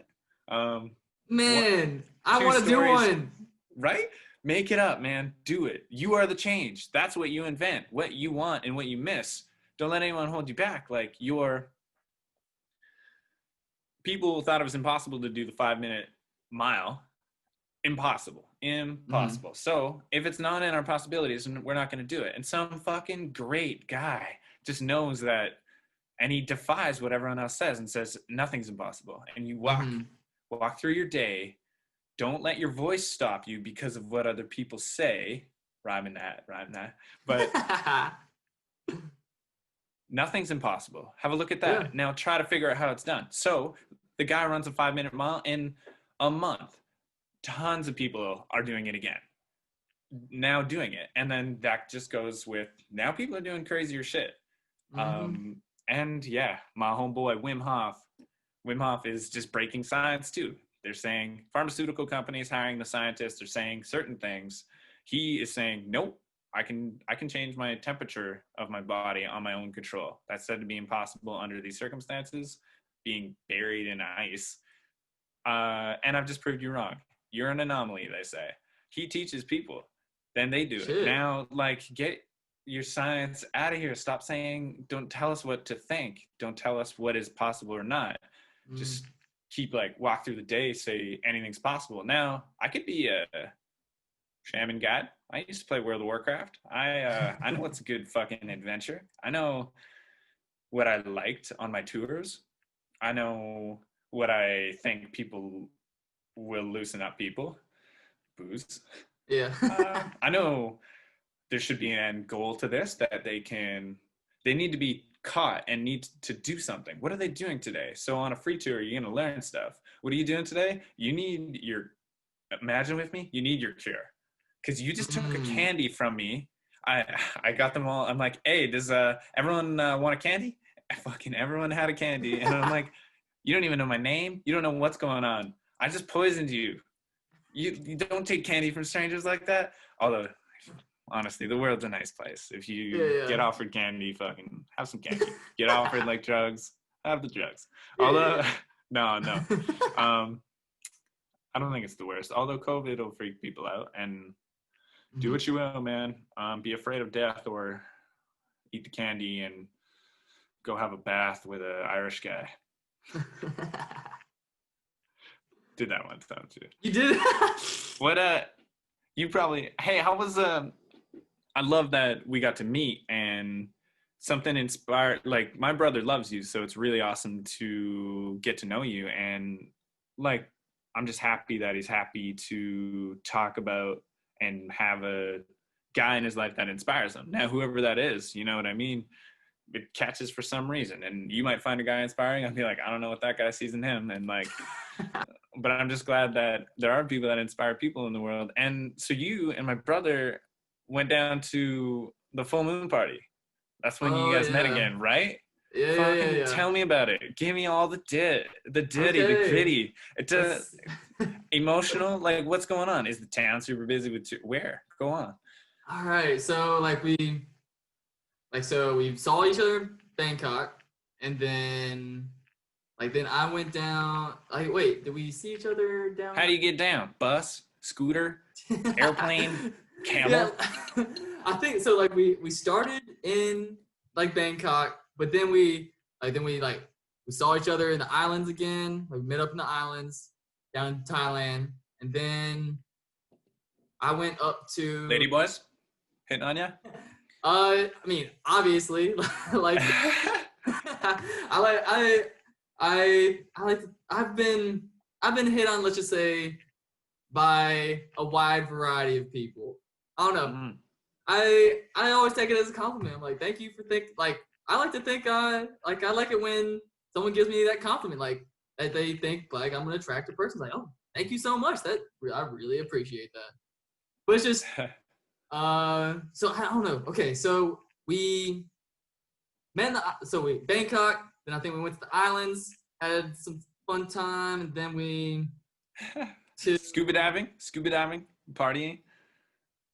Man, I want to do one. Right? Make it up, man. Do it. You are the change. That's what you invent. What you want and what you miss. Don't let anyone hold you back. Like, people thought it was impossible to do the 5-minute mile. Impossible. So if it's not in our possibilities, we're not going to do it. And some fucking great guy just knows that, and he defies what everyone else says and says nothing's impossible. And you walk through your day. Don't let your voice stop you because of what other people say. Rhyming that. But nothing's impossible. Have a look at that. Yeah. Now try to figure out how it's done. So the guy runs a 5-minute mile in a month. Tons of people are doing it again. Now doing it. And then that just goes with, now people are doing crazier shit. And yeah, my homeboy Wim Hof is just breaking science too. They're saying pharmaceutical companies hiring the scientists are saying certain things. He is saying, nope, I can change my temperature of my body on my own control. That's said to be impossible under these circumstances, being buried in ice. And I've just proved you wrong. You're an anomaly, they say. He teaches people. Then they do it. Now, like, get your science out of here. Stop saying, don't tell us what to think. Don't tell us what is possible or not. Just keep, like, walk through the day, say anything's possible. Now, I could be a shaman god. I used to play World of Warcraft. I know what's a good fucking adventure. I know what I liked on my tours. I know what I think people will loosen up people. Booze. Yeah. I know there should be an end goal to this, that they need to be caught and need to do something. What are they doing today? So on a free tour, you're going to learn stuff. What are you doing today? Imagine with me, you need your cure. Because you just took a candy from me. I got them all. I'm like, hey, does everyone want a candy? Fucking everyone had a candy. And I'm like, you don't even know my name. You don't know what's going on. I just poisoned you. You don't take candy from strangers like that. Although, honestly, the world's a nice place. If you get offered candy, fucking have some candy. Get offered like drugs, have the drugs. Although, no. I don't think it's the worst. Although COVID will freak people out, and do what you will, man. Be afraid of death or eat the candy and go have a bath with an Irish guy. Did that one time too. You did? What you probably, hey, how was I love that we got to meet and something inspired, like my brother loves you, so it's really awesome to get to know you, and like I'm just happy that he's happy to talk about and have a guy in his life that inspires him. Now, whoever that is, you know what I mean? It catches for some reason, and you might find a guy inspiring. I'll be like, I don't know what that guy sees in him, and like, but I'm just glad that there are people that inspire people in the world. And so you and my brother went down to the full moon party. That's when you guys met again, right? Yeah. Tell me about it. Give me all the ditty, the gritty. It's emotional. Like, what's going on? Is the town super busy with where? Go on. All right. So we saw each other in Bangkok, and then I went down. Like, wait, did we see each other down? How do you get down? Bus, scooter, airplane, camel? Yeah. I think so. Like we started in like Bangkok, but then we saw each other in the islands again. Like, we met up in the islands down in Thailand, and then I went up to Lady Boys hitting on ya. I mean, obviously, like I've been hit on, let's just say, by a wide variety of people. I don't know. Mm-hmm. I always take it as a compliment. I'm like, thank you for I like to think I like it when someone gives me that compliment, like that they think like I'm an attractive person. Like, oh, thank you so much. I really appreciate that. But it's just so I don't know. Okay, so we met in Bangkok, then I think we went to the islands, had some fun time, and then we scuba diving, partying.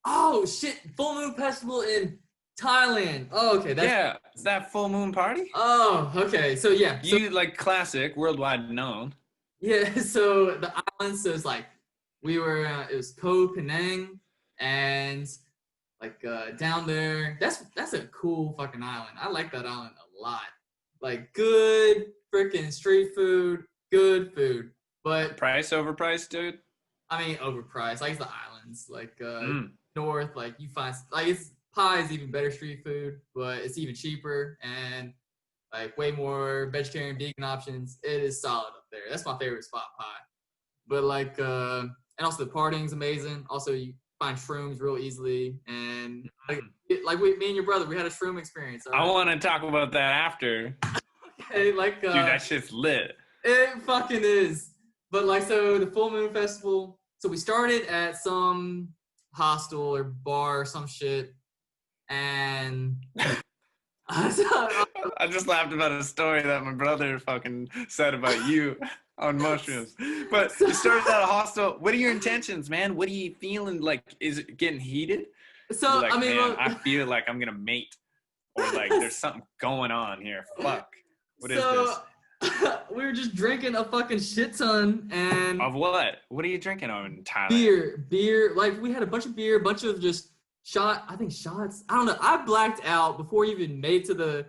Oh shit! Full Moon Festival in Thailand. Oh, okay. Is that full moon party? Oh, okay. So yeah. You like classic, worldwide known. Yeah. So the islands. So it's like we were. It was Koh Penang, and like down there. That's a cool fucking island. I like that island a lot. Like, good freaking street food, good food. But price overpriced, dude. I mean, overpriced. Like, it's the islands. Like, Mm. north, like, you find, like, it's pie is even better street food, but it's even cheaper and, like, way more vegetarian, vegan options. It is solid up there. That's my favorite spot, pie. But, like, and also the partying's amazing. Also, you find shrooms real easily. And, like me and your brother, we had a shroom experience. I want to talk about that after. Okay, like, Dude, that shit's lit. it fucking is. But like, so the Full Moon Festival. So we started at some hostel or bar or some shit, and I just laughed about a story that my brother fucking said about you on mushrooms. But you started at a hostel. What are your intentions, man? What are you feeling? Like, is it getting heated? so Like, I mean, man, look, I feel like I'm gonna mate, or like there's something going on here. Fuck. What is this? we were just drinking a fucking shit ton and Of what? What are you drinking in Thailand? beer. Like, we had a bunch of beer, a bunch of just shots. I don't know. I blacked out before we even made to the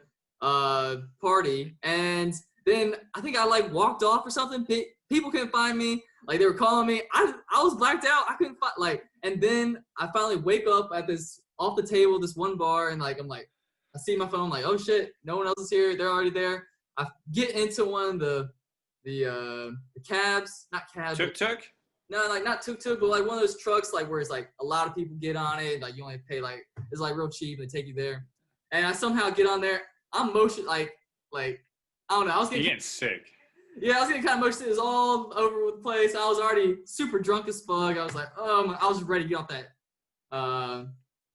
party, and then I think I like walked off or something. People couldn't find me. Like, they were calling me. I was blacked out. I couldn't find, like, and then I finally wake up at this off the table, this one bar, and like, I'm like, I see my phone. I'm like, oh shit, no one else is here. They're already there. I get into one of the cabs, not cabs. Tuk-tuk? No, like, not tuk-tuk, but like one of those trucks, like, where it's like a lot of people get on it. Like, you only pay, like, it's like real cheap and they take you there. And I somehow get on there. I'm motion, like I don't know. I was getting sick. Yeah, I was getting kind of motion. It was all over the place. I was already super drunk as fuck. I was like, I was ready to get off that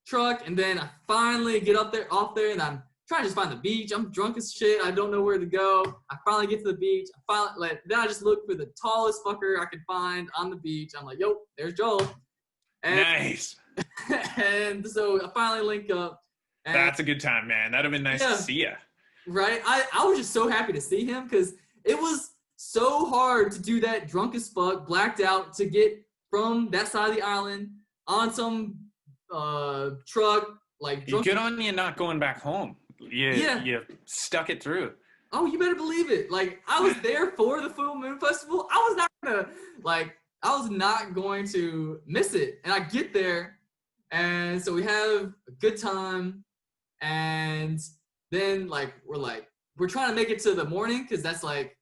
truck. And then I finally get off there, and I'm trying to just find the beach. I'm drunk as shit. I don't know where to go. I finally get to the beach. Then I just look for the tallest fucker I could find on the beach. I'm like, yo, there's Joel. And, nice. And so I finally link up. That's a good time, man. That'd have been nice to see ya. Right? I was just so happy to see him because it was so hard to do that drunk as fuck, blacked out, to get from that side of the island on some truck. Like, Good on you not going back home. You stuck it through. Oh, you better believe it. Like, I was there for the Full Moon Festival. I was not going to miss it. And I get there, and so we have a good time, and then we're trying to make it to the morning because that's like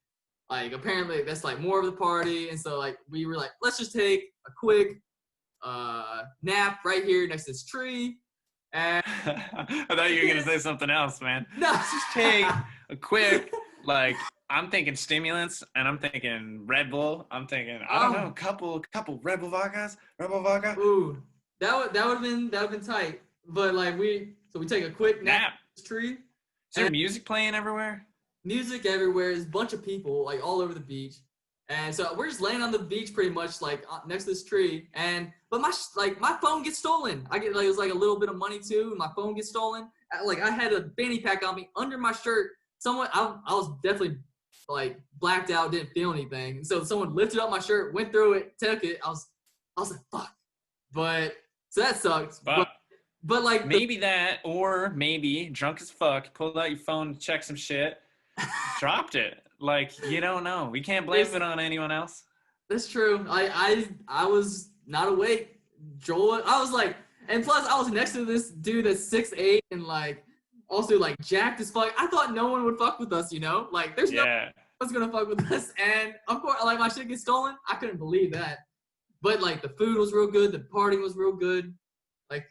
apparently that's like more of the party. And so like we were like, let's just take a quick nap right here next to this tree. And I thought you were gonna say something else, man. No, let's just take a quick, like, I'm thinking stimulants, and I'm thinking Red Bull. I'm thinking, I don't know, couple Red Bull vodkas. Ooh, that would have been tight. But like we take a quick nap this tree. Is there music playing everywhere? Music everywhere. There's a bunch of people like all over the beach. And so we're just laying on the beach pretty much like next to this tree. But my phone gets stolen. I get, like, it was like a little bit of money too. And my phone gets stolen. I had a fanny pack on me under my shirt. I was definitely like blacked out, didn't feel anything. And so someone lifted up my shirt, went through it, took it. I was like, fuck. But so that sucked. But like maybe or maybe drunk as fuck, pulled out your phone to check some shit, dropped it. Like, you don't know. We can't blame it on anyone else. That's true. I was not awake. Joel, I was like, and plus I was next to this dude that's 6'8" and like also like jacked as fuck. I thought no one would fuck with us, you know? Like, there's no one was gonna fuck with us. And of course, like, my shit gets stolen. I couldn't believe that. But like the food was real good, the party was real good. Like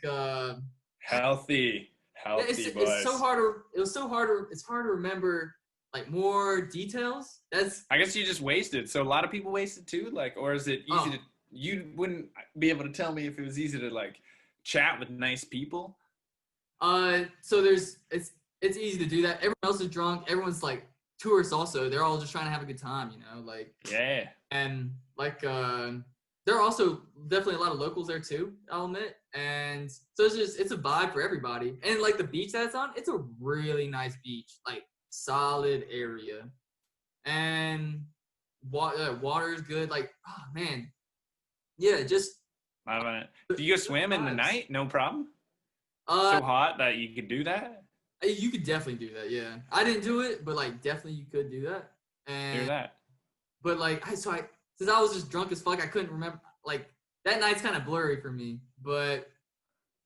healthy boys. It's hard to remember like more details. I guess you just wasted. So a lot of people wasted too, like, or is it easy to, you wouldn't be able to tell me if it was easy to like chat with nice people? So it's easy to do that. Everyone else is drunk. Everyone's like tourists also. They're all just trying to have a good time, you know, like. Yeah. And like there are also definitely a lot of locals there too, I'll admit. And so it's a vibe for everybody. And like the beach that it's on, it's a really nice beach, like solid area. And water is good. Like, oh man. Yeah, just. Do you go swim in the night? No problem? So hot that you could do that? You could definitely do that, yeah. I didn't do it, but like definitely you could do that. And do that. But like since I was just drunk as fuck, I couldn't remember. like that night's kind of blurry for me, but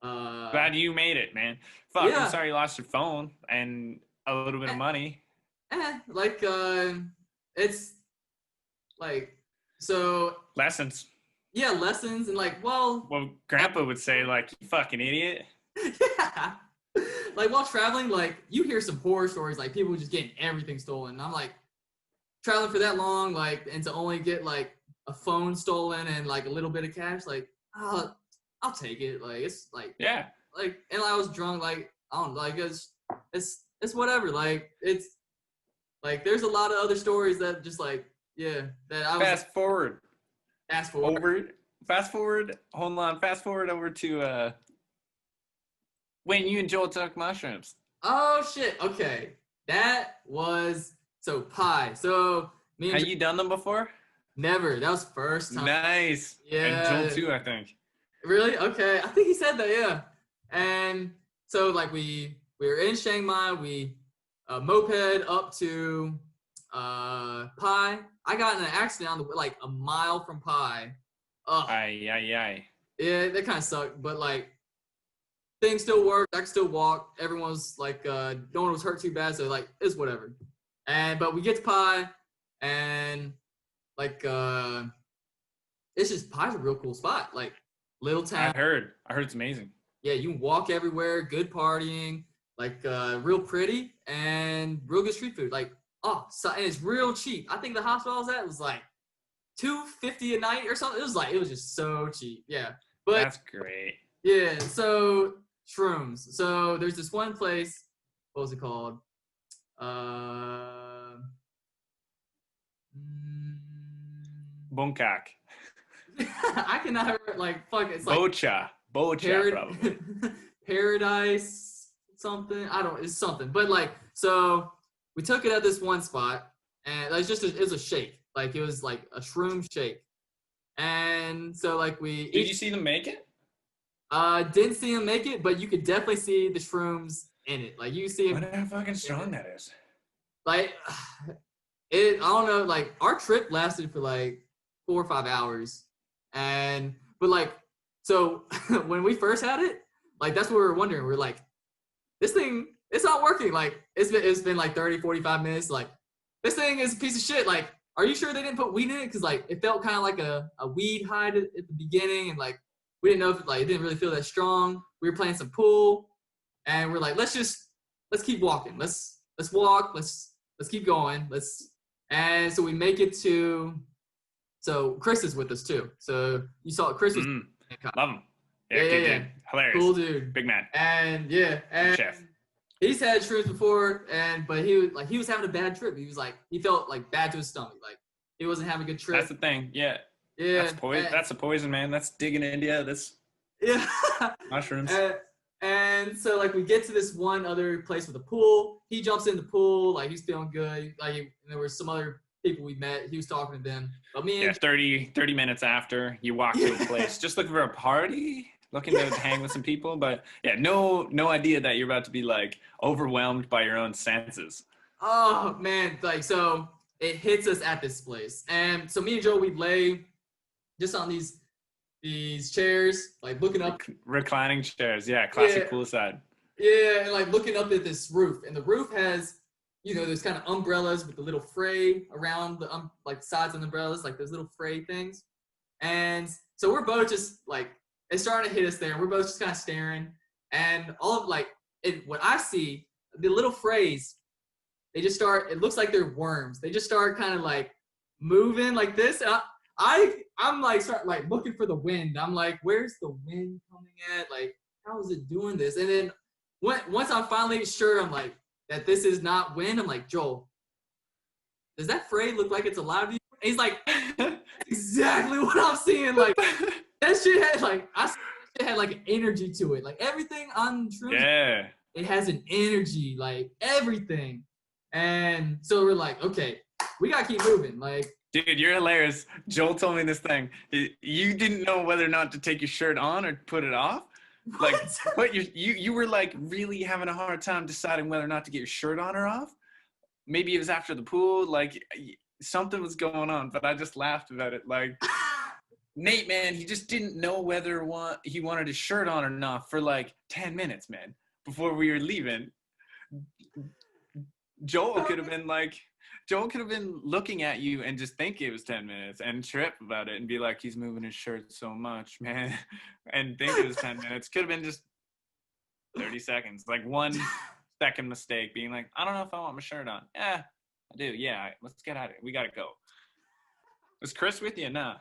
Glad you made it, man. Fuck, I'm yeah, sorry you lost your phone and a little bit of money. like it's like so Lessons. yeah, lessons and like well Well, Grandpa would say, like, you fucking idiot. yeah. Like while traveling, like you hear some horror stories, like people just getting everything stolen. And I'm like traveling for that long, like and to only get like a phone stolen and like a little bit of cash, like I'll take it. Like it's Yeah. like and I was drunk, like I don't know, like it's whatever. Like it's like there's a lot of other stories that just like yeah that I was Fast forward. fast forward. Hold on. Fast forward over to when you and Joel took mushrooms. Oh shit. Okay, that was so pie. So me and Have you done them before? never. That was first time. Nice. Yeah. And Joel too, I think. Really? Okay. I think he said that. Yeah. And so like we were in Chiang Mai. We moped up to Pai. I got in an accident on the like a mile from Pai. Ugh. Aye. Yeah, that kind of sucked. But like things still worked. I could still walk. Everyone was like, no one was hurt too bad. So like it's whatever. And but we get to Pai, and like it's just Pai's a real cool spot. Like little town. I heard it's amazing. Yeah, you can walk everywhere, good partying, like real pretty and real good street food. Like, oh, so, and it's real cheap. I think the hospital I was at was like $250 a night or something. It was just so cheap. Yeah, but That's great. yeah. So shrooms. So there's this one place. What was it called? Bangkok. I cannot remember, like fuck. It's like Bocha, probably. Paradise something. I don't. It's something. But like, so we took it at this one spot, and it's just it was a shake. Like it was like a shroom shake, and so like we. Did you see them make it? Didn't see him make it, but you could definitely see the shrooms in it. Like you see I him. wonder how fucking strong that is. Like it. I don't know. Like our trip lasted for like 4 or 5 hours, but like so when we first had it, like that's what we were wondering. We're like, this thing, it's not working. Like it's been like 30, 45 minutes. Like this thing is a piece of shit. Like, are you sure they didn't put weed in it? Because like it felt kind of like a weed hide at the beginning, and like we didn't know if it didn't really feel that strong. We were playing some pool, and we're like, let's keep walking. Let's walk. Let's keep going. And so we make it to. So Chris is with us too. So you saw Chris was love him. Yeah, good dude. Hilarious. Cool dude. Big man. And chef. He's had shrooms before, but he was having a bad trip. He felt like bad to his stomach. Like he wasn't having a good trip. That's the thing. Yeah. Yeah. That's a poison, man. That's digging India. That's mushrooms. And so like we get to this one other place with a pool. He jumps in the pool, like he's feeling good. Like there were some other people we met. He was talking to them. But me and 30 minutes after you walk to a place, just looking for a party, looking to hang with some people. But yeah, no idea that you're about to be like overwhelmed by your own senses. Oh man, like so it hits us at this place. And so me and Joe, we lay just on these chairs, like looking up. Reclining chairs, yeah, classic poolside. Yeah, and like looking up at this roof. And the roof has, there's kind of umbrellas with the little fray around the like sides of the umbrellas, like those little fray things. And so we're both just like, it's starting to hit us there. We're both just kind of staring. And all of like, what I see, the little frays, they just start, it looks like they're worms. They just start kind of like moving like this. And I'm like, start like looking for the wind. I'm like, where's the wind coming at? Like, how is it doing this? And then once I'm finally sure, I'm like, that this is not wind, I'm like, Joel, does that fray look like it's alive to you? And he's like, that's exactly what I'm seeing. Like, that shit had like, it had like an energy to it. Like everything on True, it has an energy, like everything. And so we're like, okay, we gotta keep moving. Like, dude, you're hilarious. Joel told me this thing. You didn't know whether or not to take your shirt on or put it off. Like, but you were like really having a hard time deciding whether or not to get your shirt on or off. Maybe it was after the pool. Like something was going on, but I just laughed about it. Like, Nate, man, he just didn't know whether he wanted his shirt on or not for like 10 minutes, man, before we were leaving. Joel could have been looking at you and just think it was 10 minutes and trip about it and be like, he's moving his shirt so much, man, and think it was 10 minutes. Could have been just 30 seconds, like 1 second mistake, being like, I don't know if I want my shirt on. Yeah, I do. Yeah, let's get at it. We got to go. Was Chris with you? Nah.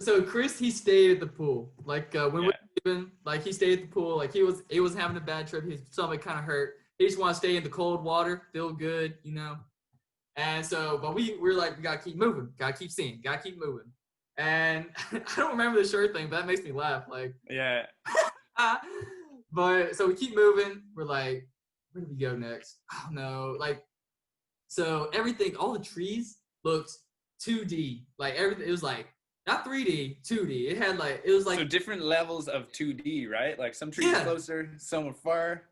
So Chris, he stayed at the pool. Like when we were leaving, like he stayed at the pool. Like he was having a bad trip. His stomach kind of hurt. He just want to stay in the cold water, feel good, you know. And so, but we're like, we gotta keep moving, gotta keep seeing, gotta keep moving. And I don't remember the shirt thing, but that makes me laugh. Like, yeah. But so we keep moving. We're like, where do we go next? I don't know. Like, so everything, all the trees looked 2D. Like everything, it was like not 3D, 2D. It was like so different levels of 2D, right? Like some trees closer, some were far.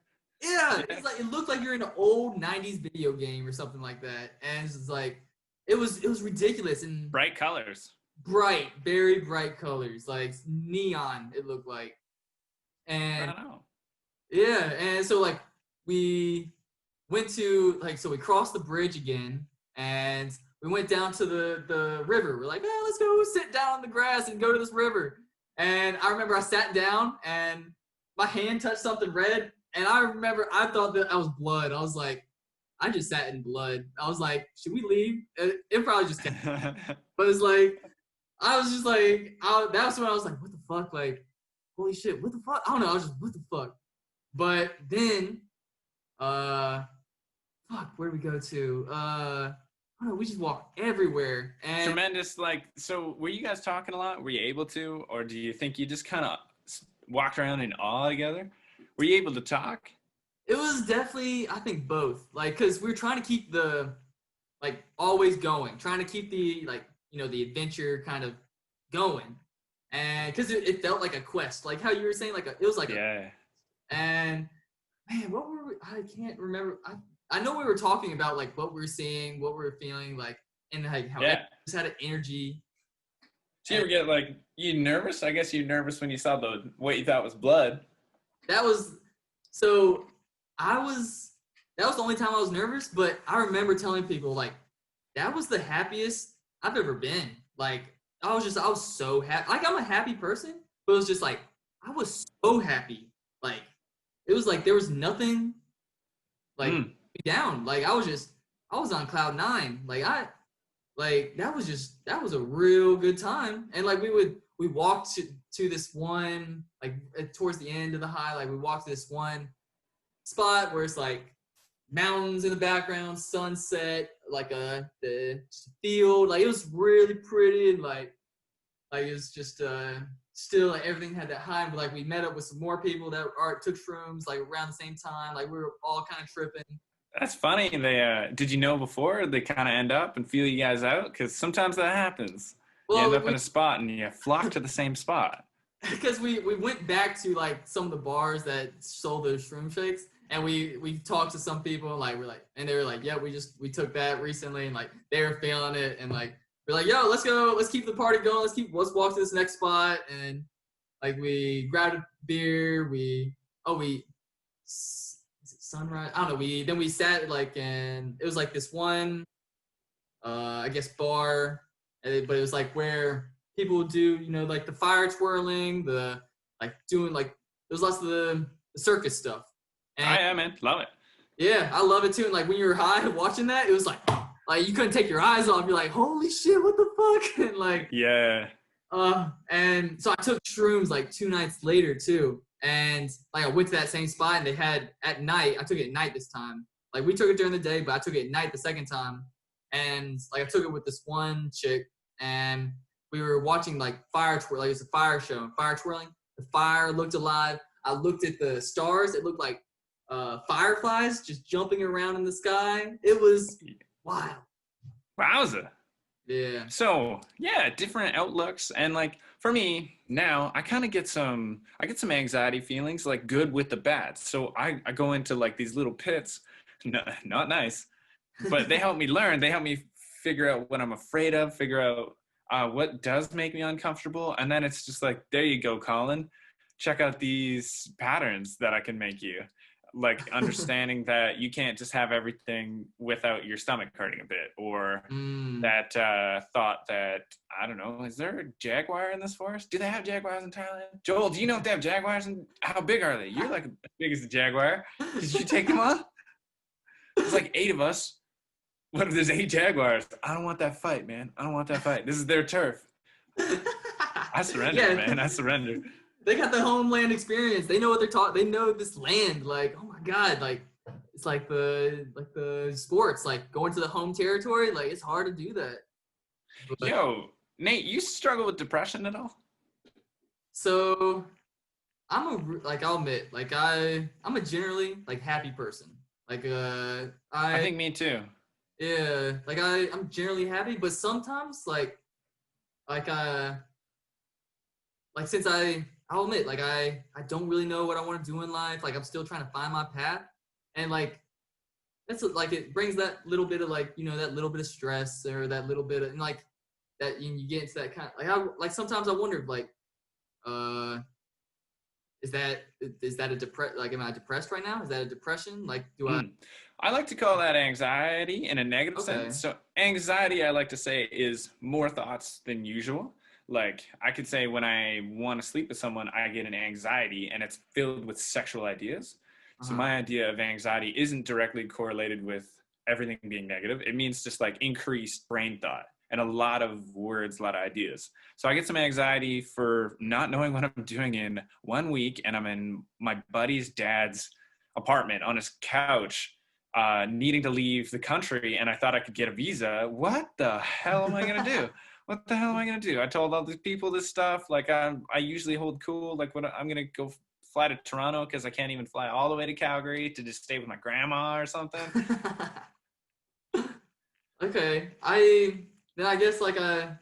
Yeah, it's like it looked like you're in an old '90s video game or something like that, and it's like it was ridiculous and bright colors, very bright colors, like neon. It looked like, and I don't know. Yeah, and so like we went to so we crossed the bridge again, and we went down to the river. We're like, let's go sit down on the grass and go to this river. And I remember I sat down and my hand touched something red. And I remember I thought that I was blood. I was like, I just sat in blood. I was like, should we leave? It probably just kept. But it's like, I was just like, that's when I was like, what the fuck? Like, holy shit, what the fuck? I don't know. I was just, what the fuck? But then, where did we go to? I don't know. We just walked everywhere. And tremendous. Like, so were you guys talking a lot? Were you able to? Or do you think you just kind of walked around in awe together? Were you able to talk? It was definitely, I think, both. Like, because we were trying to keep the, like, always going. Trying to keep the, like, you know, the adventure kind of going. And because it felt like a quest. Like how you were saying, it was like and, man, what were we, I can't remember. I know we were talking about, like, what we were seeing, what we were feeling, like, and, like, how it just had an energy. Did you ever get, like, you nervous? I guess you're nervous when you saw what you thought was blood. That was the only time I was nervous, but I remember telling people, like, that was the happiest I've ever been. Like, I was so happy. Like, I'm a happy person, but it was just like, I was so happy. Like, it was like, there was nothing, like, down. Like, I was on cloud 9. Like, that was a real good time. And, like, we walked to this one, like, towards the end of the high, like, we walked to this one spot where it's like mountains in the background, sunset, like the field, like it was really pretty, and like it was just still, like, everything had that high. But like we met up with some more people that took shrooms like around the same time, like we were all kind of tripping. That's funny. They did you know before they kind of end up and feel you guys out? Because sometimes that happens. Well, you end up in a spot and you flock to the same spot. Because we went back to, like, some of the bars that sold those shroom shakes, and we talked to some people, and, like, and they were like, yeah, we took that recently, and, like, they were feeling it, and, like, we're like, yo, let's go, let's keep the party going, let's walk to this next spot. And, like, we grabbed a beer, is it sunrise? I don't know. Then we sat, like, and it was like this one, I guess, bar, but it was like where people would do, you know, like the fire twirling, doing, like, there's lots of the circus stuff. And, I am, man. Love it. Yeah, I love it too. And, like, when you were high watching that, it was like you couldn't take your eyes off. You're like, holy shit, what the fuck? And, like, yeah. And so I took shrooms, like, 2 nights later too. And, like, I went to that same spot, and they had at night. I took it at night this time. Like, we took it during the day, but I took it at night the second time. And, like, I took it with this one chick, and we were watching, like, fire twirling. Like, it's a fire show, fire twirling. The fire looked alive. I looked at the stars. It looked like fireflies just jumping around in the sky. It was wild. Wowza. Yeah. So, yeah, different outlooks. And, like, for me now, I kind of get some anxiety feelings, like, good with the bad. So I go into, like, these little pits. Not nice, but they help me learn. They help me figure out what I'm afraid of, figure out what does make me uncomfortable, and then it's just like, there you go, Colin, check out these patterns that I can make you, like understanding that you can't just have everything without your stomach hurting a bit, or that thought that, I don't know, is there a jaguar in this forest? Do they have jaguars in Thailand? Joel, do you know if they have jaguars, and how big are they? You're like as big as the jaguar. Did you take them on? There's like 8 of us. What if there's 8 jaguars? I don't want that fight, man. I don't want that fight. This is their turf. I surrender, man. I surrender. They got the homeland experience. They know what they're talking. They know this land. Like, oh my God, like it's like the sports, like going to the home territory. Like it's hard to do that. But, yo, Nate, you struggle with depression at all? So, I'll admit, like I'm a generally like happy person. Like I think me too. Yeah, like I'm generally happy, but sometimes like since I'll admit, like I don't really know what I want to do in life. Like I'm still trying to find my path, and like that's like it brings that little bit of like, you know, that little bit of stress, or that little bit of, and like that you get into that kind of like sometimes I wonder like is that am I depressed right now? Is that a depression? Like I like to call that anxiety in a negative sense. So anxiety, I like to say, is more thoughts than usual. Like I could say when I want to sleep with someone, I get an anxiety, and it's filled with sexual ideas. So my idea of anxiety isn't directly correlated with everything being negative. It means just like increased brain thought and a lot of words, a lot of ideas. So I get some anxiety for not knowing what I'm doing in 1 week, and I'm in my buddy's dad's apartment on his couch, needing to leave the country, and I thought I could get a visa. What the hell am I gonna do? What the hell am I gonna do? I told all these people this stuff. Like I usually hold cool. Like what I'm gonna go fly to Toronto because I can't even fly all the way to Calgary to just stay with my grandma or something. Okay, I guess like I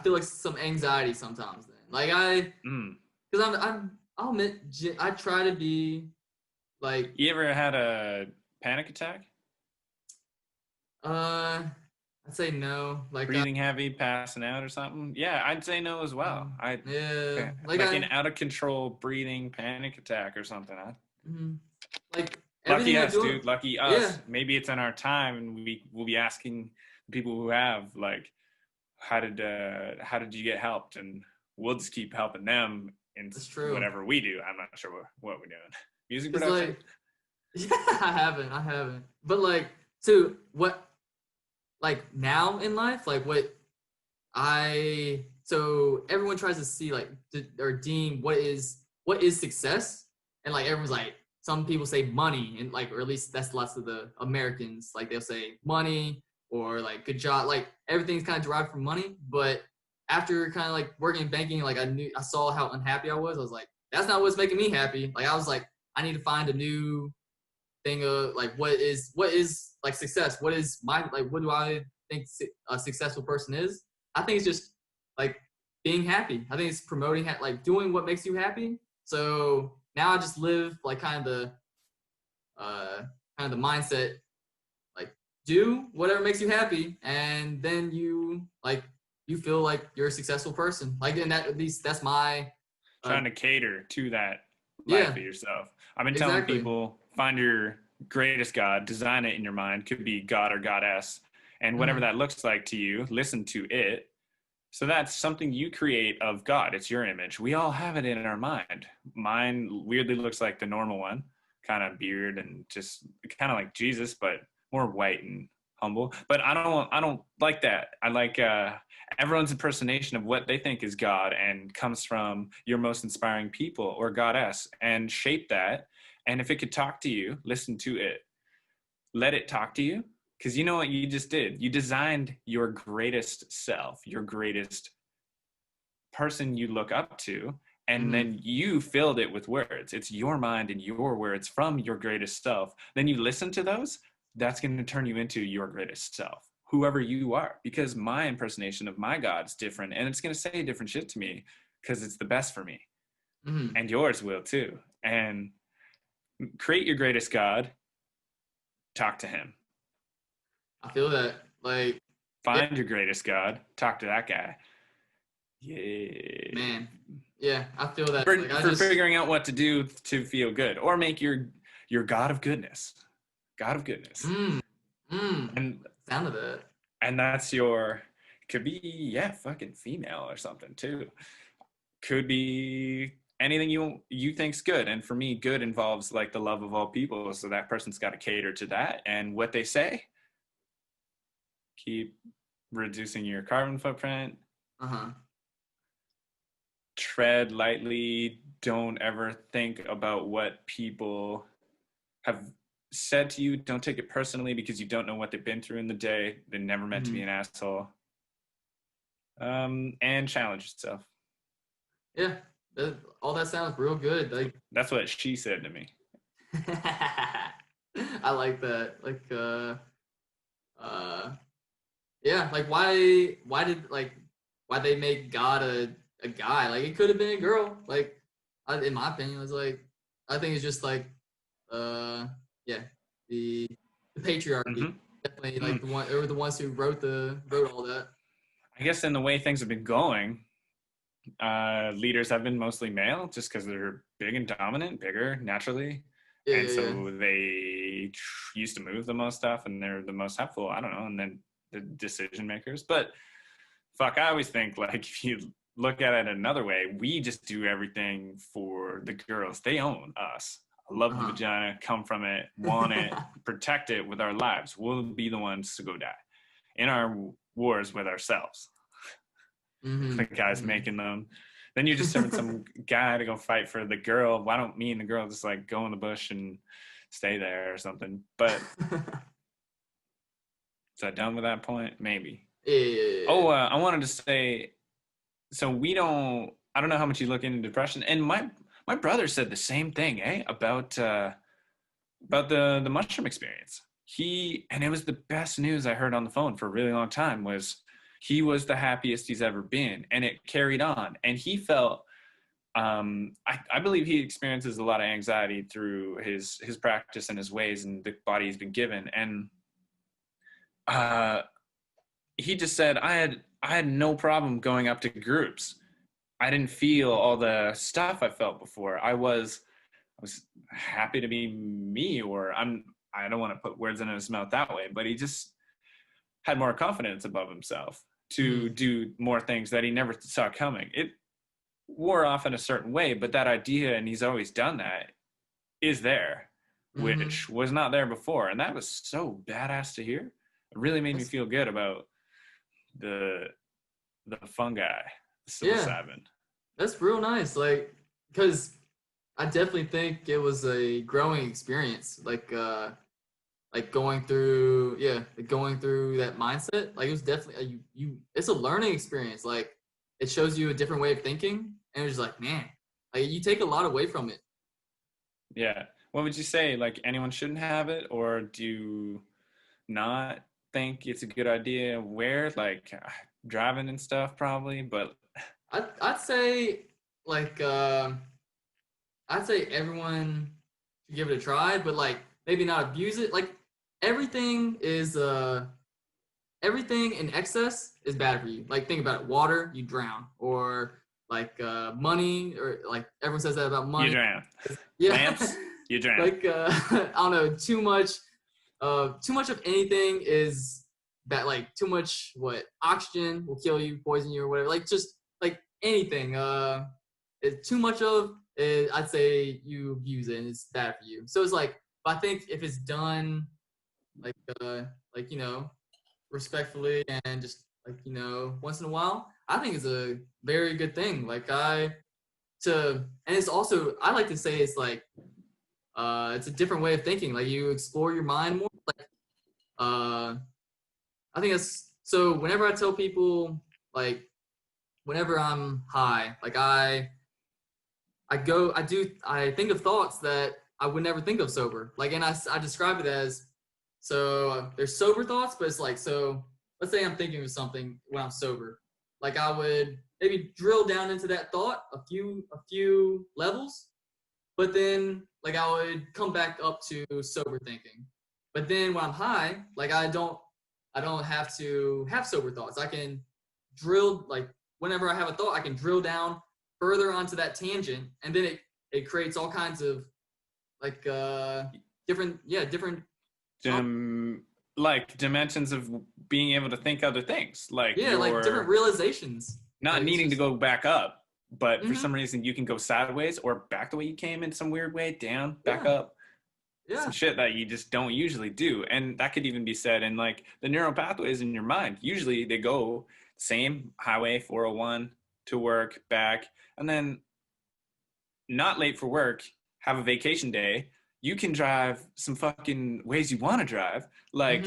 feel like some anxiety sometimes. Then like because I'll admit I try to be like. You ever had a panic attack? I'd say no. Like breathing heavy, passing out or something? Yeah, I'd say no as well. Yeah, like an out of control breathing panic attack or something. Like lucky us, dude. Lucky us. Yeah. Maybe it's in our time, and we'll be asking people who have like, how did you get helped, and we'll just keep helping them in whatever we do. I'm not sure what we're doing. Music production. Like, yeah, I haven't. But like, so what? Like now in life, like so everyone tries to see like or deem what is success, and like everyone's like, some people say money, and like, or at least that's lots of the Americans, like they'll say money or like good job, like everything's kind of derived from money. But after kind of like working in banking, like I saw how unhappy I was like, that's not what's making me happy. Like I was like, I need to find a new thing of like what is like success. What is what do I think a successful person is? I think it's just like being happy. I think it's promoting like doing what makes you happy. So now I just live like kind of the mindset, like do whatever makes you happy, and then you feel like you're a successful person. Like, and that, at least that's my trying to cater to that life of yourself. I've been telling people, find your greatest God, design it in your mind. Could be God or goddess, and whatever that looks like to you, listen to it. So that's something you create of God. It's your image. We all have it in our mind. Mine weirdly looks like the normal one, kind of beard and just kind of like Jesus, but more white and humble. But I don't like that. I like everyone's impersonation of what they think is God, and comes from your most inspiring people or goddess, and shape that. And if it could talk to you, listen to it. Let it talk to you. Because you know what you just did? You designed your greatest self, your greatest person you look up to, and then you filled it with words. It's your mind and your words from your greatest self. Then you listen to those. That's going to turn you into your greatest self, whoever you are. Because my impersonation of my God is different, and it's going to say different shit to me because it's the best for me. And yours will too. And create your greatest God. Talk to him. I feel that. Like, find your greatest God, talk to that guy. Yeah. Man, yeah, I feel that. For, Like for figuring out what to do to feel good, or make your God of goodness. God of goodness. And sound of that. and that's your, could be, yeah, fucking female or something too. Could be anything you think's good. And for me, good involves like the love of all people. So that person's got to cater to that. And what they say, keep reducing your carbon footprint. Tread lightly. Don't ever think about what people have said to you. Don't take it personally, because you don't know what they've been through in the day. They're never meant to be an asshole. And challenge yourself. Yeah, all that sounds real good. Like that's what she said to me. I like that. Like yeah, like why they make God a guy? Like it could have been a girl. Like in my opinion, it's like I think it's just like yeah, the patriarchy. Definitely like the one, they were the ones who wrote all that. I guess in the way things have been going, leaders have been mostly male, just because they're big and dominant, bigger naturally, and so they used to move the most stuff, and they're the most helpful. I don't know, and then the decision makers. But fuck, I always think like if you look at it another way, we just do everything for the girls. They own us. I love the vagina, come from it, want it, protect it with our lives. We'll be the ones to go die in our wars with ourselves. The guy's making them. Then you're just serving some guy to go fight for the girl. Why don't me and the girl just like go in the bush and stay there or something? But is that done with that point? Maybe. Yeah. Oh, I wanted to say, so I don't know how much you look into depression. And my brother said the same thing, about the mushroom experience. And it was the best news I heard on the phone for a really long time, was he was the happiest he's ever been, and it carried on. And he felt, I believe he experiences a lot of anxiety through his practice and his ways and the body he's been given. And he just said, I had no problem going up to groups. I didn't feel all the stuff I felt before. I was happy to be me, or I don't want to put words in his mouth that way, but he just had more confidence above himself to do more things that he never saw coming. It wore off in a certain way, but that idea, and he's always done that, is there, which was not there before. And that was so badass to hear. It really made me feel good about the fungi, the psilocybin. That's real nice. Like, because I definitely think it was a growing experience. Like going through that mindset. Like it was definitely it's a learning experience. Like it shows you a different way of thinking, and it's like, man, like you take a lot away from it. Yeah. What would you say? Like anyone shouldn't have it, or do you not think it's a good idea? Where, like driving and stuff, probably, but I'd say like I'd say everyone should give it a try, but like maybe not abuse it. Like everything in excess is bad for you. Like think about it, water, you drown, or like money, or like everyone says that about money. You drown. Yeah. Lamps, you drown. Like I don't know, too much of anything is bad. Like too much oxygen will kill you, poison you, or whatever. Like just like anything. Too much of it, I'd say you abuse it and it's bad for you. So it's like, I think if it's done like respectfully and just like once in a while, I think it's a very good thing. Like and it's also, I like to say it's like it's a different way of thinking. Like you explore your mind more. Like I think it's so. Whenever I tell people, like whenever I'm high, like I think of thoughts that I would never think of sober. Like, and I describe it as, so there's sober thoughts, but it's like, so let's say I'm thinking of something when I'm sober. Like I would maybe drill down into that thought a few levels, but then like I would come back up to sober thinking. But then when I'm high, like I don't have to have sober thoughts. I can drill, like whenever I have a thought, I can drill down further onto that tangent, and then it creates all kinds of like different like dimensions of being able to think other things, like like different realizations. not Like, needing to go back up, but for mm-hmm. some reason you can go sideways or back the way you came in some weird way, down, back up. Some shit that you just don't usually do. And that could even be said in like the neural pathways in your mind. Usually they go same highway 401 to work, back, and then not late for work, have a vacation day. You can drive some fucking ways you want to drive, like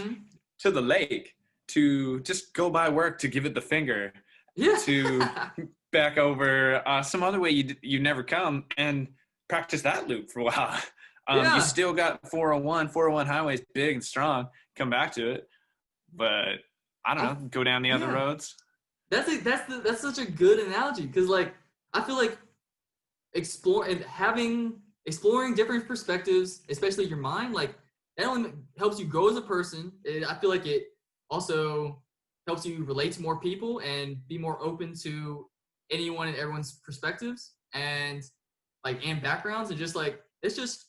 to the lake, to just go by work, to give it the finger, to back over some other way you never come, and practice that loop for a while. You still got 401 highways, big and strong. Come back to it, but I don't know. Go down the other roads. That's such a good analogy, because like I feel like exploring different perspectives, especially your mind, like that only helps you grow as a person. I feel like it also helps you relate to more people and be more open to anyone and everyone's perspectives and backgrounds, and just like it's just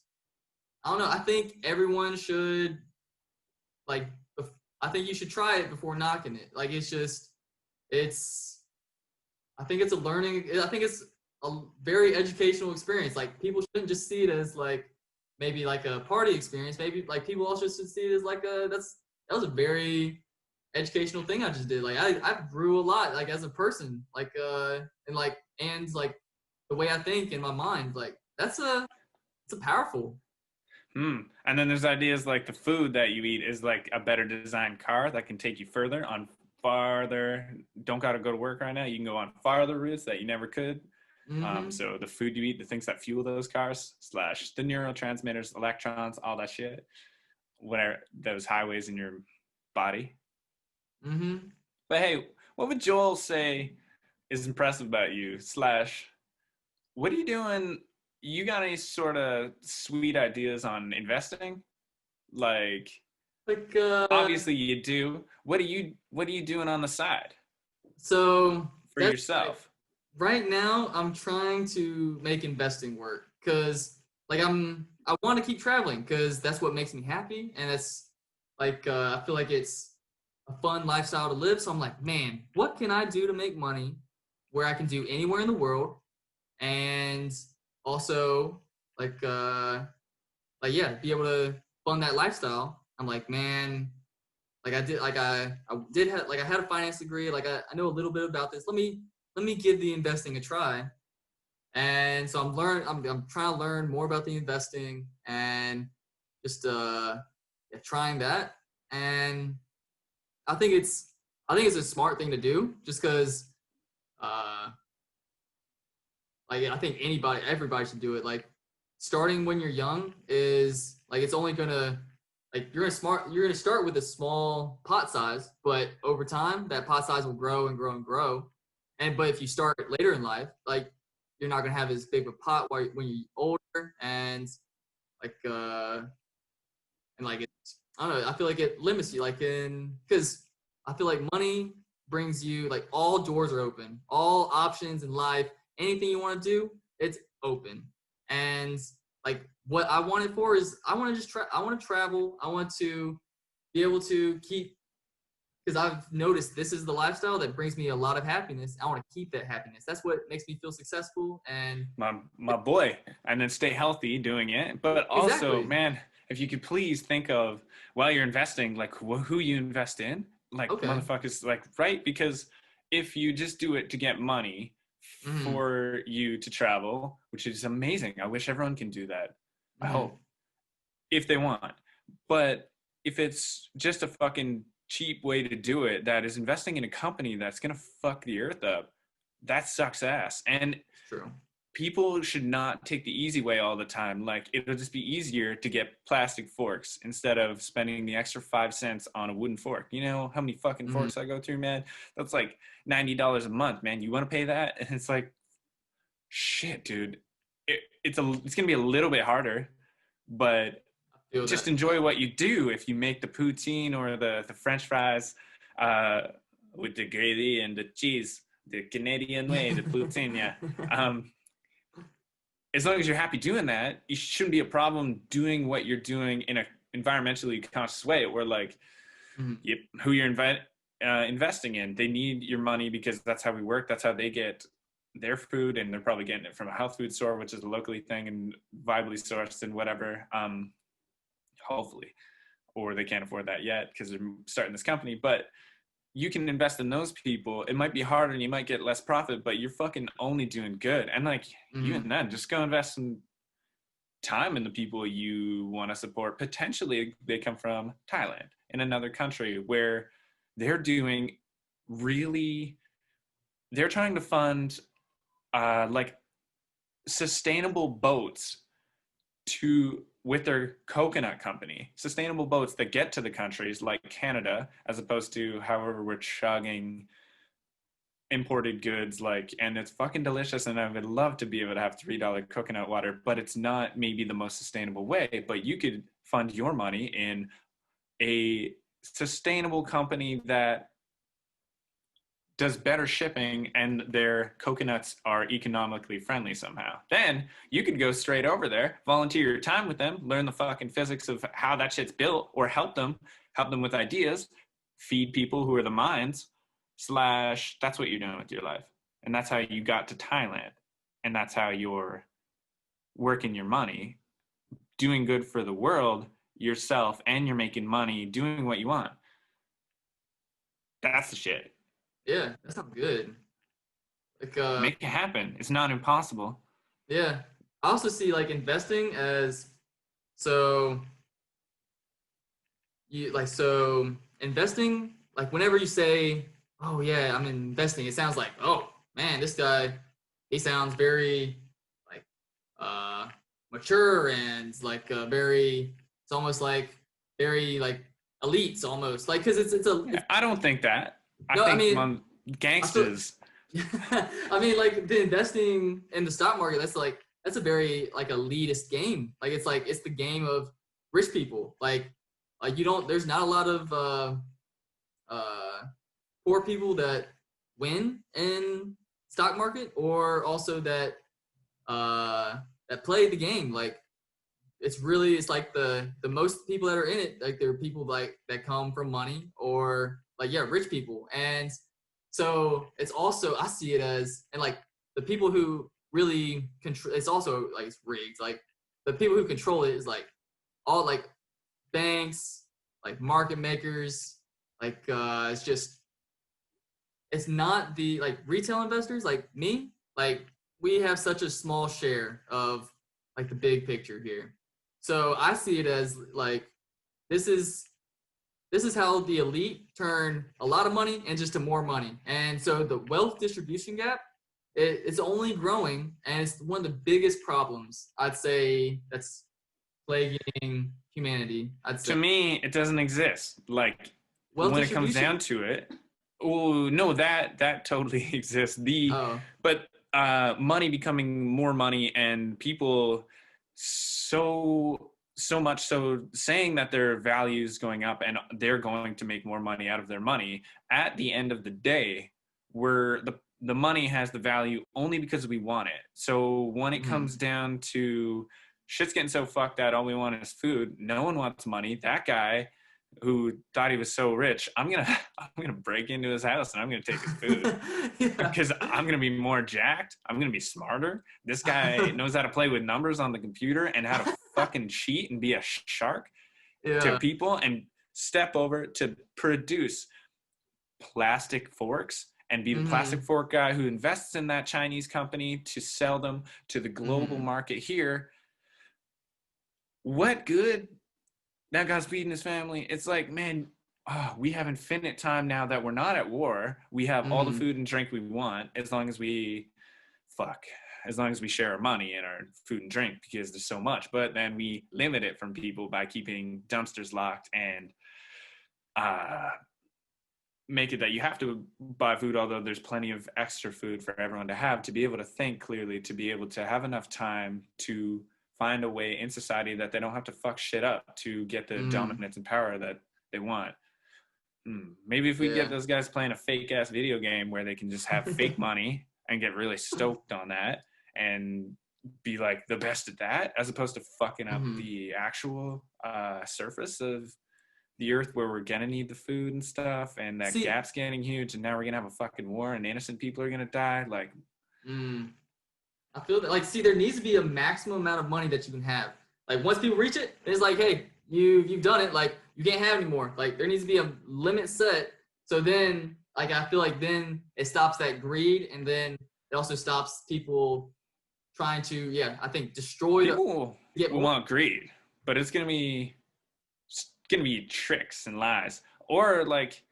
I don't know. I think everyone should I think you should try it before knocking it. Like I think it's a learning. I think it's a very educational experience. Like people shouldn't just see it as like maybe like a party experience. Maybe like people also should see it as like that was a very educational thing I just did. Like I grew a lot like as a person. Like and the way I think in my mind. Like it's a powerful. And then there's ideas like the food that you eat is like a better designed car that can take you further on farther. Don't got to go to work right now. You can go on farther routes that you never could. So the food you eat, the things that fuel those cars / the neurotransmitters, electrons, all that shit, whatever those highways in your body. But hey, what would Joel say is impressive about you / what are you doing? You got any sort of sweet ideas on investing? Like obviously you do. What are you doing on the side? So for yourself. Right now, I'm trying to make investing work, because I want to keep traveling, because that's what makes me happy, and it's I feel like it's a fun lifestyle to live. So I'm like, man, what can I do to make money where I can do anywhere in the world, and also be able to fund that lifestyle. I'm like, man, I had a finance degree. I know a little bit about this. Let me give the investing a try. And so I'm trying to learn more about the investing and just trying that. And I think it's a smart thing to do, just because I think everybody should do it. Like starting when you're young is it's only gonna you're gonna start with a small pot size, but over time that pot size will grow and grow and grow. But if you start later in life, you're not gonna have as big of a pot when you're older, and I don't know. I feel like it limits you, because I feel like money brings you all doors are open, all options in life. Anything you want to do, it's open. And what I want it for is I want to I want to travel. I want to be able to keep, because I've noticed this is the lifestyle that brings me a lot of happiness. I want to keep that happiness. That's what makes me feel successful. And my boy, and then stay healthy doing it. But also, man, if you could please think of, while you're investing, who you invest in, motherfuckers, right? Because if you just do it to get money for you to travel, which is amazing. I wish everyone can do that. I hope, if they want. But if it's just a fucking cheap way to do it, that is investing in a company that's gonna fuck the earth up, that sucks ass. And it's true. People should not take the easy way all the time. It'll just be easier to get plastic forks instead of spending the extra 5 cents on a wooden fork. You know how many fucking forks I go through, man? That's $90 a month, man. You want to pay that? And it's shit, dude. It's gonna be a little bit harder, but just enjoy what you do. If you make the poutine or the French fries with the gravy and the cheese, the Canadian way, the poutine. As long as you're happy doing that, it shouldn't be a problem doing what you're doing in a environmentally conscious way, where like who you're investing in, they need your money because that's how we work. That's how they get their food, and they're probably getting it from a health food store, which is a locally thing and viably sourced and whatever. Hopefully, or they can't afford that yet because they're starting this company. But you can invest in those people. It might be harder and you might get less profit, but you're fucking only doing good. And like even then, just go invest some time in the people you want to support. Potentially they come from Thailand, in another country where they're doing they're trying to fund like sustainable boats with their coconut company, sustainable boats that get to the countries like Canada, as opposed to however we're chugging imported goods, like, and it's fucking delicious, and I would love to be able to have $3 coconut water, but it's not maybe the most sustainable way. But you could fund your money in a sustainable company that does better shipping and their coconuts are economically friendly somehow. Then you could go straight over there, volunteer your time with them, learn the fucking physics of how that shit's built, or help them with ideas, feed people who are the minds, / that's what you're doing with your life. And that's how you got to Thailand. And that's how you're working your money, doing good for the world, yourself, and you're making money doing what you want. That's the shit. Yeah, that sounds good. Like make it happen. It's not impossible. Yeah. I also see like investing as investing, like whenever you say, oh yeah, I'm investing, it sounds like, oh man, this guy, he sounds very like mature and like it's almost like very like elites almost, like, because I don't think that. No, I think gangsters. I mean, like the investing in the stock market, that's a very like elitist game. Like it's the game of rich people. Like there's not a lot of poor people that win in stock market, or also that play the game. Like it's like the most people that are in it, like they're people like that come from money, or like, yeah, rich people. And so it's also, I see it as, and like the people who really control, it's also like it's rigged. Like the people who control it is like all like banks, like market makers, like it's not the like retail investors like me. Like we have such a small share of like the big picture here. So I see it as like this is how the elite turn a lot of money into more money. And so the wealth distribution gap, it's only growing, and it's one of the biggest problems, I'd say, that's plaguing humanity. To me, it doesn't exist. Like when it comes down to it, oh no, that totally exists. But money becoming more money, and people so much so saying that their value is going up and they're going to make more money out of their money. At the end of the day, the money has the value only because we want it. So when it comes down to shit's getting so fucked that all we want is food, no one wants money. That guy who thought he was so rich, I'm gonna break into his house and I'm gonna take his food. Because I'm gonna be more jacked. I'm gonna be smarter. This guy knows how to play with numbers on the computer and how to fucking cheat and be a shark to people, and step over to produce plastic forks and be the plastic fork guy who invests in that Chinese company to sell them to the global market here. What good? That guy's feeding his family. It's like, man, we have infinite time now that we're not at war. We have all the food and drink we want, as long as we share our money and our food and drink, because there's so much. But then we limit it from people by keeping dumpsters locked and make it that you have to buy food, although there's plenty of extra food for everyone to have, to be able to think clearly, to be able to have enough time to find a way in society that they don't have to fuck shit up to get the dominance and power that they want. Maybe if we get those guys playing a fake ass video game where they can just have fake money and get really stoked on that and be like the best at that, as opposed to fucking up the actual surface of the earth where we're gonna need the food and stuff, and that gap's getting huge, and now we're gonna have a fucking war and innocent people are gonna die. Like, I feel that, like, there needs to be a maximum amount of money that you can have. Like, once people reach it, it's like, hey, you've done it. Like, you can't have anymore. Like, there needs to be a limit set. So then, like, I feel like then it stops that greed, and then it also stops people trying to, I think, destroy people will want greed, but it's gonna be tricks and lies, or like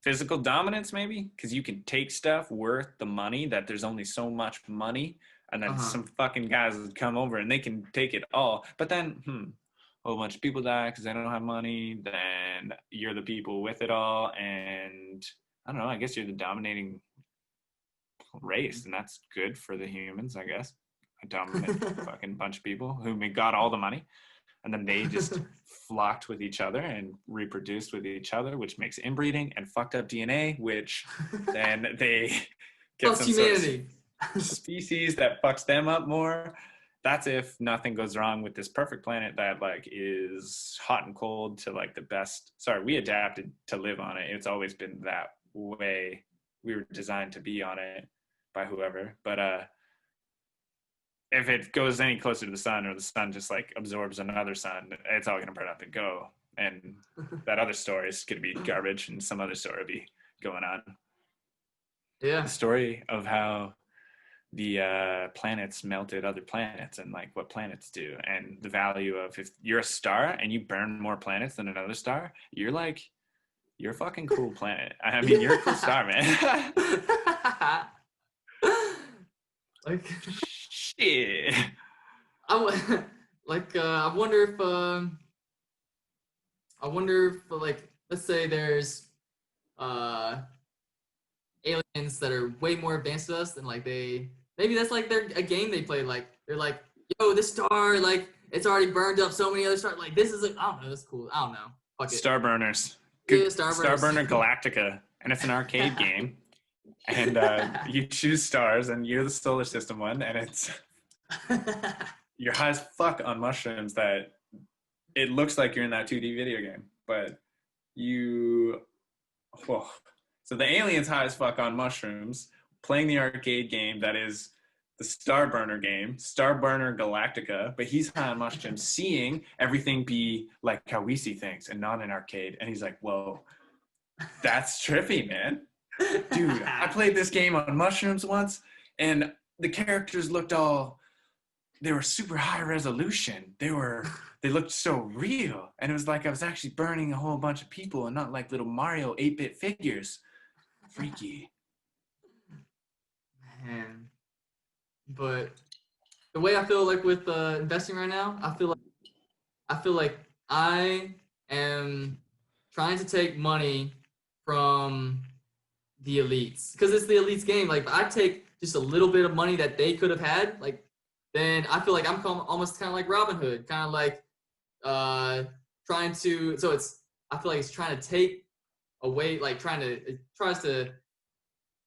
physical dominance, maybe, because you can take stuff worth the money, that there's only so much money, and then some fucking guys would come over and they can take it all, but then a whole bunch of people die because they don't have money, then you're the people with it all, and I don't know, I guess you're the dominating race, and that's good for the humans, I guess. A dominant fucking bunch of people who got all the money, and then they just flocked with each other and reproduced with each other, which makes inbreeding and fucked up DNA, which then they get some humanity. Sort of species that fucks them up more. That's if nothing goes wrong with this perfect planet that like is hot and cold to like the best. Sorry, we adapted to live on it. It's always been that way. We were designed to be on it by whoever. But if it goes any closer to the sun, or the sun just like absorbs another sun, it's all going to burn up and go. And that other story is going to be garbage, and some other story will be going on. Yeah. The story of how the planets melted other planets, and like what planets do, and the value of, if you're a star and you burn more planets than another star, you're a fucking cool planet. I mean, you're a cool star, man. Like, shit. I wonder if like, let's say there's aliens that are way more advanced than us, and like maybe that's like a game they played. Like, they're like, yo, this star, like, it's already burned up so many other stars. Like, this is like, I don't know, that's cool. I don't know. Fuck it. Starburners. Yeah, Starburners. Starburner Galactica, and it's an arcade game. And you choose stars, and you're the solar system one, and it's you're high as fuck on mushrooms that it looks like you're in that 2D video game, but so the alien's high as fuck on mushrooms, playing the arcade game that is the Starburner game, Starburner Galactica, but he's high on mushrooms, seeing everything be like how we see things and not an arcade, and he's like, whoa, that's trippy, man. Dude, I played this game on mushrooms once, and the characters looked they were super high resolution. They looked so real. And it was like I was actually burning a whole bunch of people and not like little Mario 8-bit figures. Freaky. Man. But the way I feel like with investing right now, I feel like I am trying to take money from the elites, because it's the elites game. Like, if I take just a little bit of money that they could have had, like, then I feel like I'm almost kind of like Robin Hood, kind of like trying to. So I feel like it's trying to take away, like it tries to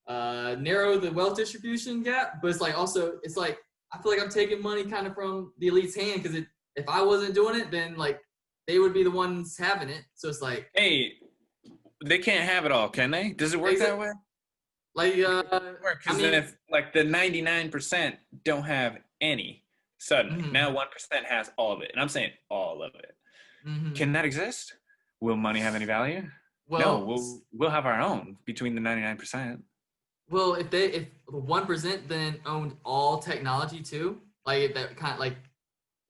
narrow the wealth distribution gap, but it's like also, it's like I feel like I'm taking money kind of from the elite's hand, because if I wasn't doing it, then like they would be the ones having it. So it's like, hey, they can't have it all, can they? Does it work that way? Like, because then if like the 99% don't have any, suddenly now 1% has all of it, and I'm saying all of it. Can that exist? Will money have any value? Well, no, we'll have our own between the 99%. Well, if 1% then owned all technology too, like that kind of like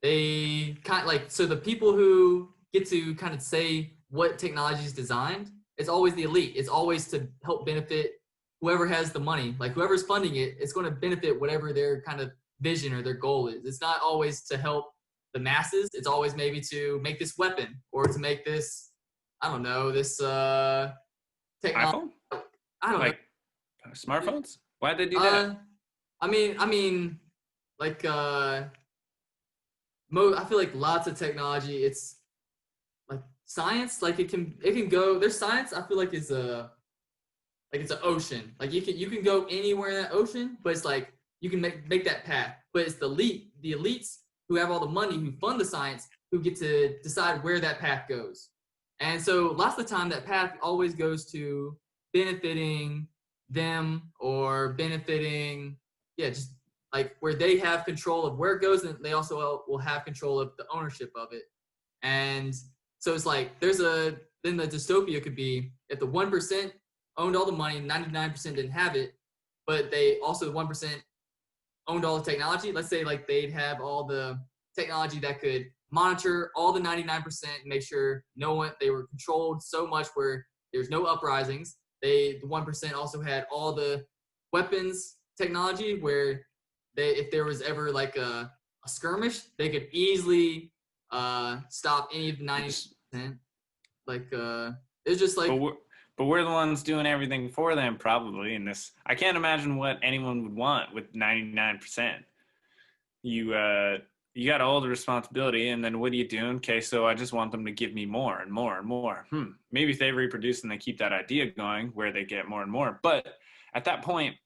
they kind of like, so the people who get to kind of say what technology is designed, it's always the elite. It's always to help benefit whoever has the money. Like, whoever's funding it, it's going to benefit whatever their kind of vision or their goal is. It's not always to help the masses. It's always maybe to make this weapon, or to make this, I don't know, this technology. iPhone? I don't know. Smartphones? Why'd they do that? I mean, like, I feel like lots of technology, it's like science, like it can go. There's science. I feel like is it's an ocean. Like you can go anywhere in that ocean, but it's like you can make that path. But it's the elites who have all the money, who fund the science, who get to decide where that path goes. And so lots of the time that path always goes to benefiting them or benefiting, just like where they have control of where it goes, and they also will have control of the ownership of it. And so it's like then the dystopia could be if the 1% owned all the money, 99% didn't have it, but they also the 1% owned all the technology. Let's say like they'd have all the technology that could monitor all the 99% and make sure they were controlled so much where there's no uprisings. The 1% also had all the weapons technology where if there was ever like a skirmish, they could easily stop any of the 90%. Like it's just like. But we're the ones doing everything for them, probably. In this, I can't imagine what anyone would want with 99%. You got all the responsibility, and then what are you doing? Okay, so I just want them to give me more and more and more. Maybe if they reproduce and they keep that idea going where they get more and more. But at that point,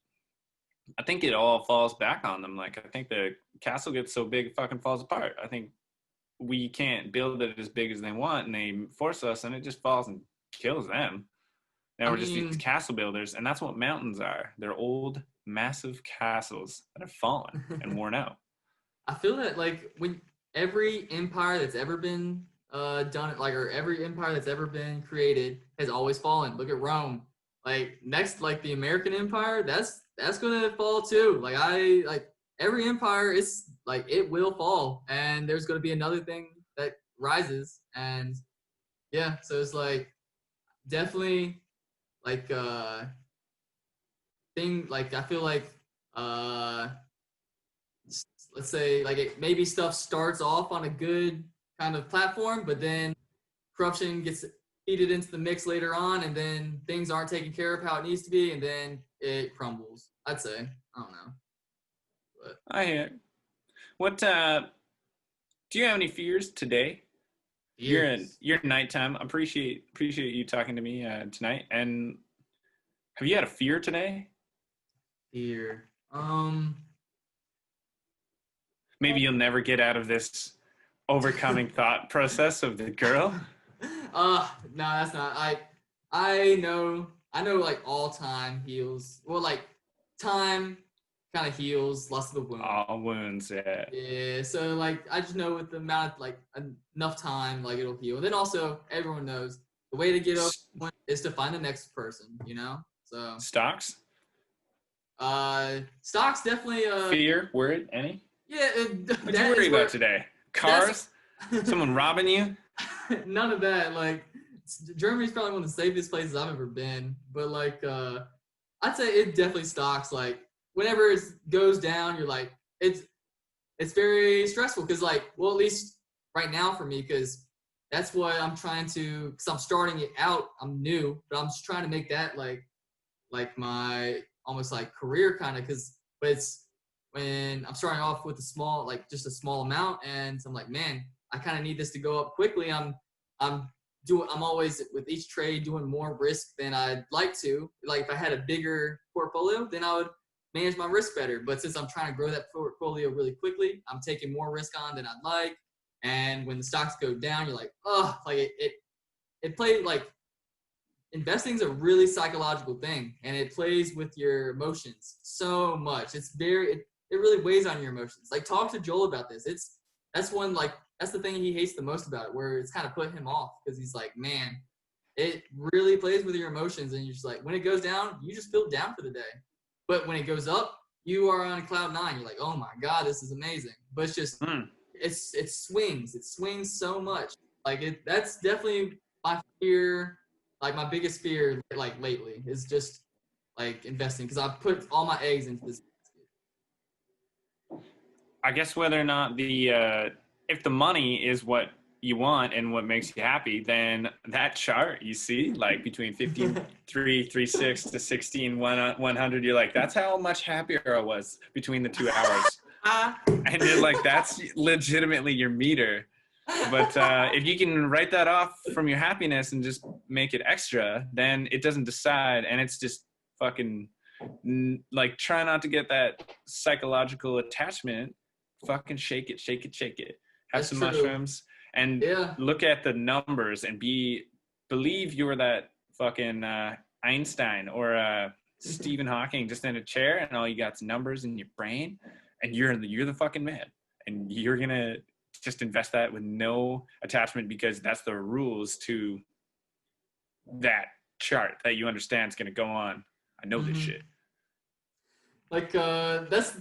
I think it all falls back on them. Like, I think the castle gets so big it fucking falls apart. I think we can't build it as big as they want, and they force us, and it just falls and kills them. Now we're just these castle builders, and that's what mountains are. They're old, massive castles that have fallen and worn out. I feel that like when every empire that's ever been done, like, or every empire that's ever been created has always fallen. Look at Rome. Like next, like the American Empire, that's gonna fall too. Like every empire is like it will fall, and there's gonna be another thing that rises, and so it's like definitely. Like I feel like let's say like maybe stuff starts off on a good kind of platform, but then corruption gets feeded into the mix later on, and then things aren't taken care of how it needs to be, and then it crumbles. I'd say. I don't know. But. I hear. What do you have any fears today? You're nighttime. Appreciate you talking to me tonight. And have you had a fear today? Fear. Maybe you'll never get out of this overcoming thought process of the girl. No, that's not. I know like all time heals. Well, like time kind of heals lots of the wounds. All wounds, yeah. Yeah, so like I just know with the amount of like enough time, like it'll heal. And then also everyone knows the way to get over is to find the next person, you know? So stocks? Stocks definitely fear, worried, any? Yeah, what do you worry about today? Cars? Someone robbing you? None of that. Like Germany's probably one of the safest places I've ever been. But like I'd say it definitely stocks. Like whenever it goes down, you're like it's very stressful because like, well, at least right now for me, because that's what I'm trying to, because I'm starting it out, I'm new, but I'm just trying to make that like my almost like career kind of, but it's when I'm starting off with just a small amount, and so I'm like, man, I kind of need this to go up quickly. I'm always with each trade doing more risk than I'd like to. Like if I had a bigger portfolio, then I would manage my risk better. But since I'm trying to grow that portfolio really quickly, I'm taking more risk on than I'd like. And when the stocks go down, you're like, oh, like it plays like investing is a really psychological thing, and it plays with your emotions so much. It really weighs on your emotions. Like talk to Joel about this. That's the thing he hates the most about it, where it's kind of put him off because he's like, man, it really plays with your emotions, and you're just like, when it goes down, you just feel down for the day. But when it goes up, you are on cloud nine. You're like, oh my God, this is amazing. But it's just, it swings. It swings so much. Like that's definitely my fear. Like my biggest fear, like lately, is just like investing, because I've put all my eggs into this basket. I guess whether or not if the money is what you want and what makes you happy, then that chart you see, like between 15,336 to 16,100, you're like, that's how much happier I was between the 2 hours. And you're like, that's legitimately your meter. But if you can write that off from your happiness and just make it extra, then it doesn't decide, and it's just fucking like try not to get that psychological attachment. Fucking shake it, shake it, shake it. Have That's some true. mushrooms and Yeah. look at the numbers and believe you're that fucking Einstein or Stephen Hawking just in a chair, and all you got's numbers in your brain, and you're the fucking man, and you're gonna just invest that with no attachment because that's the rules to that chart that you understand is gonna go on. I know this shit. Like that's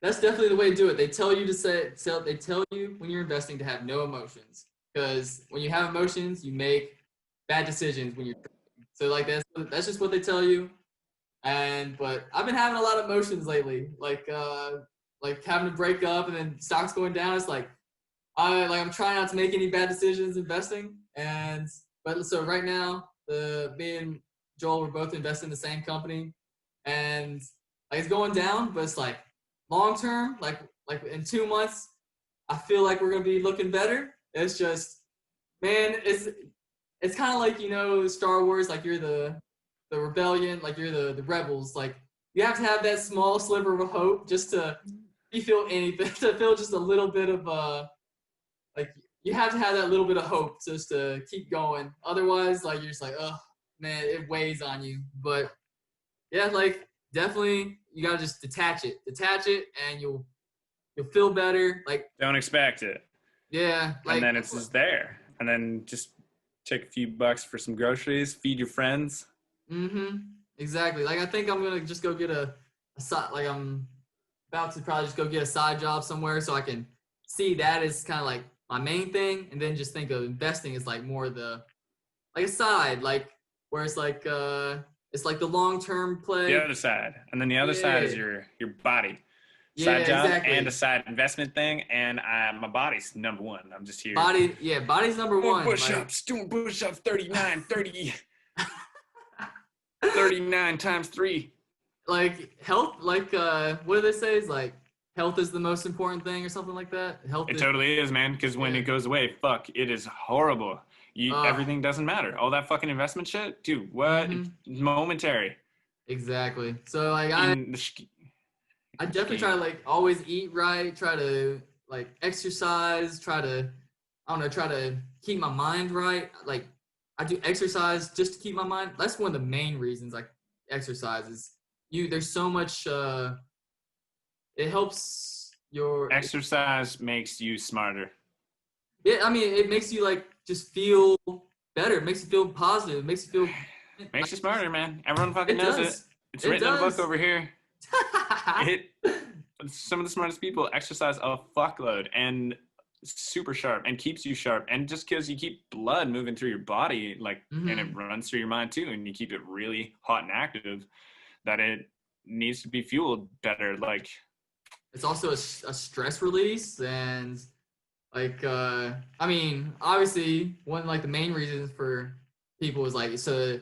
that's definitely the way to do it. They tell you they tell you when you're investing to have no emotions, because when you have emotions, you make bad decisions when you're trading. So like that's just what they tell you. But I've been having a lot of emotions lately, like having to break up and then stocks going down. It's like I'm trying not to make any bad decisions investing, but so right now me and Joel were both investing in the same company, and like it's going down, but it's like long term, like in 2 months, I feel like we're gonna be looking better. It's just, man, it's kind of like, Star Wars, like you're the rebellion, like you're the rebels, like you have to have that small sliver of hope just to feel anything, to feel just a little bit of like you have to have that little bit of hope just to keep going. Otherwise, like you're just like, oh man, it weighs on you. But yeah, like definitely you gotta just detach it, and you'll feel better. Like Don't expect it. yeah, like, and then it's just there. And then just take a few bucks for some groceries, feed your friends. Exactly. Like I think I'm gonna just go get a side. Like I'm about to probably just go get a side job somewhere so I can see that as kind of like my main thing, and then just think of investing as like more like a side, like where it's like the long term play. The other side, and then the other side is your body. Yeah, Side job exactly. and a side investment thing, and my body's number one. I'm just here. Body's number one. Doing push-ups, 39, 30, 39 times 3. Like health, like what do they say? Is like health is the most important thing, or something like that. It totally is, man. Because when it goes away, fuck, it is horrible. Everything doesn't matter. All that fucking investment shit, dude. What? It's momentary. Exactly. So like I definitely try to like always eat right, try to like exercise, try to keep my mind right. Like I do exercise just to keep my mind. That's one of the main reasons like exercise is there's so much it helps your exercise makes you smarter. Yeah, I mean it makes you like just feel better. It makes you feel positive. It makes you feel makes you smarter, man. Everyone fucking knows it. It's written in a book over here. Some of the smartest people exercise a fuckload and super sharp and keeps you sharp, and just because you keep blood moving through your body, like and it runs through your mind too, and you keep it really hot and active, that it needs to be fueled better. Like it's also a stress release, and like I mean obviously one like the main reasons for people is like so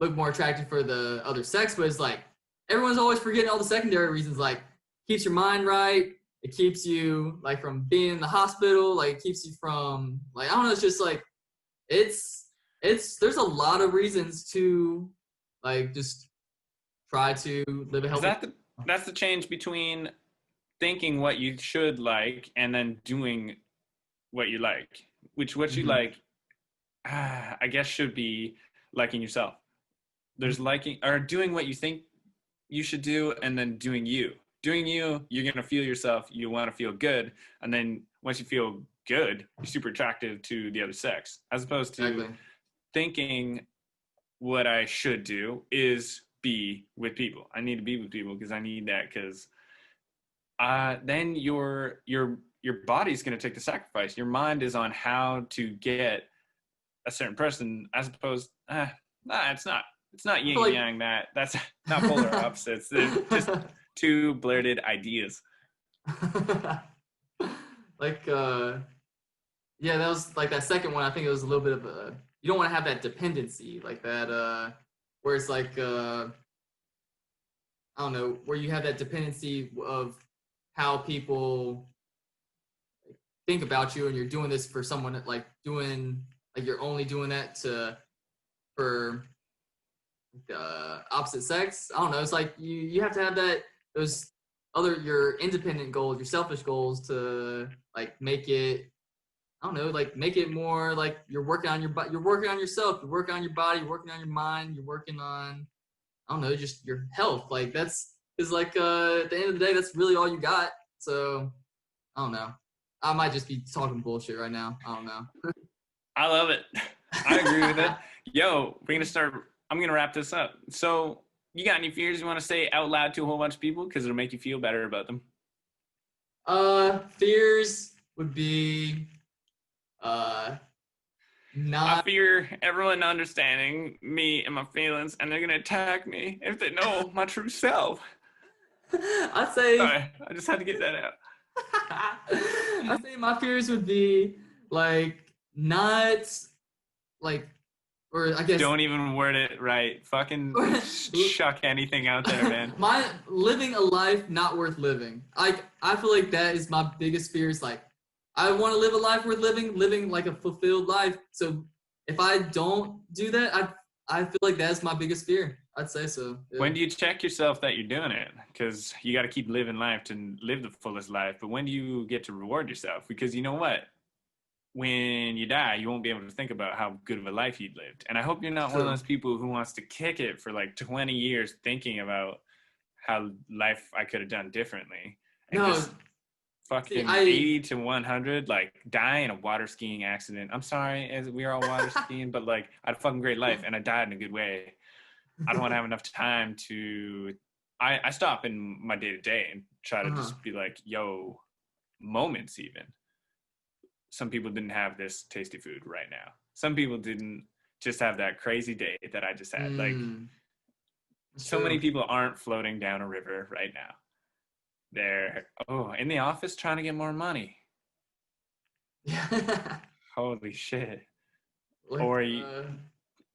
look more attractive for the other sex, but it's like everyone's always forgetting all the secondary reasons, like keeps your mind right, it keeps you like from being in the hospital, like it keeps you from like I don't know, it's just like it's there's a lot of reasons to like just try to live a healthy. That's the change between thinking what you should like and then doing what you like, which what you like I guess should be liking yourself. There's liking or doing what you think you should do, and then doing you, you're going to feel yourself, you want to feel good, and then once you feel good, you're super attractive to the other sex, as opposed to thinking what I should do is be with people. I need to be with people because I need that, because then your body's going to take the sacrifice. Your mind is on how to get a certain person, as opposed it's not yin and yang. That's not polar opposites. They're just two blurted ideas. Like yeah, that was like that second one. I think it was a little bit of a, you don't want to have that dependency like that where it's like I don't know, where you have that dependency of how people think about you and you're doing this for someone like you're only doing that for the opposite sex. I don't know. It's like you have to have those your independent goals, your selfish goals to like make it. I don't know, like make it more like you're working on you're working on yourself, you're working on your body, you're working on your mind, you're working on I don't know, just your health. Like that's is like at the end of the day, that's really all you got. So I don't know. I might just be talking bullshit right now. I don't know. I love it. I agree with it. Yo, I'm gonna wrap this up. So you got any fears you want to say out loud to a whole bunch of people because it'll make you feel better about them? Fears would be I fear everyone understanding me and my feelings, and they're gonna attack me if they know my true self. I'd say. Sorry, I just had to get that out. I say my fears would be like not like, or I guess don't even word it right. Fucking chuck anything out there, man. My living a life not worth living. I feel like that is my biggest fear. Is like I want to live a life worth living like a fulfilled life. So if I don't do that, I feel like that's my biggest fear. I'd say so. Yeah. When do you check yourself that you're doing it? Because you got to keep living life to live the fullest life. But when do you get to reward yourself? Because you know what? When you die, you won't be able to think about how good of a life you'd lived. And I hope you're not one of those people who wants to kick it for like 20 years thinking about how life I could have done differently. And just fucking 80 to 100, like die in a water skiing accident. I'm sorry, as we are all water skiing, but like I had a fucking great life and I died in a good way. I don't want to have enough time to. I stop in my day to day and try to just be like, yo, moments even. Some people didn't have this tasty food right now. Some people didn't just have that crazy day that I just had. Like, so many people aren't floating down a river right now. They're in the office trying to get more money. Holy shit! Like, or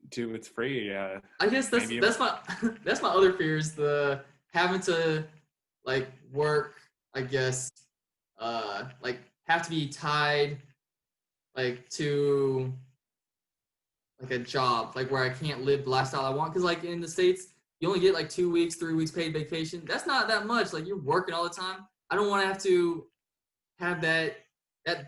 do it's free. I guess that's my other fear is the having to like work. I guess like have to be tied like to like a job like where I can't live the lifestyle I want because like in the States you only get like 2 weeks, 3 weeks paid vacation. That's not that much. Like you're working all the time. I don't want to have that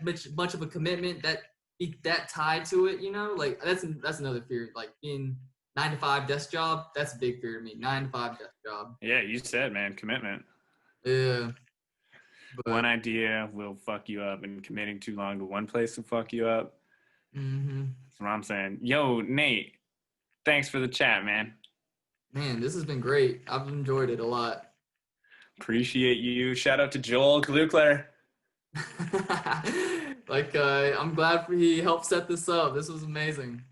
much of a commitment that be that tied to it, you know? Like that's another fear. Like being 9 to 5 desk job, that's a big fear to me. 9 to 5 desk job. Yeah, you said, man, commitment. Yeah. But one idea will fuck you up, and committing too long to one place will fuck you up. Mm-hmm. That's what I'm saying. Yo, Nate, thanks for the chat, man. Man, this has been great. I've enjoyed it a lot. Appreciate you. Shout out to Joel Glukler. Like, I'm glad he helped set this up. This was amazing.